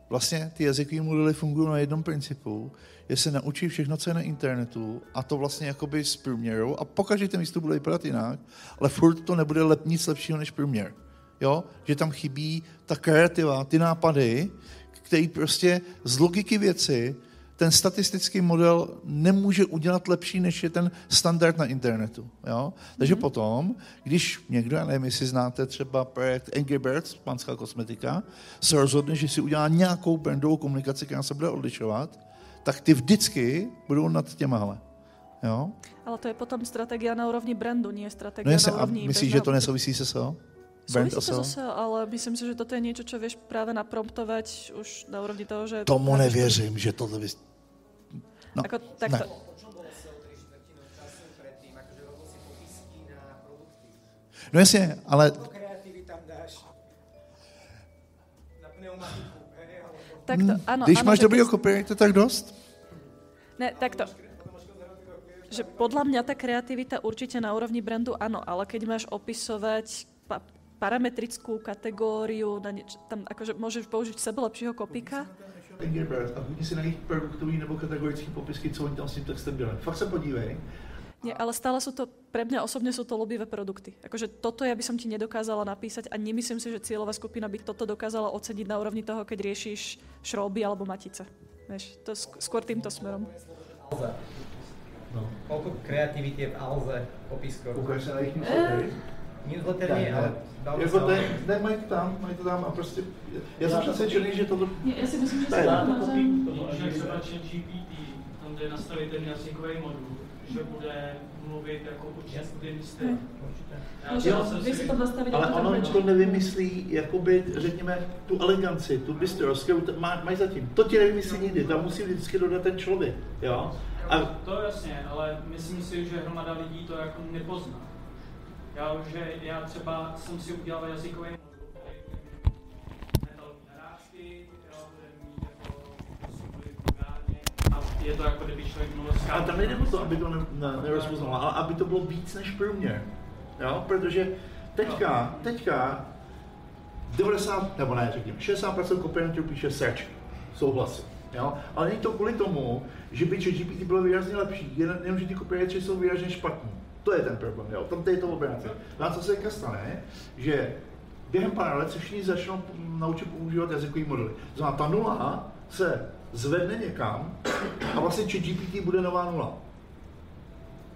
vlastně ty jazykové modely fungují na jednom principu, že se naučí všechno, co je na internetu a to vlastně jakoby z průměru a pokaždé ten výstup bude vypadat jinak, ale furt to nebude nic lepšího než průměr. Jo? Že tam chybí ta kreativa, ty nápady, který prostě z logiky věci ten statistický model nemůže udělat lepší, než je ten standard na internetu. Jo? Takže potom, když někdo, já nevím, jestli znáte třeba projekt Angry Birds, pánská kosmetika, se rozhodne, že si udělá nějakou brandovou komunikaci, která se bude odlišovat, tak ty vždycky budou nad těmahle. Jo? Ale to je potom strategia na úrovni brandu, nie strategia na úrovni... A myslíš, že to nesouvisí se SEO? Súvisí to zase, ale myslím si, že toto je niečo, čo vieš práve napromptovať už na úrovni toho, že... Tomu nevěřím, že to... No, ako takto. No jasně, ale... Takto, áno, když áno, máš dobrýho copywritera, tak dost? Ne, takto. Že podľa mňa tá kreativita určite na úrovni brandu áno, ale keď máš opisovať parametrickú kategóriu, tam akože môžeš použiť sebe lepšího kopíka. A hodně si najít produktový nebo kategorický popisky, co oni tam s tím textem dělají. Fakt se podívej. Nie, ale stále sú to, pre mňa osobne sú to ľubivé produkty. Akože toto ja by som ti nedokázala napísať a nemyslím si, že cieľová skupina by toto dokázala oceniť na úrovni toho, keď riešiš šrouby alebo matice. Vieš, to skôr týmto smerom. No. Koľko kreativity je v Alze popiskov? Ukáž sa na ich newslettery. Newsletter nie, ale... Jako ne, mají to tam a prostě... Já jsem přesvědčený, že toto... Já si myslím, že se dá navzájem. Že třeba ChatGPT, tam jde nastavit ten jazykový modul, že bude mluvit jako určitý styl. Ale ono to nevymyslí, jakoby, řekněme, tu eleganci, tu bystrost, kterou mají zatím. To ti nevymyslí nikdy, tam musí vždycky dodat ten člověk, jo? A... To jasně, ale myslím si, že hromada lidí to jako nepozná. Já třeba jsem si udělal jazykový modul, který nedal narážky, bude mít jako super vulgárně a je to jako kdyby člověk mluvil s. A tam nejde o to, aby to nerozpoznalo, ale aby to bylo víc než průměr, jo? Protože teďka 90, nebo ne, řekněme, 60% copywriterů píše search, souhlasí. Jo? Ale není to kvůli tomu, že by ChatGPT bylo výrazně lepší, jenom že ty copywriteri jsou výrazně špatní. To je ten problém, jo? Tam je to obráceně. No a co se stane, že během pár let se všichni začnou naučit používat jazykový modely. Znamená, ta nula se zvedne někam a vlastně ChatGPT bude nová nula.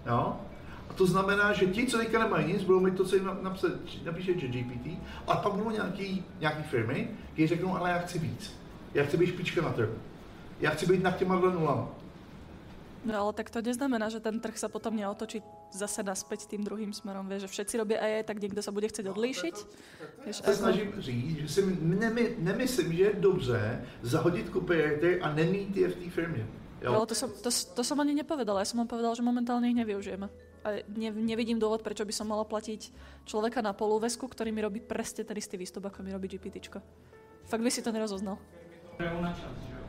Jo? A to znamená, že ti, co teďka nemají nic, budou mít to, co jim napíše ChatGPT, a pak budou nějaký firmy, které řeknou, ale já chci víc. Já chci být špička na trhu. Já chci být nad těma nulama. No ale tak to neznamená, že ten trh sa potom neotočí zase naspäť tým druhým smerom. Vieš, že všetci robia AI, tak niekto sa bude chcieť odlíšiť. Vieš, se snažím říct, že si nemyslím, že je dobře zahodit copywriter a nemít je v té firmě. Jo? Ale to som ani nepovedala. Ja som vám povedala, že momentálne ich nevyužijeme. A nevidím dôvod, prečo by som mala platiť človeka na polúvesku, ktorý mi robí presne ten istý výstup, ako mi robí GPTčko. Fakt by si to nerozoznal. Na čas, že?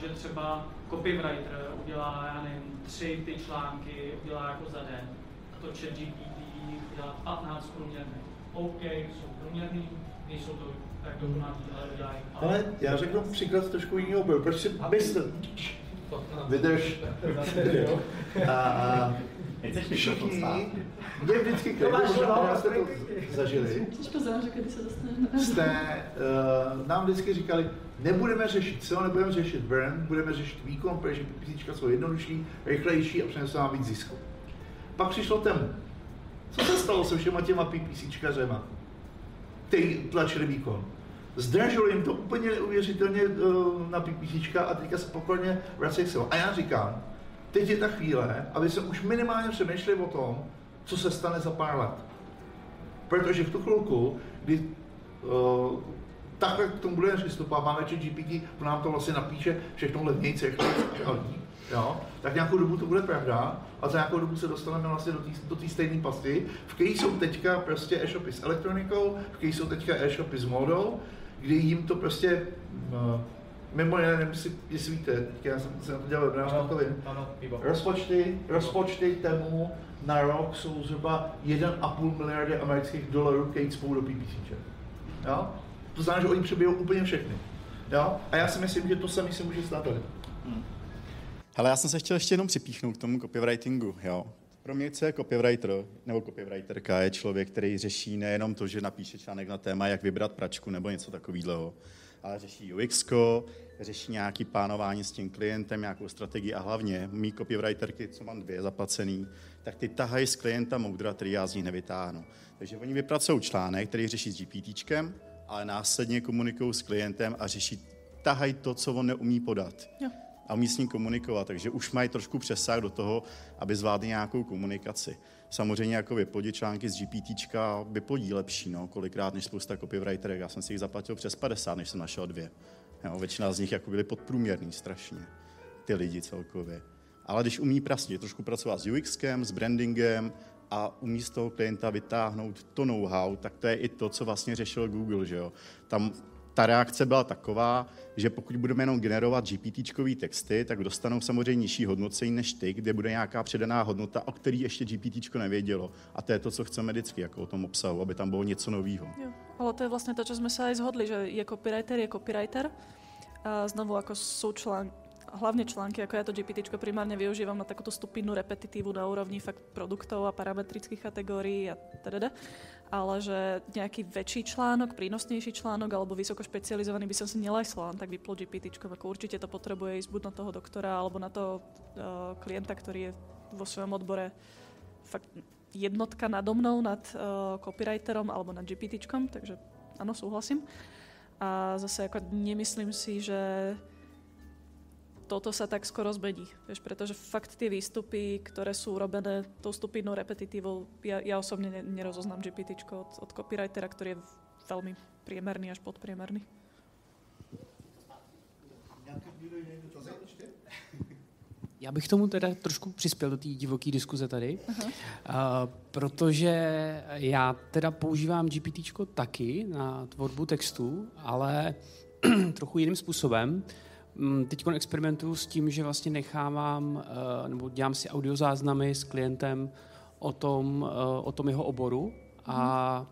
Že třeba copywriter udělá, já nevím, 3 ty články, udělá jako za den. To ChatGPT udělá 15 průměrných. OK, jsou průměrný, nejsou to tak dokonalý, ale udělají. Ale já řeknu příklad trošku jiného oboru. Proč si vydrž. A všichni, mě vždycky, když jste to zažili, jste nám vždycky říkali, nebudeme řešit SEO, nebudeme řešit brand, budeme řešit výkon, protože PPCčka jsou jednodušší, rychlejší a přinesou nám víc zisku. Pak přišlo tému. Co se stalo se všema těma PPCčkařema, který tlačili výkon? Zdražilo jim to úplně neuvěřitelně na PPCčka a teďka se pokorně vracejí SEO. A já říkám, teď je ta chvíle, aby se už minimálně přemýšleli o tom, co se stane za pár let. Protože v tu chvilku, kdy takhle k tomu budeme přistupovat, máme ChatGPT, to nám to vlastně napíše všechno levnějc, jo, tak nějakou dobu to bude pravda a za nějakou dobu se dostaneme vlastně do té stejné pasti, v které jsou teďka prostě e-shopy s elektronikou, v které jsou teďka e-shopy s módou, kdy jim to prostě, mimo jiné, nevím, jestli víte, já jsem na to dělal webinář, to vím, rozpočty Temu na rok jsou zhruba 1,5 miliardy amerických dolarů, které spou do PPC. Jo? To znamená, že oni přebijou úplně všechny. Jo? A já si myslím, že to samé se může stát tady. Hele, já jsem se chtěl ještě jenom připíchnout k tomu copywritingu. Jo? Pro mě, co je copywriter nebo copywriterka, je člověk, který řeší nejenom to, že napíše článek na téma, jak vybrat pračku nebo něco takového, ale řeší UX, řeší nějaké plánování s tím klientem, nějakou strategii a hlavně mý copywriterky, co mám 2 zaplacený, tak ty tahají z klienta moudra, který já z nich nevytáhnu. Takže oni vypracují článek, který řeší s GPTčkem, ale následně komunikují s klientem a tahají to, co on neumí podat. Jo. A umí s ním komunikovat, takže už mají trošku přesah do toho, aby zvládli nějakou komunikaci. Samozřejmě jako vyplodit články z GPTčka vyplodí lepší, no, kolikrát než spousta copywriterek. Já jsem si jich zaplatil přes 50, než jsem našel 2. Jo, většina z nich jako byly podprůměrný strašně, ty lidi celkově. Ale když umí trošku pracovat s UXkem, s brandingem a umí z toho klienta vytáhnout to know-how, tak to je i to, co vlastně řešil Google, že jo. Tam ta reakce byla taková, že pokud budeme jenom generovat GPTčkový texty, tak dostanou samozřejmě nižší hodnocení než ty, kde bude nějaká přidaná hodnota, o který ještě GPTčko nevědělo. A to je to, co chceme vždycky, jako o tom obsahu, aby tam bylo něco nového. Ale to je vlastně to, čo sme sa aj zhodli, že je copywriter. A znovu, ako sú hlavne články, ako ja to GPTčko primárne využívam na takúto stupidnú repetitívu na úrovni fakt produktov a parametrických kategórií a teda. Ale že nejaký väčší článok, prínosnejší článok alebo vysoko špecializovaný by som si nelajsla, tak vyplo GPTčko, ako určite to potrebuje ísť buď na toho doktora alebo na toho klienta, ktorý je vo svojom odbore fakt jednotka nado mnou nad copywriterom alebo nad GPTčkom, takže áno, súhlasím. A zase ako nemyslím si, že toto sa tak skoro zmení, vieš, pretože fakt tie výstupy, ktoré sú robené tou stupidnou repetitívou, ja osobne nerozoznám GPTčko od copywritera, ktorý je veľmi priemerný až podpriemerný. Já bych tomu teda trošku přispěl do té divoké diskuze tady, protože já teda používám GPTčko taky na tvorbu textu, ale trochu jiným způsobem. Teď experimentuju s tím, že vlastně nechávám, nebo dělám si audiozáznamy s klientem o tom jeho oboru a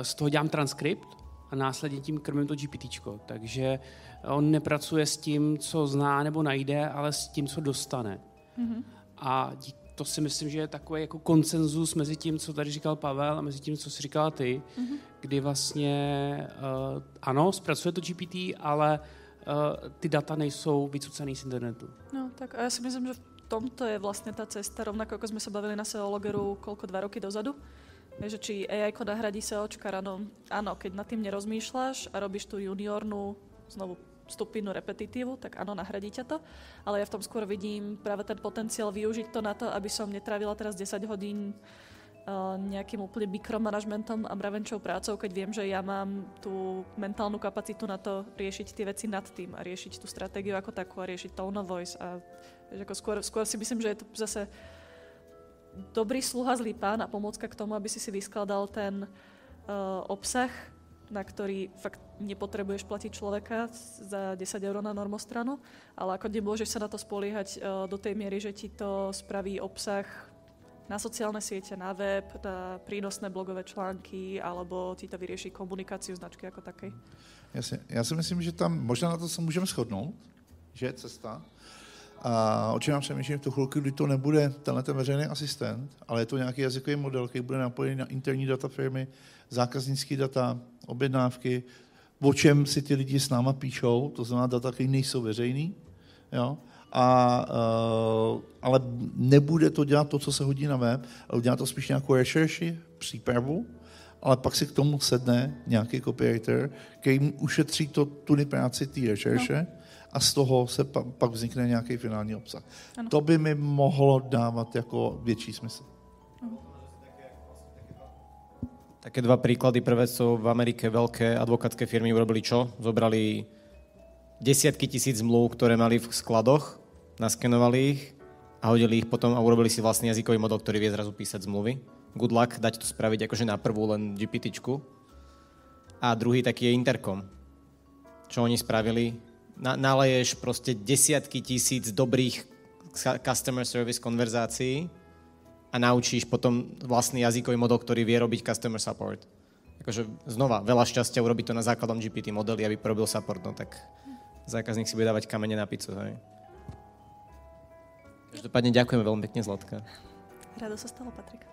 z toho dělám transkript a následně tím krmím to GPTčko. Takže on nepracuje s tím, co zná nebo najde, ale s tím, co dostane. A to si myslím, že je takový jako konsenzus mezi tím, co tady říkal Pavel a mezi tím, co jsi říkala ty, kdy vlastně ano, zpracuje to GPT, ale ty data nejsou vycucaný z internetu. No, tak a ja si myslím, že v tomto je vlastne tá cesta, rovnako ako sme sa bavili na SEOlogeru 2 roky dozadu, že či AI-ko nahradí SEOčka, áno, keď nad tým nerozmýšľaš a robíš tú juniornú, znovu stupidnú repetitívu, tak áno, nahradí ťa to, ale ja v tom skôr vidím práve ten potenciál využiť to na to, aby som netrávila teraz 10 hodín nejakým úplne mikromanagementom a mravenčou prácou, keď viem, že ja mám tú mentálnu kapacitu na to riešiť tie veci nad tým a riešiť tú stratégiu ako takú a riešiť tone of voice. A ako skôr si myslím, že je to zase dobrý sluha, zlý pán a pomôcka k tomu, aby si vyskladal ten obsah, na ktorý fakt nepotrebuješ platiť človeka za 10 € na normostranu, ale ako nemôžeš sa na to spoliehať do tej miery, že ti to spraví obsah na sociálne siete, na web, na prínosné blogové články, alebo ti to vyrieši komunikáciu značky jako takej. Jasně. Já si myslím, že tam možná na to se můžeme shodnout, že je cesta. A o čem já přemýšlím v tu chvilku, kdy to nebude tenhle ten veřejný asistent, ale je to nějaký jazykový model, který bude napojený na interní data firmy, zákaznické data, objednávky, o čem si ty lidi s náma píšou, to znamená data, které nejsou veřejný, jo? Ale nebude to dělat to, co se hodí na web, ale udělá to spíš nějakou rešerši, přípravu, ale pak si k tomu sedne nějaký copywriter, který mu ušetří tu práci té rešerše a z toho se pak vznikne nějaký finální obsah. Ano. To by mi mohlo dávat jako větší smysl. Také dva príklady. Prvé sú v Amerike veľké advokátske firmy urobili čo? Zobrali desiatky tisíc zmluv, ktoré mali v skladoch, naskenovali ich a hodili ich potom a urobili si vlastný jazykový model, ktorý vie zrazu písať zmluvy. Good luck, dať to spraviť akože na prvú len GPTčku. A druhý taký je Intercom. Čo oni spravili? Naleješ proste desiatky tisíc dobrých customer service konverzácií a naučíš potom vlastný jazykový model, ktorý vie robiť customer support. Akože znova, veľa šťastia urobiť to na základom GPT modely, aby robil support, no tak zákazník si bude dávať kamene na pizzu, hej. Každopádne ďakujeme veľmi pekne, Zlatka. Rado sa stalo, Patrik.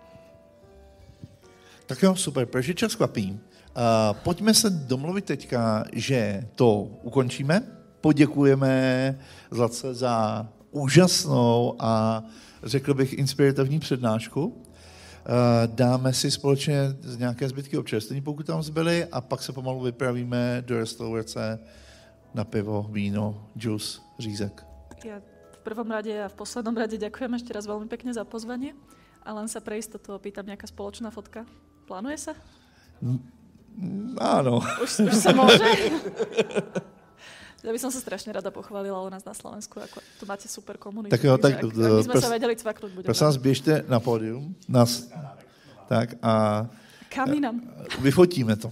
Tak jo, super, protože čas kvapí. Pojďme se domluvit teďka, že to ukončíme. Poděkujeme Zlatce za úžasnou a řekl bych inspirativní přednášku. Dáme si společně nějaké zbytky občerstvení, pokud tam zbyly, a pak se pomalu vypravíme do restaurace na pivo, víno, džus, řízek. Ja v prvom rade a v poslednom rade ďakujem ešte raz veľmi pekne za pozvanie a len sa pre istotu opýtam, nejaká spoločná fotka. Plánuje sa? Áno. Už sa môže? Ja by som sa strašne rada pochválila u nás na Slovensku, ako tu máte super komunitu. Tak jo, tak ak by sme sa vedeli cvaknúť, budeme. Prosím vás, běžte na pódium. Tak a Kam inam? vyfotíme to.